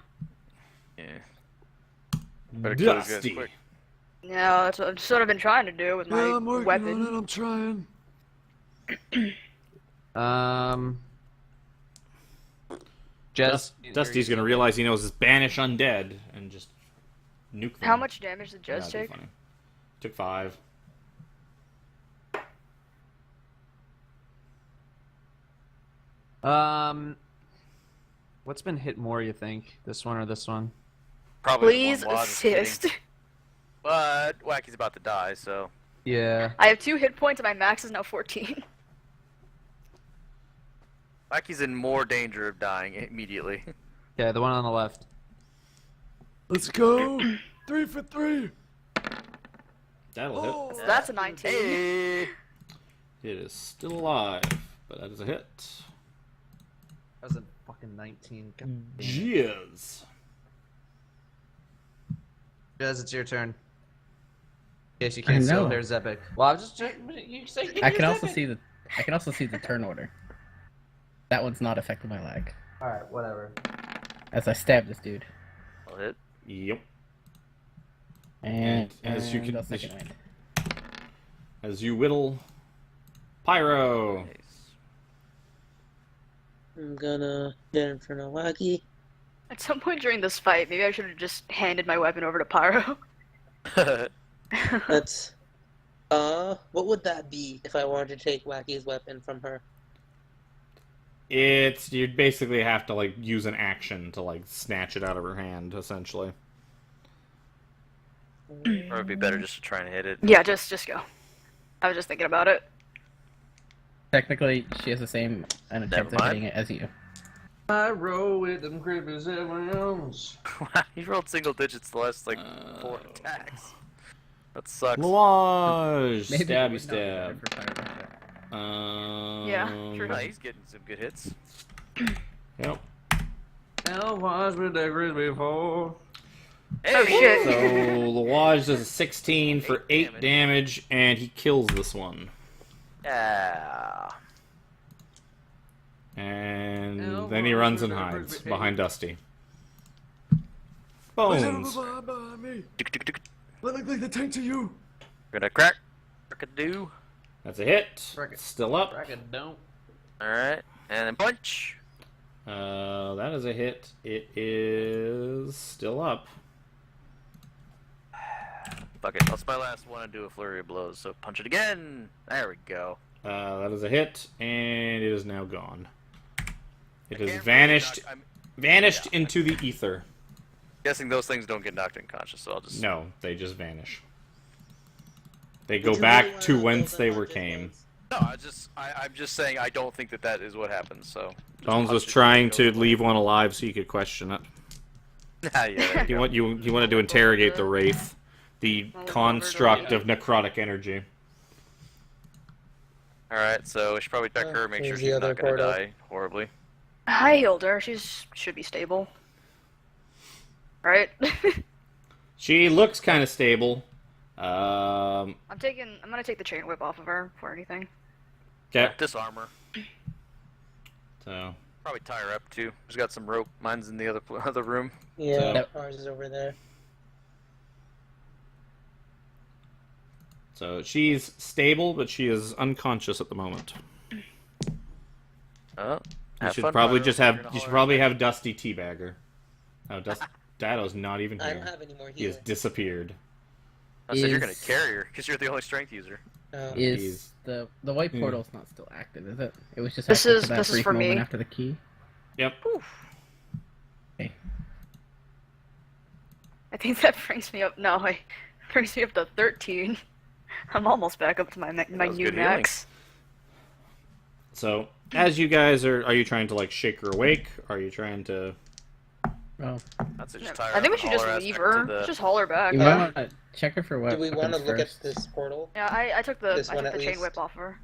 Yeah. Better kill these guys Dusty. quick. Yeah, that's what I've been trying to do with my Yeah, I'm working weapon. on it. I'm trying. Jez, Dusty's gonna realize he knows his banish undead and just nuke them. How much damage did Yeah, Jez that'd be take? funny. Took 5. What's been hit more? You think this one or this one? Probably Please the one Waz is hitting. assist. But Wacky's about to die, so Yeah. I have 2 hit points and my max is now 14. Wacky's in more danger of dying immediately. Yeah, the one on the left. Let's go. 3 for 3. That'll Oh, hit. So that's a 19. Hey. It is still alive, but that is a hit. That was a fucking 19. God damn it. Jizz. Jez, it's your turn. In case you I can't know. see, there's Epic. Well, I was just checking. You say I can also see the turn order. That one's not affecting my lag. All right, whatever. As I stab this dude. I'll hit. Yep. And as you can- go second wind. As you whittle, Pyro. Nice. I'm gonna get in front of Wacky. At some point during this fight, maybe I should have just handed my weapon over to Pyro. That's what would that be if I wanted to take Wacky's weapon from her? You'd basically have to like use an action to like snatch it out of her hand, essentially. Or it'd be better just to try and hit it. Yeah, just go. I was just thinking about it. Technically, she has the same an attempt Never at mind. hitting it as you. I roll with them creepers everyone's. He rolled single digits the last like 4 attacks. That sucks. Lalage! Maybe it Stabby would not be stab. better for Pyro like that. Yeah, sure. Nah, he's getting some good hits. Yep. Now watch with that crispy before. Oh shit. So Lalage does a 16 for 8 8 damage, and he kills this one. Yeah. And then he runs and hides behind Dusty. Bones. Behind me. Tick, tick, tick. Let me lead the tank to you. Gonna crack. Crack-a-doo. That's a hit. Bracket. Still up. Bracket don't. Alright. And then punch. That is a hit. It is still up. Fuck it. That's my last one and do a flurry of blows. So punch it again. There we go. That is a hit, and it is now gone. It I has can't vanished. really knock- I'm Vanished yeah, into the ether. guessing those things don't get knocked unconscious, so I'll just. No, they just vanish. They Did go you back really to wanna whence build they them were on came. Bones? No, I'm just saying I don't think that is what happens. So. just Bones was punch it trying and to go leave one alive so you could question it. Ah, yeah, there You you want you wanted to interrogate the wraith, the Well, construct of necrotic energy. All right, so we should probably check her, make sure Here's the she's other not gonna portal. die horribly. I healed her. Should be stable. Right? She looks kind of stable. I'm gonna take the chain whip off of her for anything. Okay. Disarm her. So Probably tie her up too. She's got some rope. Mine's in the other room. Yeah, ours is over there. she's stable, but she is unconscious at the moment. Oh, You should probably have Dusty teabagger. Oh, Dado's not even I don't here. have any more He has healing. disappeared. I said you're Is- gonna carry her because you're the only strength user. Is He's- the white portal's not still active, is it? It was just This active is- for that this is brief for moment me. after the key. Yep. Okay. I think that brings me up. No, it brings me up to 13. I'm almost back up to my was new good max. So, as you guys are you trying to like shake her awake? Are you trying to? Oh, I'd say just tie her I think we up should and just haul her leave ass back to her. the- Just haul her back. you might want to check her for what. Do we want to weapons look at first. this portal? Yeah, I took the This one at chain least. whip off of her.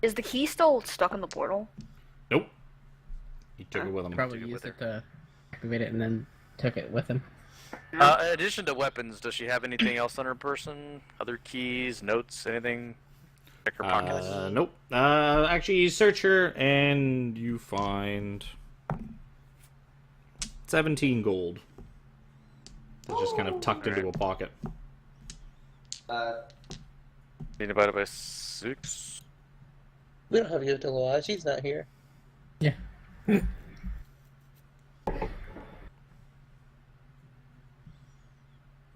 Is the key still stuck in the portal? Nope. He took it with him. Probably Took it used with it to activate it and then took it with him. In addition to weapons, does she have anything else on her person? Other keys, notes, anything? Check her pockets. Nope. Actually, you search her and you find 17 gold. It's just kind of tucked into a pocket. Divided by 6. We don't have to give it to Loa. She's not here. Yeah.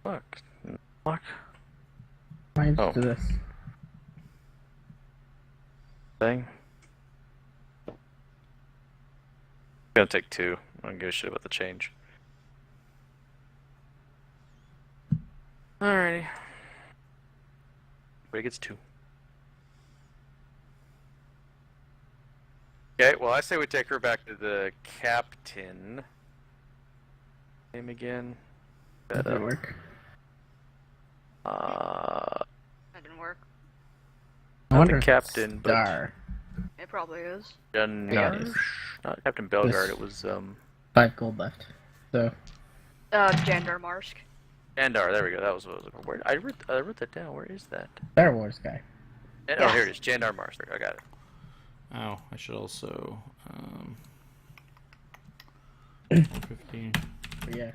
Fuck. Fuck. Why Oh. do this? Thing. Gonna take 2. I don't give a shit about the change. Alrighty. Everybody gets 2. Okay, well I say we take her back to the captain. Name again. Does that work? Uh, That didn't work. I not wonder the if captain, but Star. It probably is. Yeah, it is. Not Captain Bellegarde. This- It was 5 gold left. So, Jandarmarsk. Andar. There we go. That was what I was looking for. Where I wrote that down. Where is that? Star Wars guy. Oh, Yeah. here it is. Jandar Mars. I got it. Oh, I should also 50 Yeah.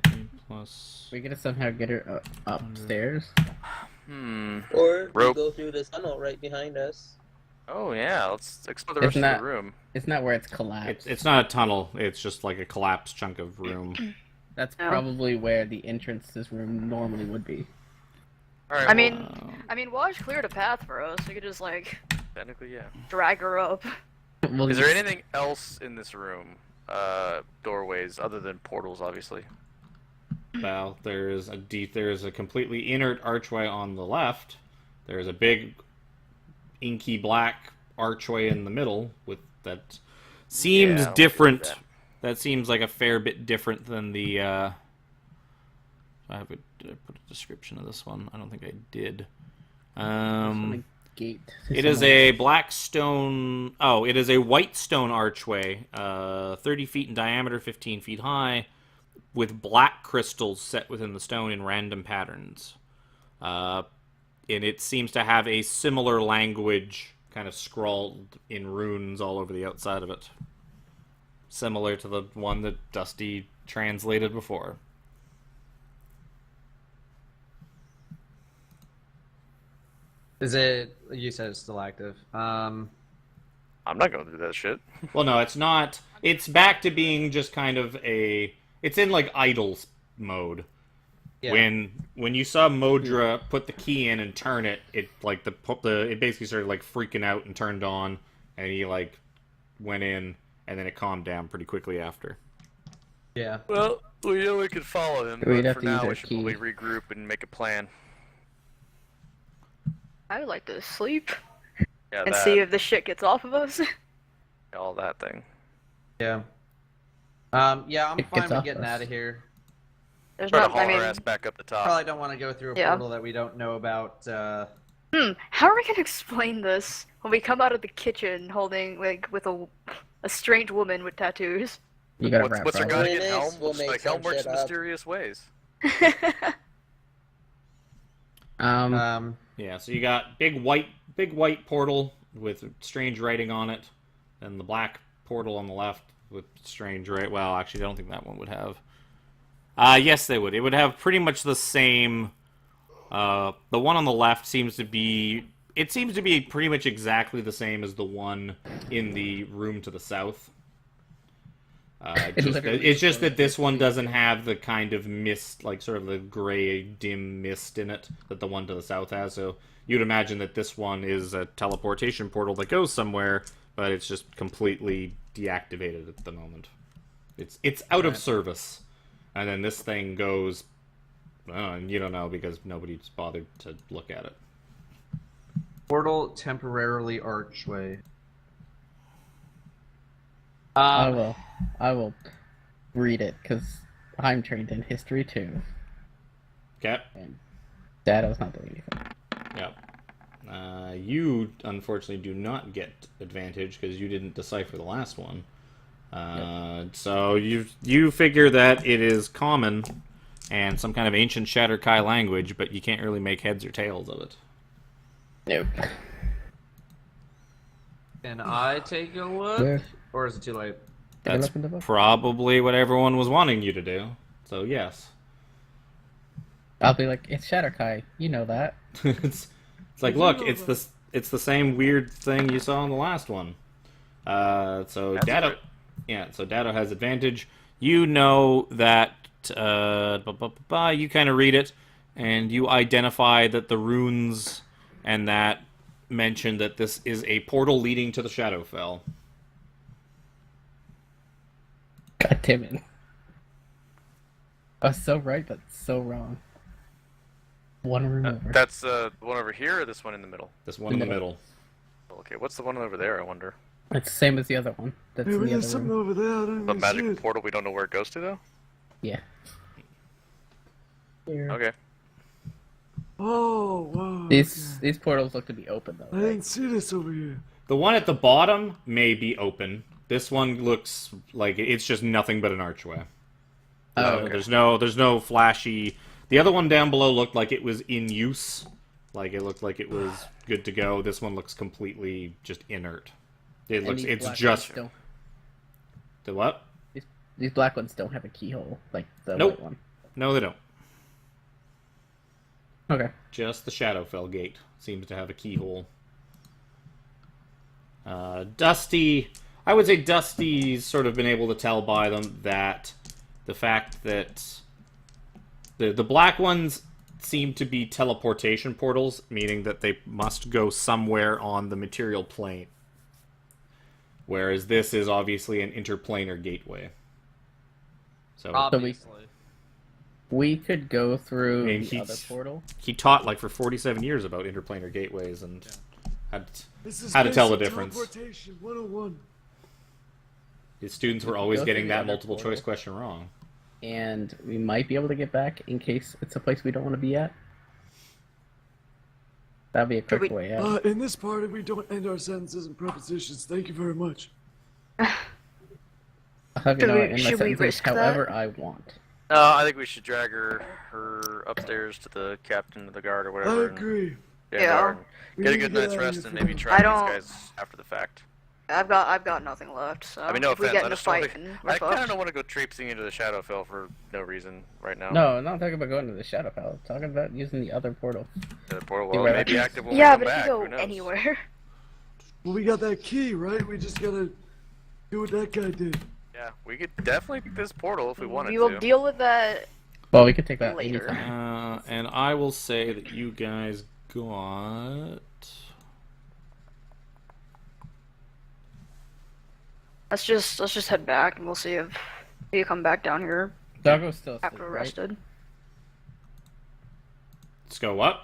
plus. We gotta somehow get her upstairs. Or we Rope. go through this tunnel right behind us. Oh yeah. Let's explore the rest Isn't of that- the room. It's not where it's collapsed. It's not a tunnel. It's just like a collapsed chunk of room. That's No. probably where the entrance to this room normally would be. All right. I mean, Uh, Waj cleared a path for us. We could just like technically, yeah. drag her up. We'll Is there just- anything else in this room? Doorways other than portals, obviously. well, there's a completely inert archway on the left. There's a big inky black archway in the middle with that seems Yeah, I'll different. do That seems like a fair bit different than the. Did I put a description of this one? I don't think I did. Gate. It is a black stone. Oh, it is a white stone archway, 30 feet in diameter, 15 feet high, with black crystals set within the stone in random patterns. And it seems to have a similar language kind of scrawled in runes all over the outside of it. Similar to the one that Dusty translated before. Is it? You said it's still active. I'm not going through that shit. Well, no, it's not. It's back to being just kind of a. It's in like idle mode. Yeah. When you saw Modra put the key in and turn it, it like it basically started like freaking out and turned on, and he like went in, and then it calmed down pretty quickly after. Yeah. Well, we know we could follow him, We'd but have for to use now our we should key. probably regroup and make a plan. I would like to sleep Yeah, and that, see if the shit gets off of us. all that thing. Yeah. Yeah, I'm It fine gets with off getting us. out of here. There's Try to not. haul I mean, our ass back up the top. Probably don't want to go through a Yeah. portal that we don't know about. how are we gonna explain this when we come out of the kitchen holding like with a strange woman with tattoos? You gotta wrap What's her around. guardian When it is, helm? we'll Looks make like helm some works shit in up. mysterious ways. Yeah, so you got big white portal with strange writing on it, and the black portal on the left with strange writing. Well, actually, I don't think that one would have. Yes, they would. It would have pretty much the same. The one on the left seems to be. It seems to be pretty much exactly the same as the one in the room to the south. It's just that this one doesn't have the kind of mist, like sort of the gray, dim mist in it that the one to the south has. So you'd imagine that this one is a teleportation portal that goes somewhere, but it's just completely deactivated at the moment. It's out of service, and then this thing goes. And you don't know because nobody's bothered to look at it. Portal temporarily archway. I will read it because I'm trained in history too. Okay. And Dado's not doing anything. Yep. You unfortunately do not get advantage because you didn't decipher the last one. So you figure that it is common and some kind of ancient Shatterkai language, but you can't really make heads or tails of it. Nope. Can I take a look? Yeah. Or is it too late? That's probably what everyone was wanting you to do. So yes. I'll be like, it's Shatterkai. You know that. it's like, look, it's the same weird thing you saw in the last one. So That's Dado, right. yeah. So Dado has advantage. You know that. You kind of read it, and you identify that the runes and that mention that this is a portal leading to the Shadowfell. God damn it. I was so right, but so wrong. One room over. That's the one over here, or this one in the middle? This one in the middle. Okay, what's the one over there? I wonder. It's the same as the other one. That's Hey, in the there's other something room. over there. I don't The even see magic it. portal. We don't know where it goes to though. Yeah. Here. Okay. Oh, wow. These portals look to be open though. I Right? didn't see this over here. The one at the bottom may be open. This one looks like it's just nothing but an archway. Oh, okay. There's no flashy. The other one down below looked like it was in use. Like it looked like it was good to go. This one looks completely just inert. It And looks. these It's black just ones don't- the what? These black ones don't have a keyhole like the Nope. white one. No, they don't. Okay. Just the Shadowfell gate seems to have a keyhole. Dusty, I would say Dusty's sort of been able to tell by them that the fact that the black ones seem to be teleportation portals, meaning that they must go somewhere on the material plane. Whereas this is obviously an interplanar gateway. So Obviously. We could go through And the other he's- portal. he taught like for 47 years about interplanar gateways and This is how to tell the basic difference. Teleportation 101. His students were always Go getting through the that other multiple portal. choice question wrong. And we might be able to get back in case it's a place we don't want to be at. That'd be a quick we- way out. In this party, we don't end our sentences and prepositions. Thank you very much. I'll have you Should know, we- in my should we sentences risk that? however I want. I think we should drag her upstairs to the captain of the guard or I whatever. and agree. get Yeah. her and We Get a need to good get night's out of rest here and for maybe now. track I these don't- guys after the fact. I've got nothing left. So I mean, no if we offense. get I in a just don't fight, think, then we're I kind of fucked. don't want to go traipsing into the Shadowfell for no reason right now. No, I'm not talking about going to the Shadow Palace. I'm talking about using the other portal. The portal Be well, right may back. be active when Yeah, we but come if back. you Who go knows? anywhere, Well, we got that key, right? We just gotta do what that guy did. Yeah, we could definitely pick this portal if we wanted we will to. deal with that. Well, we could take that Later. anytime. And I will say that you guys got. Let's just head back and we'll see if you come back down here Doggo's still asleep, after we're right? rested. Let's go what?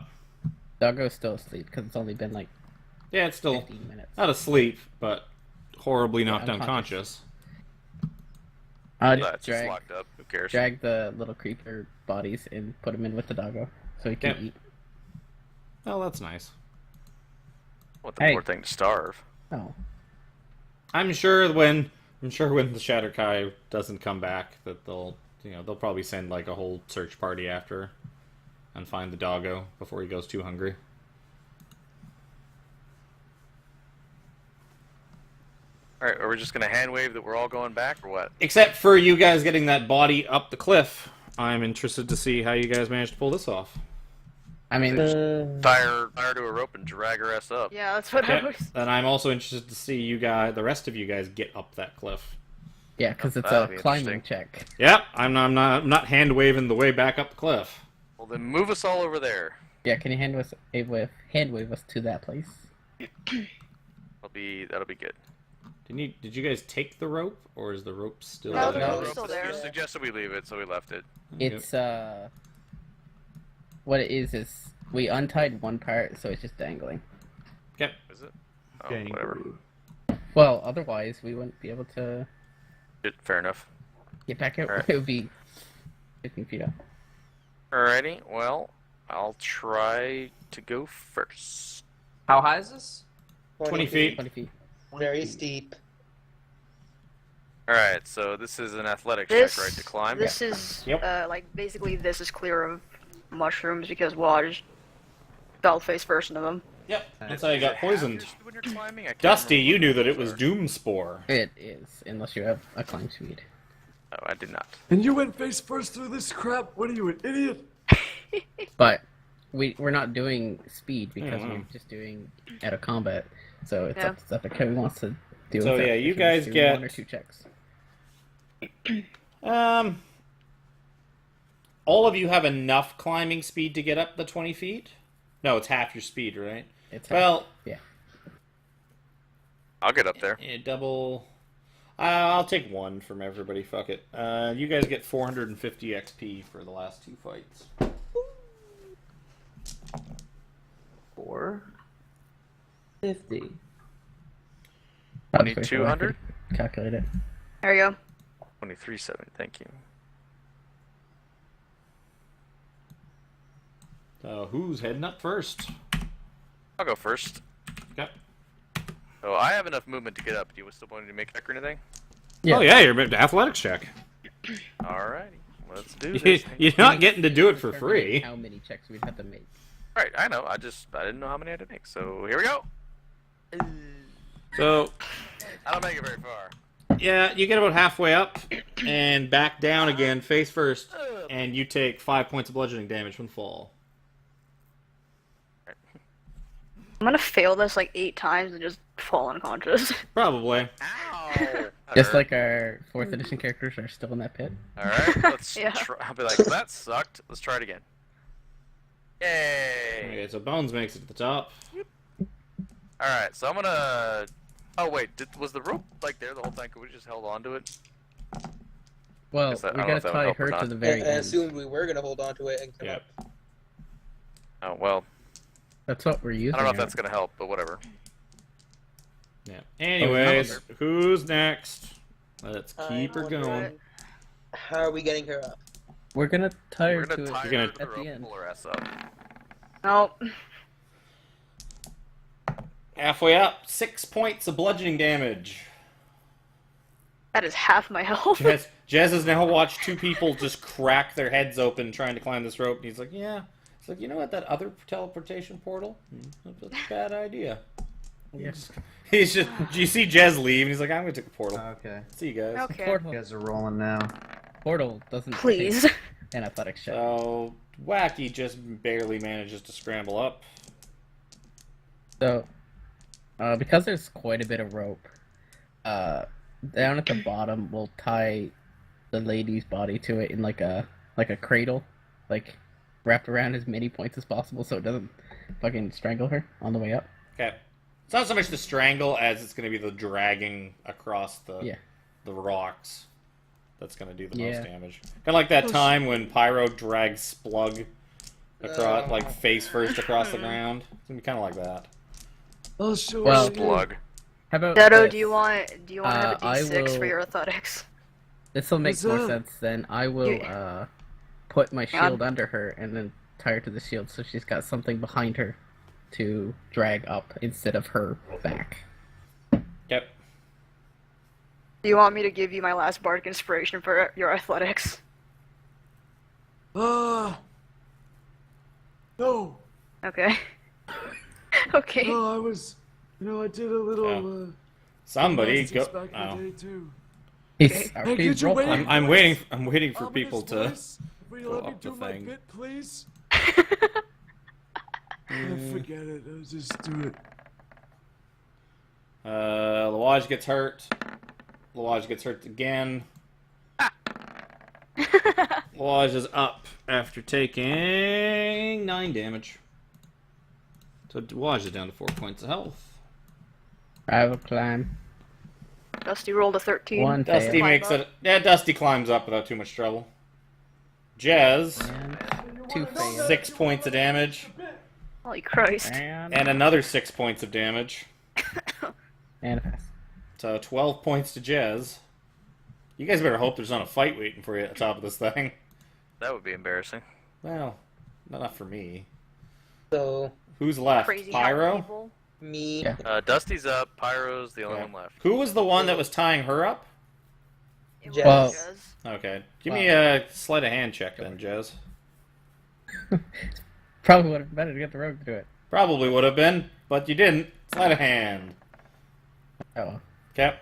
Doggo's still asleep because it's only been like Yeah, it's still 15 minutes. not asleep, but horribly knocked unconscious. unconscious. I'll That's just just drag, locked up. Who cares? drag the little creeper bodies and put them in with the doggo so he can Yep. eat. Oh, that's nice. Want the Hey. poor thing to starve. Oh, I'm sure when the Shatterkai doesn't come back, that they'll probably send like a whole search party after and find the doggo before he goes too hungry. Alright, are we just gonna hand wave that we're all going back, or what? Except for you guys getting that body up the cliff. I'm interested to see how you guys managed to pull this off. I mean, Tie her to a rope and drag her ass up. Yeah, that's what I Okay. was. And I'm also interested to see the rest of you guys get up that cliff. yeah, because it's That'll a be climbing interesting. check. Yep, I'm not hand waving the way back up the cliff. Well, then move us all over there. Yeah, can you hand wave us to that place? That'll be good. Did you guys take the rope, or is the rope still No, there? the No, rope's rope still is- there. You suggested we leave it, so we left it. It's what it is we untied one part, so it's just dangling. Yep. Is it? Oh, whatever. Well, otherwise we wouldn't be able to Fair enough. get back out. Alright. It would be 15 feet up. Alrighty, well, I'll try to go first. How high is this? 20 feet. 20 feet. Very steep. Alright, so this is an athletics This check, right, to climb? This is Yep. like basically this is clear of mushrooms because I just fell face first into them. Yep. That's how you got poisoned. When you're climbing? I can't Dusty, remember you what knew the that it rules was are. doom spore. It is, unless you have a climb speed. Oh, I did not. And you went face first through this crap? What are you, an idiot? But we're not doing speed because Mhm. we're just doing out of combat. So it's Yeah. up to Kevin wants to do. So, with yeah, it, you if he wants guys to do get- 1 or 2 checks. All of you have enough climbing speed to get up the 20 feet? No, it's half your speed, right? It's Well, I'll get up there. double. I'll take 1 from everybody. Fuck it. You guys get 450 XP for the last 2 fights. 450. 2200? Calculate it. There you go. 2370. Thank you. So, who's heading up first? I'll go first. Okay. So I have enough movement to get up. Do you still want me to make check or anything? Yeah. Oh, yeah, you're athletics check. Alrighty. Let's do this. You're not getting to do it for free. How many checks we'd have to make? Right, I know. I didn't know how many I had to make. So here we go. So, I don't make it very far. yeah, you get about halfway up and back down again, face first, and you take 5 points of bludgeoning damage from the fall. I'm gonna fail this like 8 times and just fall unconscious. Probably. Ow! Just like our 4th edition characters are still in that pit. Alright, let's Yeah. try. I'll be like, that sucked. Let's try it again. Yay! Okay, so Bones makes it to the top. Alright, so I'm gonna... Oh wait, was the rope like there the whole time? Could we just held on to it? Well, Guess that- we I don't know if gotta that would tie help or her to not. the I very end. assumed we were gonna hold on to it and come Yep. up. Oh, well, That's what we're using. I don't know if her. that's gonna help, but whatever. Yeah. Anyways, Oh, who's next? Let's keep her I'm going. wondering, how are we getting her up? We're gonna tie her We're to gonna it. tie her You're to the at the rope, end. pull her ass up. No. Halfway up, 6 points of bludgeoning damage. That is half my health. Jez has now watched 2 people just crack their heads open trying to climb this rope, and he's like, yeah. It's like, you know what, that other teleportation portal? That's a bad idea. Yeah. He's just, you see Jez leave, and he's like, I'm gonna take a portal. Okay. See you guys. Okay. Portal. You guys are rolling now. Portal doesn't Please. take an athletics check. So, Wacky just barely manages to scramble up. So, because there's quite a bit of rope, down at the bottom we'll tie the lady's body to it in like a cradle, like wrapped around as many points as possible, so it doesn't fucking strangle her on the way up. Okay. It's not so much the strangle as it's going to be the dragging across the rocks that's going to do the most damage. Kind of like that time when Pyro dragged Splug across, like face first across the ground. It's going to be kind of like that. I'll show Well, you. Plug. How about Dedo, this? do you want to have a I D6 for will- your athletics? This will make What's more up? sense then. I will You- put my Yeah. shield under her and then tie her to the shield so she's got something behind her to drag up instead of her back. Yep. Do you want me to give you my last bardic inspiration for your athletics? No. Okay. Okay. No, I was. I did a little. Somebody gymnastics go. back in Oh. the day too. He's, Okay. Hey, could you role wait? playing. I'm waiting. I'm waiting for Ominous people to. voice, will you go let me up the do my thing. bit, please? Forget it. I'll just do it. Lawaj gets hurt. Lawaj gets hurt again. Lawaj is up after taking 9 damage. So Lawaj is down to 4 points of health. I will climb. Dusty rolled a 13. One Dusty fail. makes it. Yeah, Dusty climbs up without too much trouble. Jez, And 2 fails. 6 points of damage, Holy Christ. And, and another 6 points of damage. and a pass. So 12 points to Jez. You guys better hope there's not a fight waiting for you at the top of this thing. That would be embarrassing. Well, not for me. So, Who's left? Crazy how Pyro? people- me. Yeah. Dusty's up. Pyro's the only Yeah. one left. Who was the one that was tying her up? It Jez. Well- was. Okay. Give me a sleight of hand check then, Jez. Probably would have been better to get the rogue to do it. Probably would have been, but you didn't. Sleight of hand. Oh. Okay.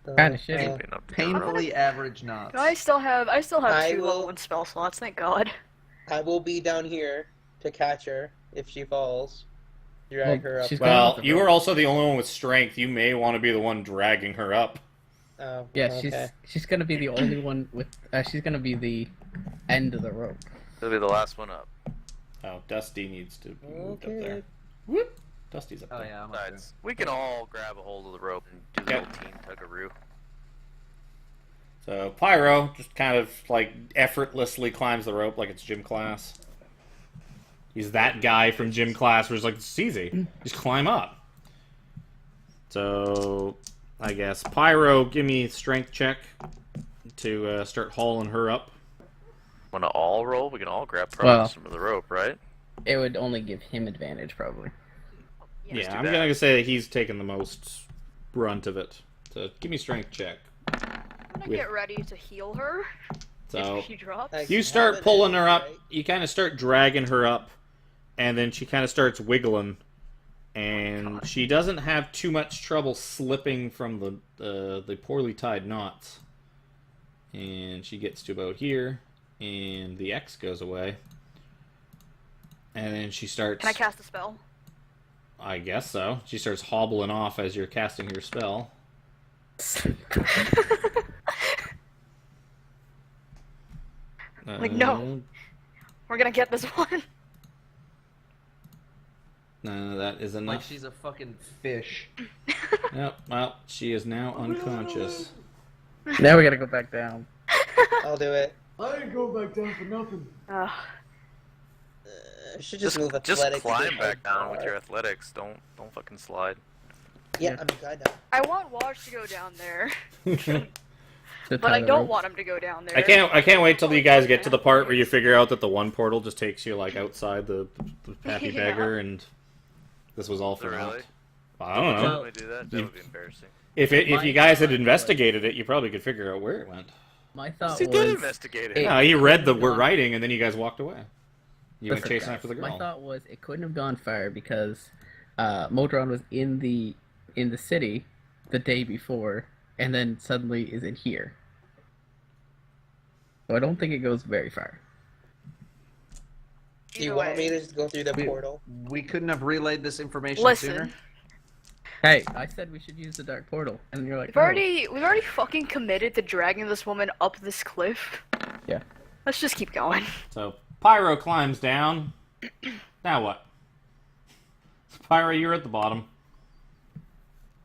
Kinda shitty. Been up to Painfully average knots. I still have I 2 will- level 1 spell slots, thank God. I will be down here to catch her if she falls. Drag her up. she's going Well, off the you rope. were also the only one with strength. You may want to be the one dragging her up. Oh, Yeah, okay. she's gonna be the only one with. She's gonna be the end of the rope. It'll be the last one up. Oh, Dusty needs to be moved up Okay. there. Whoop! Dusty's up Oh there. yeah, I'm up there. Besides, we can all grab a hold of the rope and do the Okay. old team tug-a-roo. So Pyro just kind of like effortlessly climbs the rope like it's gym class. He's that guy from gym class where it's like, it's easy. Just climb up. So I guess Pyro, give me a strength check to start hauling her up. Want to all roll? We can all grab Well- probably some of the rope, right? It would only give him advantage, probably. Yeah, do I'm that. gonna say that he's taking the most brunt of it. So give me a strength check. I'm gonna With- get ready to heal her So if she drops. I- you start pulling her up. Right? You kind of start dragging her up, and then she kind of starts wiggling, and she doesn't have too much trouble slipping from the poorly tied knots. And she gets to about here, and the X goes away, and then she starts. Can I cast a spell? I guess so. She starts hobbling off as you're casting your spell. Like, no. We're gonna get this one. No, that is Like enough. she's a fucking fish. Yep. Well, she is now unconscious. Now we gotta go back down. I'll do it. I ain't going back down for nothing. Ugh. I should just move Just athletics. climb a back bit down with more. your athletics. Don't fucking slide. Yeah, I'm good now. I want Watch to go down there, To but tie I the don't rope. want him to go down there. I can't wait till you guys get to the part where you figure out that the one portal just takes you like outside the Happy Yeah. Beggar, and this was all for Really? naught. I don't know. Can we do that? That You- would be embarrassing. If My you guys had thought investigated it, you probably could figure out where it went. My thought He was. did investigate it. It- No, you read the couldn't we're have gone- writing, and then you guys walked away. You went Listen, chasing guys, after the My girl. thought was it couldn't have gone far because Modron was in the city the day before, and then suddenly is in here. So I don't think it goes very far. Do you Either want way. me to just go through the We- portal? We couldn't have relayed this information Listen, sooner. Hey, I said we should use the dark portal, and you're like, we've "No." already fucking committed to dragging this woman up this cliff. Yeah. Let's just keep going. So Pyro climbs down. Now what? Pyro, you're at the bottom.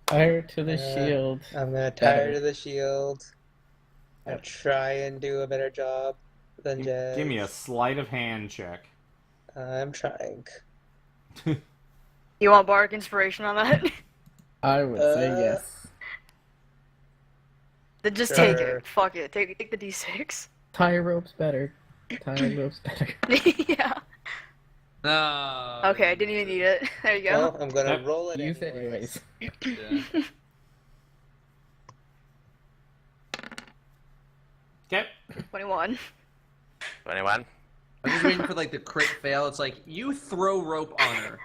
Fire to the Uh, shield. I'm gonna tie her Better. to the shield. I'll try and do a better job than Jazz. Give me a sleight of hand check. I'm trying. You want bardic inspiration on that? I would say Uh, yes. Then just take Sure. it. Fuck it. Take the d6. Tie rope's better. Tie rope's better. Yeah. No. Okay, I didn't even need it. There you go. Well, I'm gonna Yep. roll it Use it anyways. anyways. Yeah. Okay. 21. 21. I'm just waiting for like the crit fail. It's like you throw rope on her.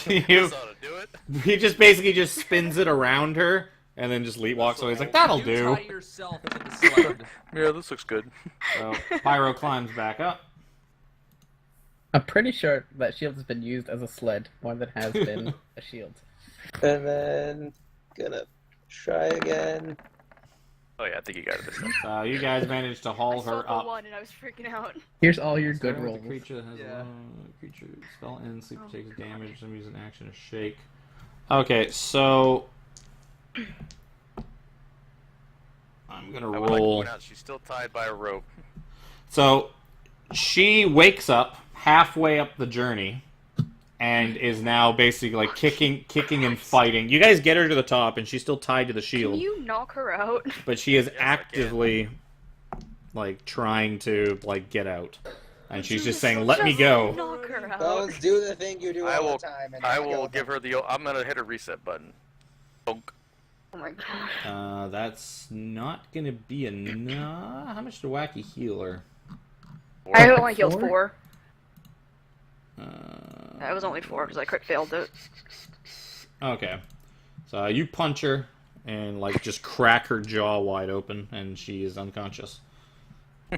you, That's how to do it. he just basically just spins it around her and then just walks away. He's like, "That'll you do." tie yourself to the sled. Yeah, this looks good. So Pyro climbs back up. I'm pretty sure that shield has been used as a sled more than has been a shield. And then gonna try again. Oh yeah, I think you got it this time. You guys managed to I haul saw her the up. one and I was freaking out. Here's all your good Start with rolls. The creature has Yeah. creature spell ends, sleep takes damage, some use an action to shake. Okay, so I'm gonna I would like to roll. point out she's still tied by a rope. So she wakes up halfway up the journey and is now basically like kicking and fighting. You guys get her to the top and she's still tied to the Can shield, you knock her out? but she is I can. actively like trying to like get out. And she's just saying, "Let me go." Knock her out. Bones, do the thing you do I all will. the time. And I not will kill give them. her the. I'm gonna hit a reset button. Bonk. Oh my god. That's not gonna be enough. How much do Wacky heal her? I only healed 4? 4. Uh, That was only 4 because I crit failed it. Okay. So you punch her, and like just crack her jaw wide open, and she is unconscious.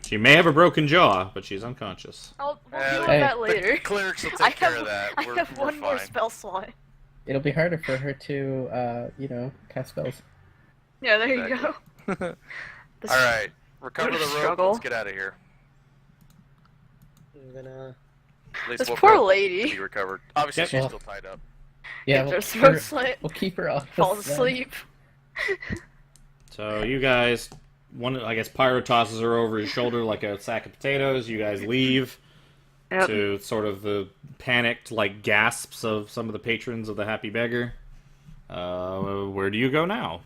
She may have a broken jaw, but she's unconscious. We'll deal with Hey. that later. The clerics will I take care have, of that. I We're, have we're one more fine. spell slot. It'll be harder for her to, cast spells. Yeah, there you Exactly. go. This- All right, recover the rope. Struggle. Let's get out of here. I'm gonna. At least This we'll poor be lady recovered. Obviously, Yep. she's Well- still tied up. Yeah, Just keep her- slit, we'll keep her off. falls then. asleep. So you guys, I guess Pyro tosses her over his shoulder like a sack of potatoes. You guys leave Yep. to sort of the panicked like gasps of some of the patrons of the Happy Beggar. Where do you go now?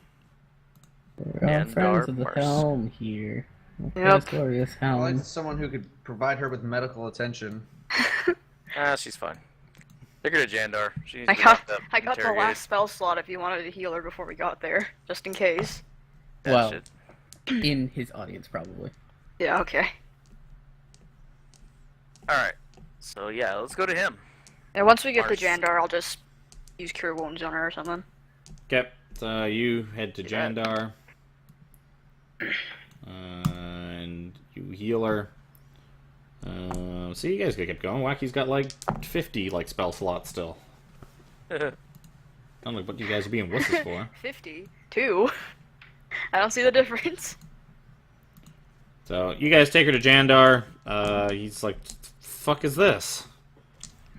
We're all And friends our of the Mars. helm here. Yep. Glorious I helm. like someone who could provide her with medical attention. She's fine. Take her to Jandar. She needs I to be got, locked up, I got the interrogated. last spell slot if you wanted to heal her before we got there, just in case. That Well, shit. in his audience, probably. Yeah, okay. All right. So yeah, let's go to him. And once we get Mars. to Jandar, I'll just use Cure Wounds on her or something. Okay, so you head to Do that. Jandar, and you heal her. So you guys gotta get going. Wacky's got like 50 like spell slots still. I don't know what you guys are being wusses for. 52. I don't see the difference. So you guys take her to Jandar. He's like, "Fuck is this?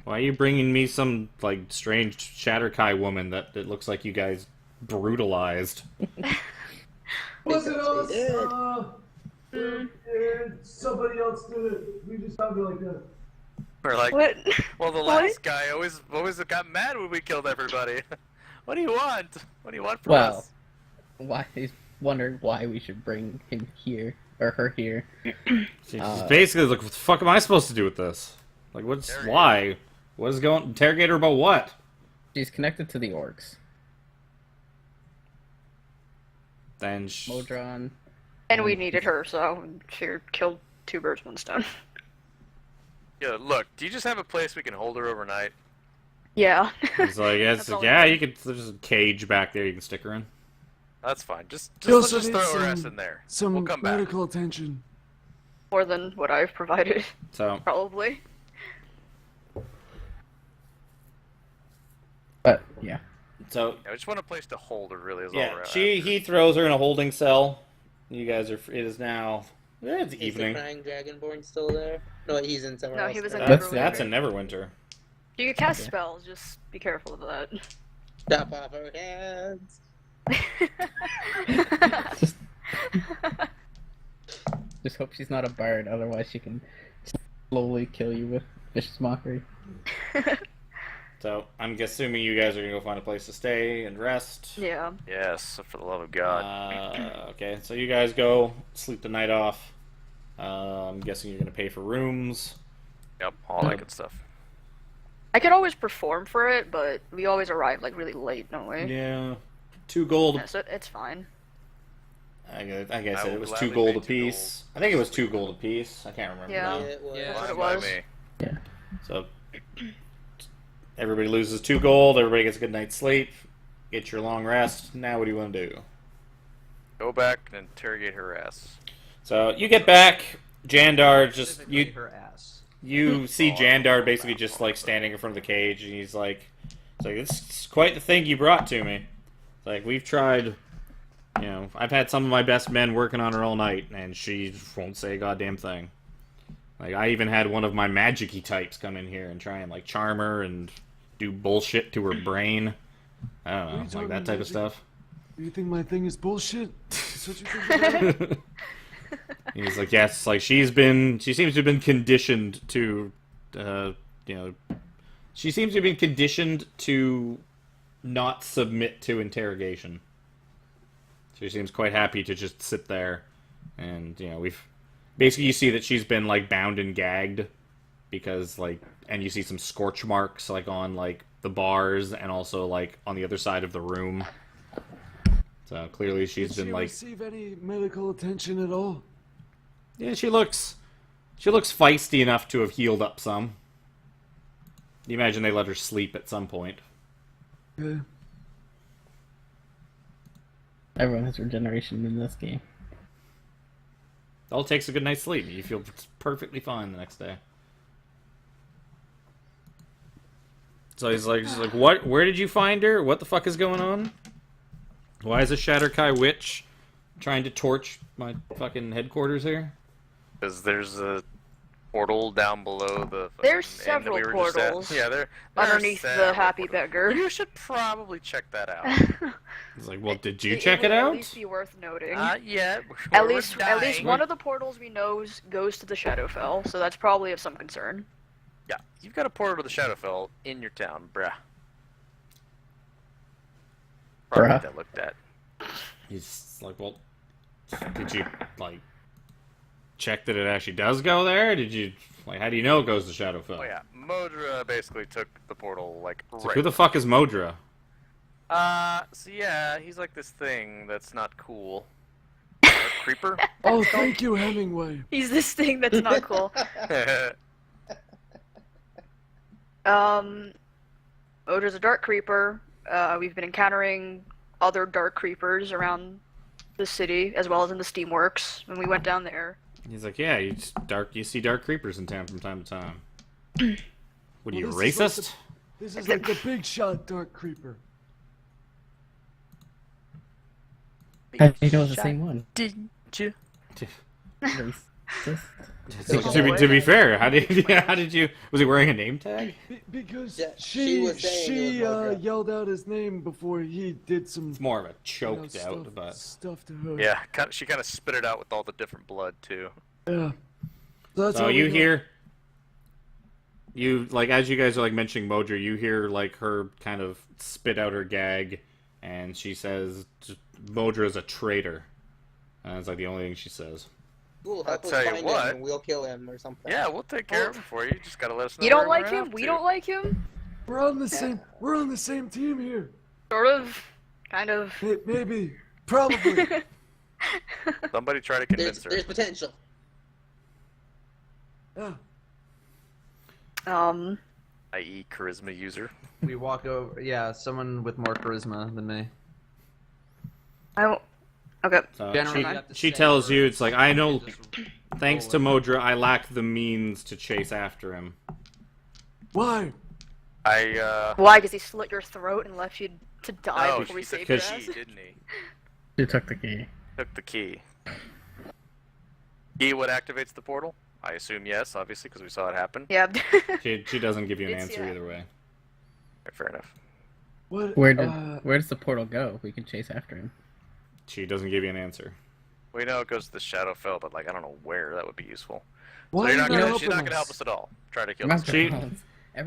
Why are you bringing me some like strange Shatterkai woman that it looks like you guys brutalized?" Wasn't us. did. Somebody else did it. We just found it like that. We're like, What? well, the What? last guy always got mad when we killed everybody. What do you want? What do you want from Well, us? why he's wondering why we should bring him here or her here. She's basically like, "What the fuck am I supposed to do with this? Like, what's Interrogate. why? What is going? Interrogate her about what?" She's connected to the orcs. Then Modron. And we needed her, so she killed 2 birds, 1 stone. Yeah, look. Do you just have a place we can hold her overnight? Yeah. he's like, "Yes, That's all yeah, we you could. There's a cage back there you can stick her in." That's fine. Just You let's also just need throw her ass some- in there. Some We'll come back. medical attention. More than what I've provided, So probably. But yeah. so Yeah, I just want a place to hold her. Really, is all yeah, we're he throws her in a holding cell. You guys are. It is now. It's Is evening. the crying dragonborn still there? No, he's in somewhere No, else. he was in now. That's a Neverwinter. You can cast spells, just be careful of that. Chop off her hands. Just, just hope she's not a bard, otherwise she can slowly kill you with vicious mockery. So I'm assuming you guys are gonna go find a place to stay and rest. Yeah. Yes, for the love of God. Okay, so you guys go sleep the night off. I'm guessing you're gonna pay for rooms. Yep, all that good stuff. I could always perform for it, but we always arrive like really late, don't we? Yeah, 2 gold. Yeah, so it's fine. I guess I it will was gladly 2 gold pay 2 apiece. I think it was 2 gold apiece. I can't remember Yeah. now. It was. That's what Fine it by was. me. So everybody loses 2 gold. Everybody gets a good night's sleep. Get your long rest. Now what do you want to do? Go back and interrogate her ass. So you get back. Jandar just Specifically her ass. you see Jandar basically just like standing in front of the cage, and he's like, "This is quite the thing you brought to me." It's like, we've tried, I've had some of my best men working on her all night, and she won't say a goddamn thing. Like, I even had one of my magic-y types come in here and try and like charm her and do bullshit to her brain. I don't What are you know, like talking that type of magic? stuff. You think my thing is bullshit? That's what you think about it? He's like, yes, like she seems to have been conditioned to, she seems to have been conditioned to not submit to interrogation. She seems quite happy to just sit there, and basically you see that she's been like bound and gagged because and you see some scorch marks like on like the bars and also like on the other side of the room. So clearly she's Did been she like. receive any medical attention at all? Yeah, she looks feisty enough to have healed up some. You imagine they let her sleep at some point. Yeah. Everyone has regeneration in this game. All it takes is a good night's sleep. You feel perfectly fine the next day. So he's like, what? Where did you find her? What the fuck is going on? Why is a Shatterkai witch trying to torch my fucking headquarters here? Because there's a portal down below the. There's inn that we several were just at. portals Yeah, there underneath the Happy Beggar. You should probably check that out. He's like, well, did you It check would it out? At least be worth noting. Not yet. At least one of the portals we know goes to the Shadowfell, so that's probably of some concern. Yeah, you've got a portal to the Shadowfell in your town, bruh. Probably Bruh. that looked at. He's like, well, did you like check that it actually does go there? Did you like? How do you know it goes to Shadowfell? Oh yeah, Modra basically took the portal like So right. who the fuck is Modra? So yeah, he's like this thing that's not cool. A creeper. Oh, thank you, Hemingway. He's this thing that's not cool. Odra's a dark creeper. We've been encountering other dark creepers around the city, as well as in the Steamworks when we went down there. He's like, yeah, you see dark creepers in town from time to time. What are you, Well, this is like racist? This is like the big shot Dark Creeper. How do you know it's the same one? Didn't you? Racist. To be fair, how did you? Was he wearing a name tag? Because Yeah, she she was saying it was Modra. yelled out his name before he did some It's more of a choked out, but stuff to her. Yeah, she kind of spit it out with all the different blood too. Yeah. So that's so how you we know. hear, you like as you guys are like mentioning Modra, you hear like her kind of spit out her gag, and she says Modra is a traitor. And that's like the only thing she says. Cool, I'll help us tell you find what. him and we'll kill him or something. Yeah, we'll take care of him for you. You just gotta let us know. You don't where like we're him? off We to. don't like him? We're on the same. We're on the same team here. Sort of. Kind of. Maybe. Probably. Somebody try to convince There's her. potential. Yeah. I.e., charisma user. We walk over. Yeah, someone with more charisma than me. I don't. Okay. So Generally, you have to she say tells you, words. it's like, I know, Just thanks to roll Modra, I lack the means to chase after him. Why? Why? Because he slit your throat and left you to die No, before we he took saved the your Because ass? key, didn't he? You took the key. Took the key. Key what activates the portal? I assume yes, obviously, because we saw it happen. Yeah. She doesn't give you an It's- answer yeah. either way. Okay, fair enough. What? Where does the portal go? We can chase after him. She doesn't give you an answer. We know it goes to the Shadowfell, but like I don't know where that would be useful. Why So are you're not you gonna, not she's not helping gonna help us at all. Try to kill us. She-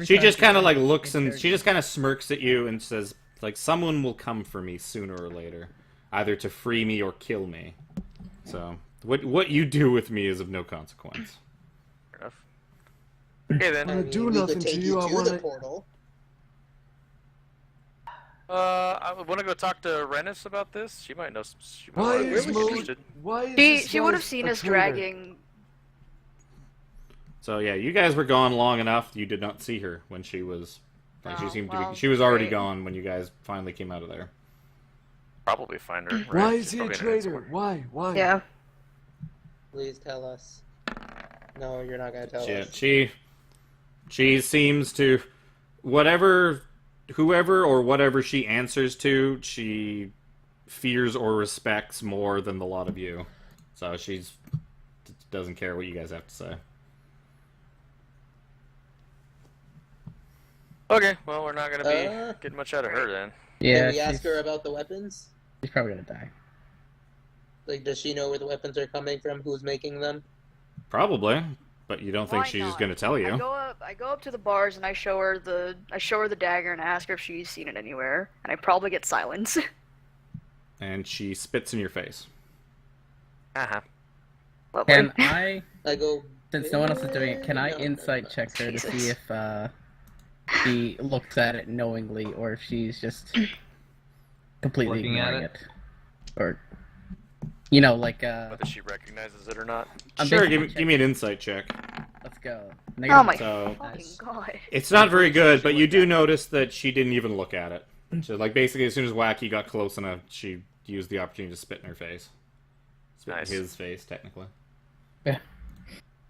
She just kind of like looks and she just kind of smirks at you and says, like, someone will come for me sooner or later, either to free me or kill me. So what you do with me is of no consequence. Fair enough. Okay then. I do we nothing could to take you, I to wanna- the portal. I want to go talk to Rennis about this. She might know. She might Why be is interested. Why is She would have seen us dragging. So yeah, you guys were gone long enough. You did not see her when she was. Like, she Oh, seemed to well, be. She was already great. gone when you guys finally came out of there. Probably find her. Right? Why She's is he a probably in an traitor? escort. Why? Why? Yeah. Please tell us. No, you're not gonna tell Yeah, us. she seems to whoever or whatever she answers to, she fears or respects more than the lot of you. So she's doesn't care what you guys have to say. Okay, well we're not gonna be Uh, getting much out of her then. Yeah, Can we ask her about the weapons? she's probably gonna die. Like, does she know where the weapons are coming from? Who's making them? Probably, but you don't think Why she's not? going to tell I you. go up to the bars and I show her the dagger and ask her if she's seen it anywhere, and I probably get silence. And she spits in your face. Uh-huh. Lovely. Can I, I go. since no one else is doing it, can I No, no, insight no. check her to see Jesus. if she looks at it knowingly or if she's just completely Looking at ignoring it? Or, you know, like, Whether she recognizes it or not. I'm Sure, basically give me an insight check. Let's go. Oh my So- fucking Nice. god. It's not very good, but you do notice that she didn't even look at it. So, like, basically, as soon as Wacky got close enough, she use the opportunity to spit in her face. Spit Nice. in his face, technically. Yeah.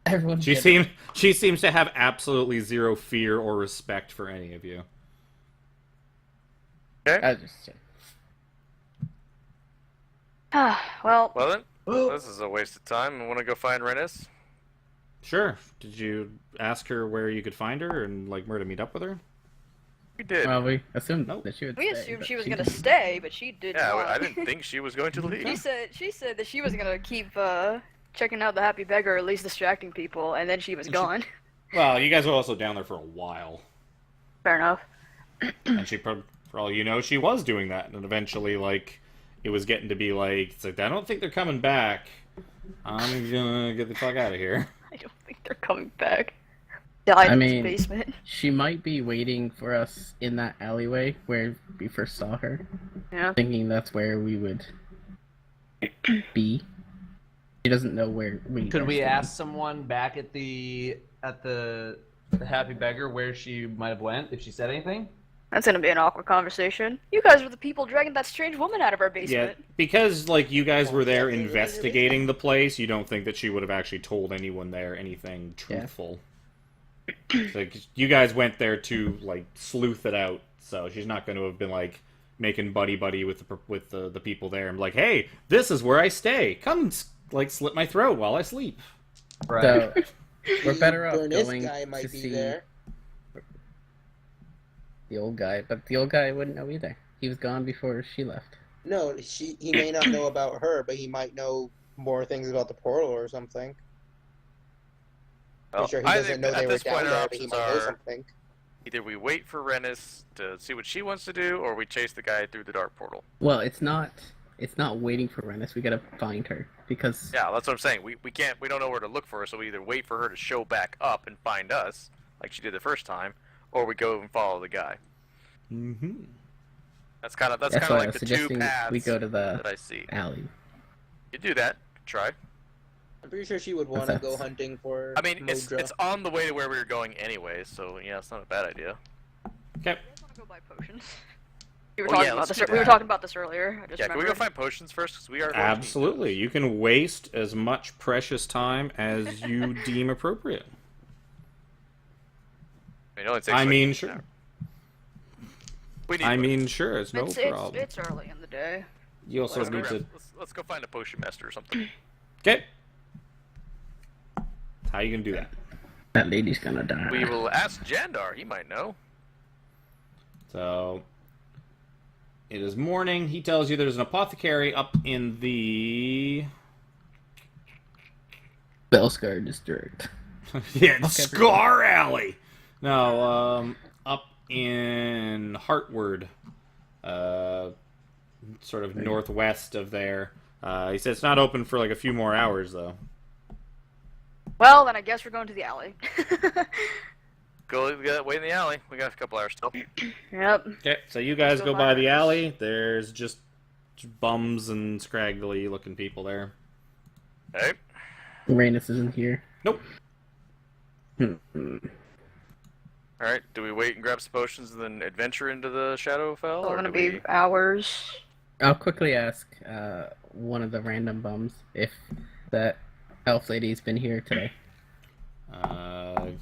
Everyone. She seems to have absolutely zero fear or respect for any of you. Okay. I just. Well, Well then, Well, this is a waste of time. I want to go find Rennis. Sure. Did you ask her where you could find her and like where to meet up with her? We did. Well, we assumed Nope. that she would. we stay, assumed but she was she gonna didn't. stay, but she did Yeah, not. I didn't think she was going to leave. She said that she was gonna keep checking out the Happy Beggar, or at least distracting people, and then she was gone. Well, you guys were also down there for a while, Fair enough. and for all you know, she was doing that, and eventually, like, it was getting to be like, it's like I don't think they're coming back. I'm gonna get the fuck out of here. I don't think they're coming back. Died I in mean- the basement. She might be waiting for us in that alleyway where we first saw her, Yeah. thinking that's where we would be. She doesn't know where we. Could are we staying. ask someone back at the Happy Beggar where she might have went if she said anything? That's gonna be an awkward conversation. You guys were the people dragging that strange woman out of our Yeah, basement. because like you guys were there Yeah, they were investigating the place, you don't think that she would have actually told anyone there anything truthful. Like you guys went there to like sleuth it out, so she's not going to have been like making buddy with the people there and be like, hey, this is where I stay. Come like slit my throat while I sleep. Right. So we're better off Burness going guy might to be see there. the old guy, but the old guy wouldn't know either. He was gone before she left. No, he may not know about her, but he might know more things about the portal or something. Well, I'm sure he I doesn't think know they at were this down point our there, but he options might know are something. either we wait for Rennis to see what she wants to do, or we chase the guy through the dark portal. Well, it's not waiting for Rennis. We gotta find her because Yeah, that's what I'm saying. We don't know where to look for her, so we either wait for her to show back up and find us, like she did the first time, or we go and follow the guy. Mm-hmm. That's kind of that's like why I the was two suggesting paths we go to that the I see. alley. You do that. Try. I'm pretty sure she would want to What's go that? hunting for I mean, it's Modra. on the way to where we were going anyway, so yeah, it's not a bad idea. Okay. You guys want to go buy potions? We were Oh, talking yeah, about let's this. do We were that. talking about this earlier. I just Yeah, can we go remembered. find potions first? Because we are going to need Absolutely. those. You can waste as much precious time as you deem appropriate. I mean, it only takes I like mean, an sure. hour. We need I potions. mean, sure, it's no problem. It's early in the day. You also Let's go, need to. let's go find a potion master or something. Okay. How you gonna do that? That lady's gonna die. We will ask Jandar. He might know. So it is morning. He tells you there's an apothecary up in the Bellscar district. yeah, Okay, Scar Alley. No, up in Hartward, sort of northwest of there. He said it's not open for like a few more hours though. Well, then I guess we're going to the alley. Go wait in the alley. We got a couple hours still. Yep. Okay, so you guys Let's go go by find the her. alley. There's just bums and scraggly looking people there. Hey, Rhaenys isn't here. Nope. all right. Do we wait and grab some potions and then adventure into the Shadowfell? It's or gonna do we... be hours. I'll quickly ask one of the random bums if that elf lady's been here today.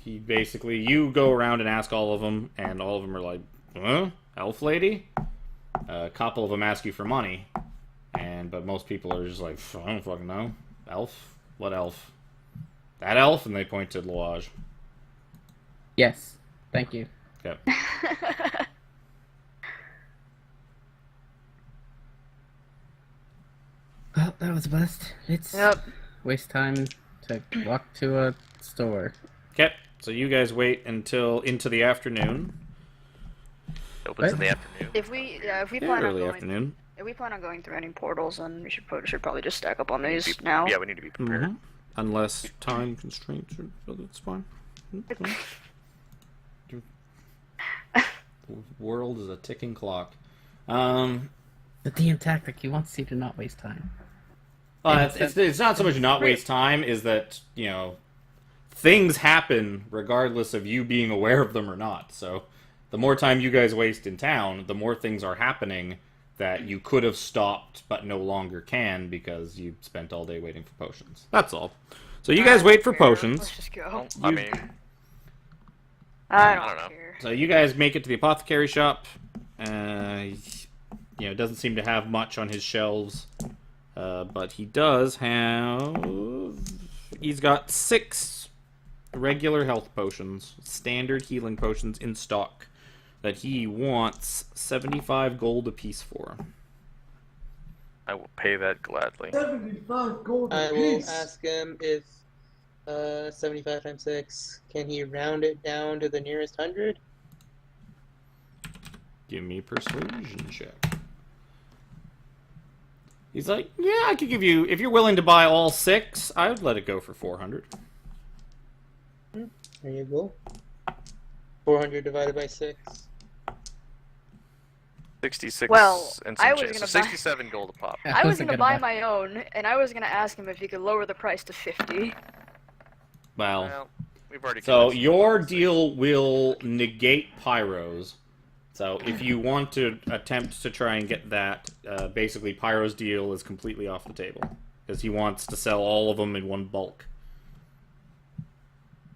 He basically, you go around and ask all of them, and all of them are like, huh? Elf lady? A couple of them ask you for money, but most people are just like, I don't fucking know. Elf? What elf? That elf? And they point to Loage. Yes, thank you. Yep. Well, that was a bust. It's Yep. waste time to walk to a store. Okay, so you guys wait until into the afternoon. Opens in What? the afternoon. If we Yeah, plan on early going, afternoon. if we plan on going through any portals, then we should probably just stack up on We need to these be- now. Yeah, we need to be prepared. Mhm. Unless time constraints, that's fine. The world is a ticking clock. The DM tactic, he wants you to not waste time. It's not so much not waste time, is that, things happen regardless of you being aware of them or not. So the more time you guys waste in town, the more things are happening that you could have stopped but no longer can because you spent all day waiting for potions. That's all. So you guys wait for potions. Let's just go. I mean, I I don't don't know. care. So you guys make it to the apothecary shop. Doesn't seem to have much on his shelves, but he does have. He's got 6 regular health potions, standard healing potions in stock that he wants 75 gold apiece for. I will pay that gladly. 75 gold I will apiece. ask him if 75 times 6, can he round it down to the nearest 100? Give me a persuasion check. He's like, yeah, I could give you, if you're willing to buy all 6, I would let it go for 400. There you go. 400 divided by 6. 66 Well, and I some was change. gonna So buy- 67 gold a pop. I was wasn't gonna gonna buy my own, and I was gonna ask him if he could lower the price to 50. Well, Well, we've already. so convinced him your about this. deal will negate Pyro's. So if you want to attempt to try and get that, basically Pyro's deal is completely off the table. Because he wants to sell all of them in one bulk.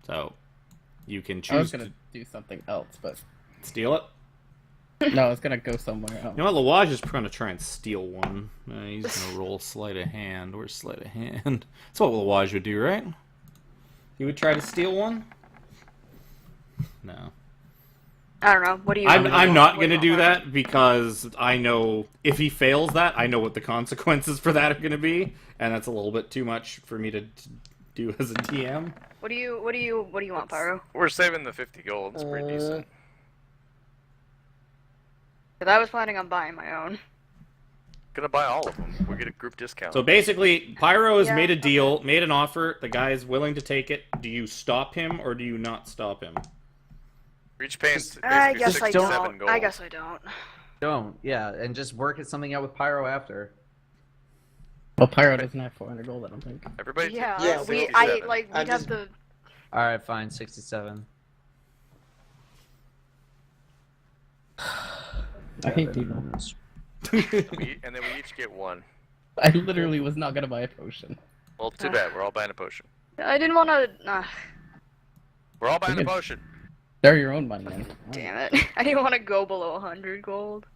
So, you can I was choose gonna to do something else, but steal it. no, I was gonna go somewhere else. You know what, Lawaj is going to try and steal one. He's going to roll sleight of hand. Where's sleight of hand? That's what Lawaj would do, right? He would try to steal one? No. I don't know. What do you? I'm not what going to you do want? that because I know if he fails that, I know what the consequences for that are going to be, and that's a little bit too much for me to do as a DM. What do you want, Pyro? We're saving the 50 gold. It's pretty decent. Because I was planning on buying my own. Gonna buy all of them. We get a group discount. So basically, Pyro has Yeah, made a deal, made an offer. The guy is willing to take it. Do you stop him or do you not stop him? We're each paying I basically guess I 67 don't. gold. I guess I don't. Don't. Yeah, and just work at something out with Pyro after. Well, Pyro doesn't have 400 gold, I don't think. Everybody. Yeah, Yeah, we 67. we'd I'm have just- to. All right, fine, 67. I hate people. And then we each get one. I literally was not gonna buy a potion. Well, too bad. We're all buying a potion. I didn't want to. We're all buying a Good. potion. They're your own money, man. Damn it! I didn't want to go below 100 gold.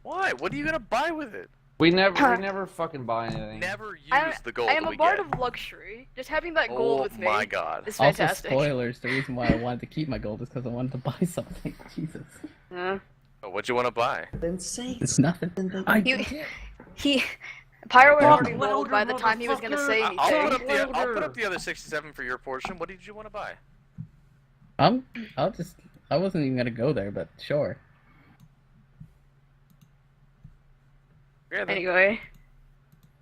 Why? What are you gonna buy with it? We never fucking buy anything. Never use I the gold I am that a we bard get. of luxury. Just having that gold Oh with me my god. is Also, fantastic. spoilers. The reason why I wanted to keep my gold is because I wanted to buy something. Jesus. Yeah. Oh, what'd you want to buy? Then say It's nothing. I He Pyro had Talk already rolled by the louder, time he was gonna say motherfucker. I'll anything. put up the other 67 for your portion. What did you want to buy? I wasn't even gonna go there, but sure. Yeah, then. Anyway,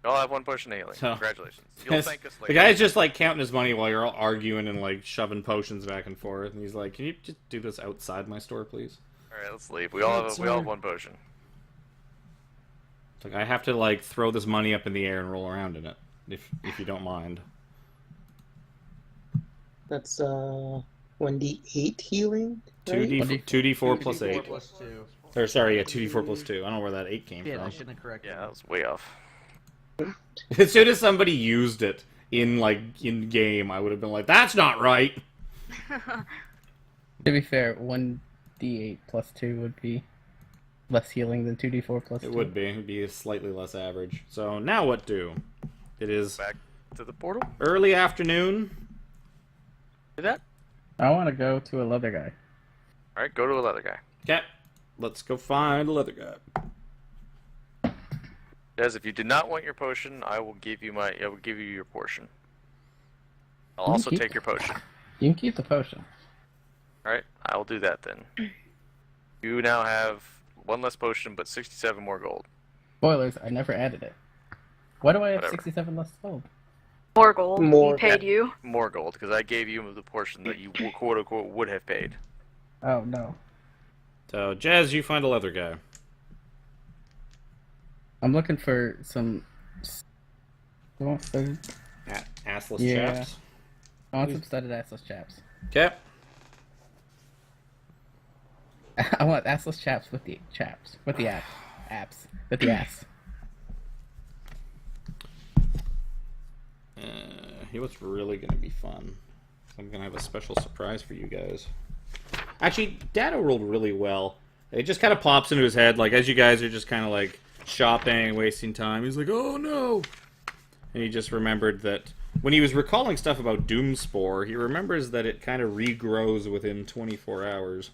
I'll have one potion of healing. So- Congratulations. You'll thank us The later. guy's just like counting his money while you're all arguing and like shoving potions back and forth, and he's like, "Can you just do this outside my store, please?" All right, let's leave. We all have one potion. It's like I have to like throw this money up in the air and roll around in it, if you don't mind. That's 1d8 healing. Right? 2d4 plus 8. plus 2. Or sorry, yeah, 2d4 plus 2. I don't know where that 8 came Yeah, I from. shouldn't have corrected. Yeah, that was way off. As soon as somebody used it in game, I would have been like, "That's not right." To be fair, 1d8 plus 2 would be less healing than 2d4 plus 2. It would be. It'd be slightly less average. So now what do? It is Back to the portal. early afternoon. Do that. I want to go to a leather guy. All right, go to a leather guy. Okay, let's go find a leather guy. Des, if you did not want your potion, I will give you your portion. I'll You also keep take it. your potion. You can keep the potion. All right, I will do that then. You now have one less potion, but 67 more gold. Spoilers, I never added it. Why do I have Whatever. 67 less gold? more gold. More. We paid you. More gold, because I gave you the portion that you quote unquote would have paid. Oh, no. So, Jazz, you find a leather guy. I'm looking for some... I want some, Assless Yeah. chaps. I want some studded assless chaps. Okay. I want assless chaps with the axe. apps with the ass. Here's what's really going to be fun. I'm going to have a special surprise for you guys. Actually, Dado rolled really well. It just kind of pops into his head, like, as you guys are just kind of, like, shopping, wasting time. He's like, oh, no! And he just remembered that when he was recalling stuff about Doomspore, he remembers that it kind of regrows within 24 hours.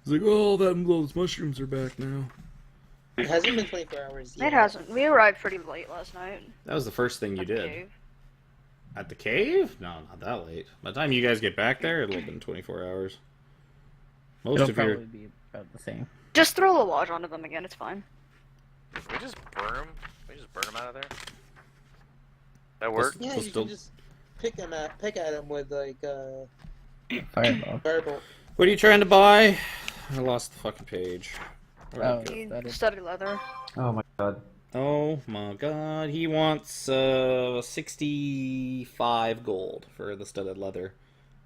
He's like, oh, those mushrooms are back now. It hasn't been 24 hours yet. It hasn't. We arrived pretty late last night. That was the first thing you at the did. cave. At the cave? No, not that late. By the time you guys get back there, it'll have been 24 hours. Most It'll of your... probably be about the same. Just throw the lodge onto them again, it's fine. Can we just burn them? Can we just burn them out of there? That work? Yeah, We'll you still- can just pick at them with like Fireball. firebolt. What are you trying to buy? I lost the fucking page. Where'd Oh, it go? Need that is- studded leather. Oh my god. Oh my god, he wants 65 gold for the studded leather.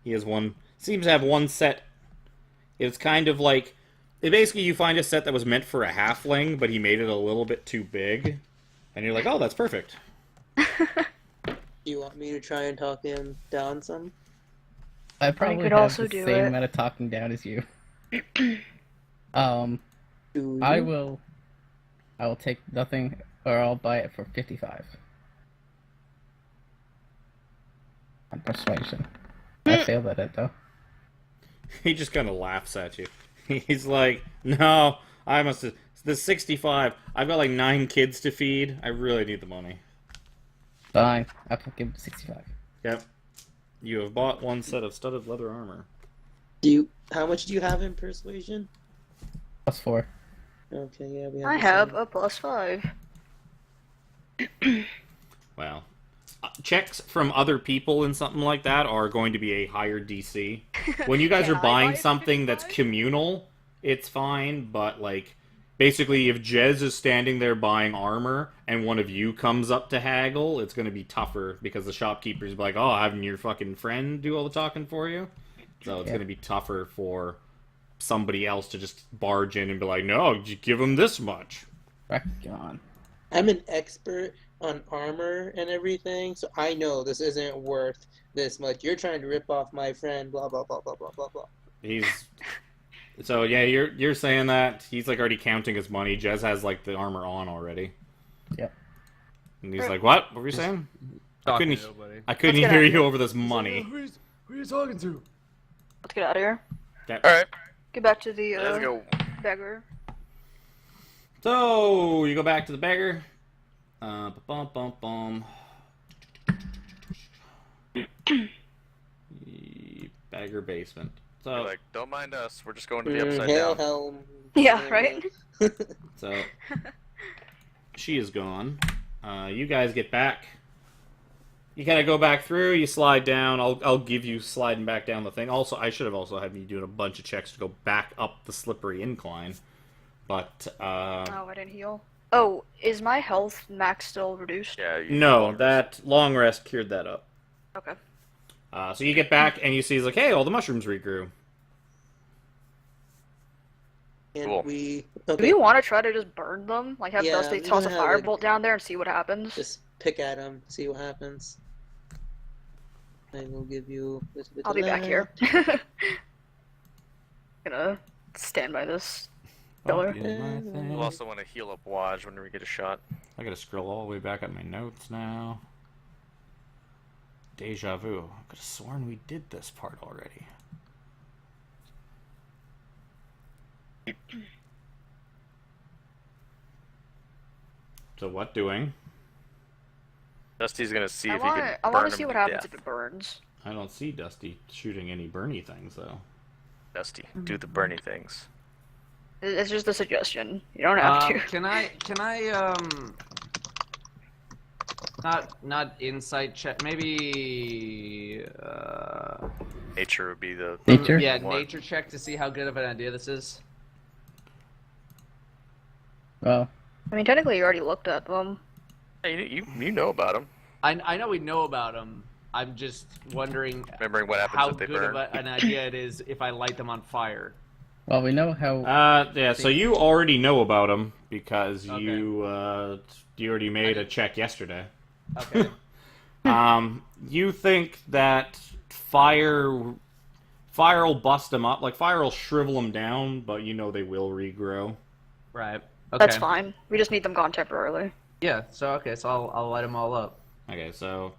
He has one, seems to have one set. It's kind of like, basically you find a set that was meant for a halfling, but he made it a little bit too big. And you're like, oh, that's perfect. Do you want me to try and talk him down some? I probably could have also the do same it. amount of talking down as you. Do I you? will take nothing, or I'll buy it for 55. On persuasion. I failed at it though. He just kind of laughs at you. He's like, no, I must have, the 65, I've got like 9 kids to feed. I really need the money. Fine. I'll give him 65. Yep. You have bought one set of studded leather armor. How much do you have in persuasion? +4. Okay, yeah, we have. I the have same. a +5. Well, checks from other people and something like that are going to be a higher DC. When you guys Can are I buying buy something that's 55? communal, it's fine, but like, basically if Jez is standing there buying armor and one of you comes up to haggle, it's going to be tougher because the shopkeeper's like, oh, having your fucking friend do all the talking for you? So it's Yeah. going to be tougher for somebody else to just barge in and be like, no, you give him this much. Back on. I'm an expert on armor and everything, so I know this isn't worth this much. You're trying to rip off my friend, blah blah blah blah blah blah blah. He's so yeah. You're saying that he's like already counting his money. Jez has like the armor on already. Yep. And he's like, "What? What were you saying? I couldn't. to nobody. I couldn't Let's get hear out of you here. over this money." Who are you talking to? Let's get out of here. Alright, Get back to the let's go. beggar. So you go back to the beggar. Bum bum bum. Beggar basement. You're So like, don't mind us, we're just going to the upside Hail, down. helm. Yeah, right? So she is gone. You guys get back. You kind of go back through. You slide down. I'll give you sliding back down the thing. Also, I should have also had me doing a bunch of checks to go back up the slippery incline. But Oh, I didn't heal. Oh, is my health max still reduced? Yeah, you no, that long rest cured that up. Okay. So you get back and you see he's like, hey, all the mushrooms regrew. And Cool. we Do okay, we want to try to just burn them? Like have Yeah, Dusty I'm toss a gonna have, like- firebolt down there and see what happens? just pick at him, see what happens. I will give you this bit I'll of be back that. here. Gonna stand by this pillar. Do my thing. We'll also want to heal up Waj when we get a shot. I gotta scroll all the way back up my notes now. Deja vu. I could have sworn we did this part already. So what doing? Dusty's gonna see I if he can want burn to him see what to happens death. if it burns. I don't see Dusty shooting any Bernie things though. Dusty, do the Bernie things. It's just a suggestion. You don't have to. Can I not insight check, maybe Nature would be the Nature? yeah, one. nature check to see how good of an idea this is. Well, I mean, technically, you already looked at them. Hey, you know about him. I know we know about them. I'm just wondering Remembering what happens how if they good burn. of an idea it is if I light them on fire. Well, we know how. Yeah. So you already know about them because Okay. you already made a check yesterday. Okay. You think that fire will bust them up, like fire will shrivel them down, but you know they will regrow. Right. Okay. That's fine. We just need them gone temporarily. Yeah. So I'll light them all up. Okay, so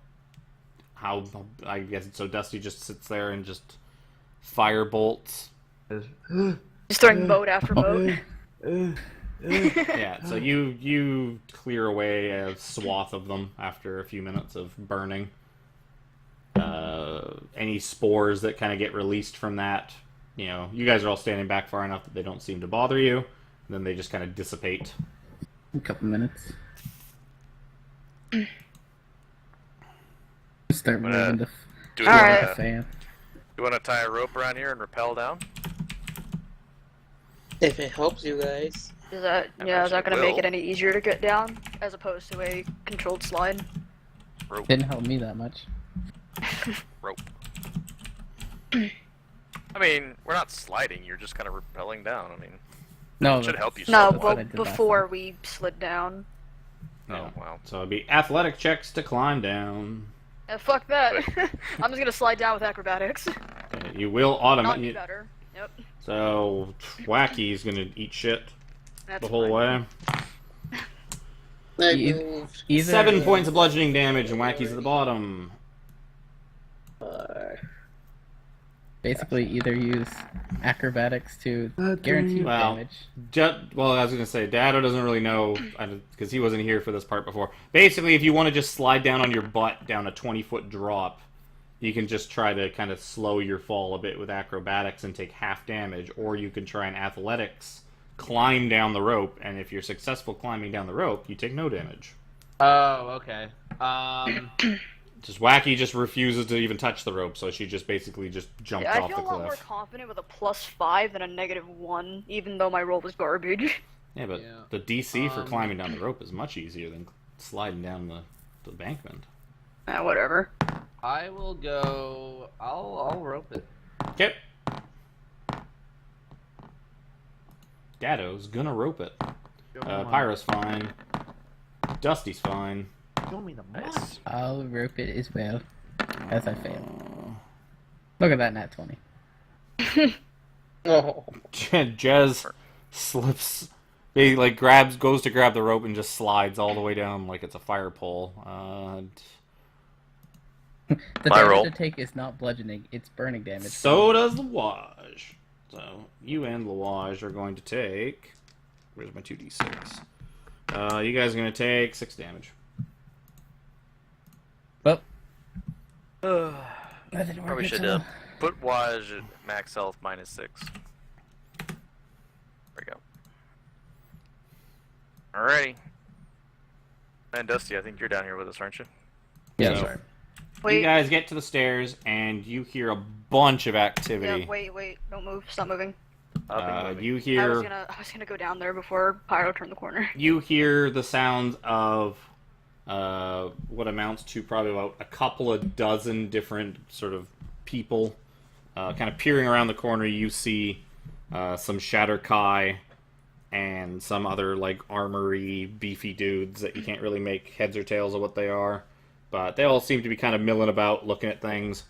how I guess so Dusty just sits there and just fire bolts. Just throwing boat after boat. Yeah, so you clear away a swath of them after a few minutes of burning. Any spores that kind of get released from that, you guys are all standing back far enough that they don't seem to bother you. And then they just kind of dissipate. A couple minutes. Start moving the Do Alright. fan. you want to tie a rope around here and rappel down? If it helps you guys. Is that I is that gonna will. make it any easier to get down as opposed to a controlled slide? Rope. Didn't help me that much. Rope. I mean, we're not sliding. You're just kind of rappelling down. I mean, No, it should help you. No, somewhat. well, I did before we slid down. Oh, wow. So it'd be athletic checks to climb down. Fuck that. I'm just gonna slide down with acrobatics. Okay, you will Not be automatically. better. Yep. So Wacky's gonna eat shit That's the whole fine. way. I You- moved. Either 7 points of bludgeoning damage, and Wacky's at the bottom. basically either use acrobatics to guarantee Well, damage. Well, I was gonna say, Dado doesn't really know because he wasn't here for this part before. Basically, if you want to just slide down on your butt down a 20-foot drop, you can just try to kind of slow your fall a bit with acrobatics and take half damage, or you can try an athletics, climb down the rope, and if you're successful climbing down the rope, you take no damage. Oh, okay. Just Wacky just refuses to even touch the rope, so she just basically just jumped Yeah, I off feel the a lot more cliff. confident with a +5 than a -1, even though my roll was garbage. Yeah, but Yeah. the DC for climbing down the rope is much easier than sliding down the embankment. Whatever. I will go. I'll rope it. Okay. Dado's gonna rope it. Pyro's fine. Dusty's fine. Show me the money. Nice. I'll rope it as well, as I fail. Look at that nat 20. Oh. Jez slips. He goes to grab the rope and just slides all the way down like it's a fire pole. The My damage roll. to take is not bludgeoning, it's burning damage. So does Lawage. So you and Lawage are going to take. Where's my 2d6? You guys are going to take 6 damage. Well, that didn't work Probably at should all. put Waj at max health -6. There we go. Alrighty. And Dusty, I think you're down here with us, aren't you? Yeah. So, Wait. you guys get to the stairs and you hear a bunch of activity. Yeah, wait, don't move, stop moving. I'll be moving. You I was hear gonna go down there before Pyro turned the corner. you hear the sounds of what amounts to probably about a couple of dozen different sort of people kind of peering around the corner. You see some Shatterkai and some other armory beefy dudes that you can't really make heads or tails of what they are, but they all seem to be kind of milling about looking at things.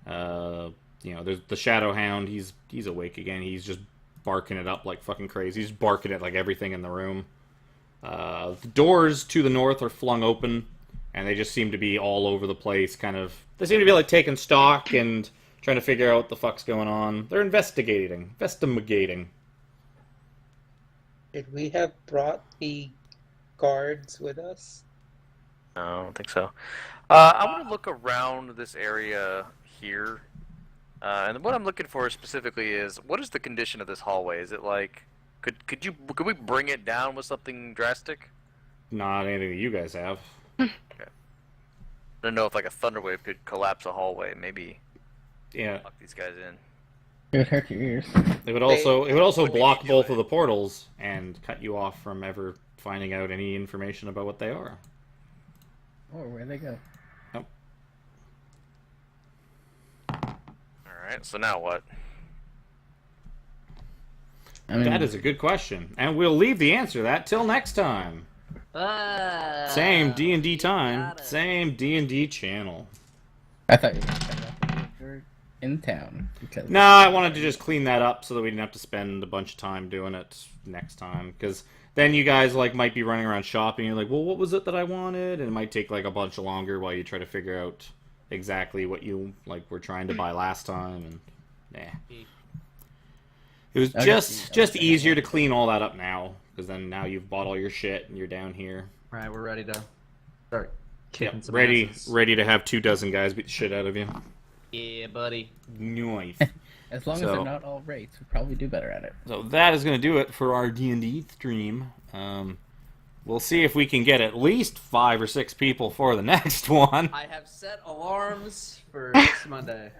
There's the Shadow Hound. He's awake again. He's just barking it up like fucking crazy. He's barking at everything in the room. The doors to the north are flung open, and they just seem to be all over the place. They seem to be taking stock and trying to figure out what the fuck's going on. They're investigating. Did we have brought the guards with us? No, I don't think so. I want to look around this area here. And what I'm looking for specifically is, what is the condition of this hallway? Is it could we bring it down with something drastic? Not anything that you guys have. I don't know if a thunderwave could collapse a hallway. Maybe Yeah, lock these guys in. It would hurt your ears. it would also What did block you do both it? of the portals and cut you off from ever finding out any information about what they are. Or where they go. Alright, so now what? I mean, That is a good question, and we'll leave the answer to that till next time. Same D&D time, same D&D channel. I thought you were going to cut it off when you were in town. Because No, I wanted to just clean that up so that we didn't have to spend a bunch of time doing it next time. Because then you guys like might be running around shopping. And you're like, well, what was it that I wanted? And it might take like a bunch longer while you try to figure out exactly what you like were trying to buy last time. And it was just easier to clean all that up now. Because then now you've bought all your shit and you're down here. All right, we're ready to start kicking some ready asses. to have 24 guys beat the shit out of you. Yeah, buddy. Nice. as long as they're not all rates, we probably do better at it. So that is going to do it for our D&D stream. We'll see if we can get at least 5 or 6 people for the next one. I have set alarms for next Monday.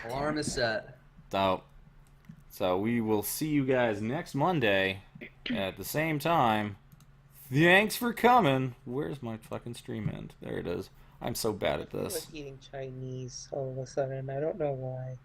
Alarm is set. So we will see you guys next Monday at the same time. Thanks for coming. Where's my fucking stream end? There it is. I'm so bad at I this. was eating Chinese all of a sudden. I don't know why.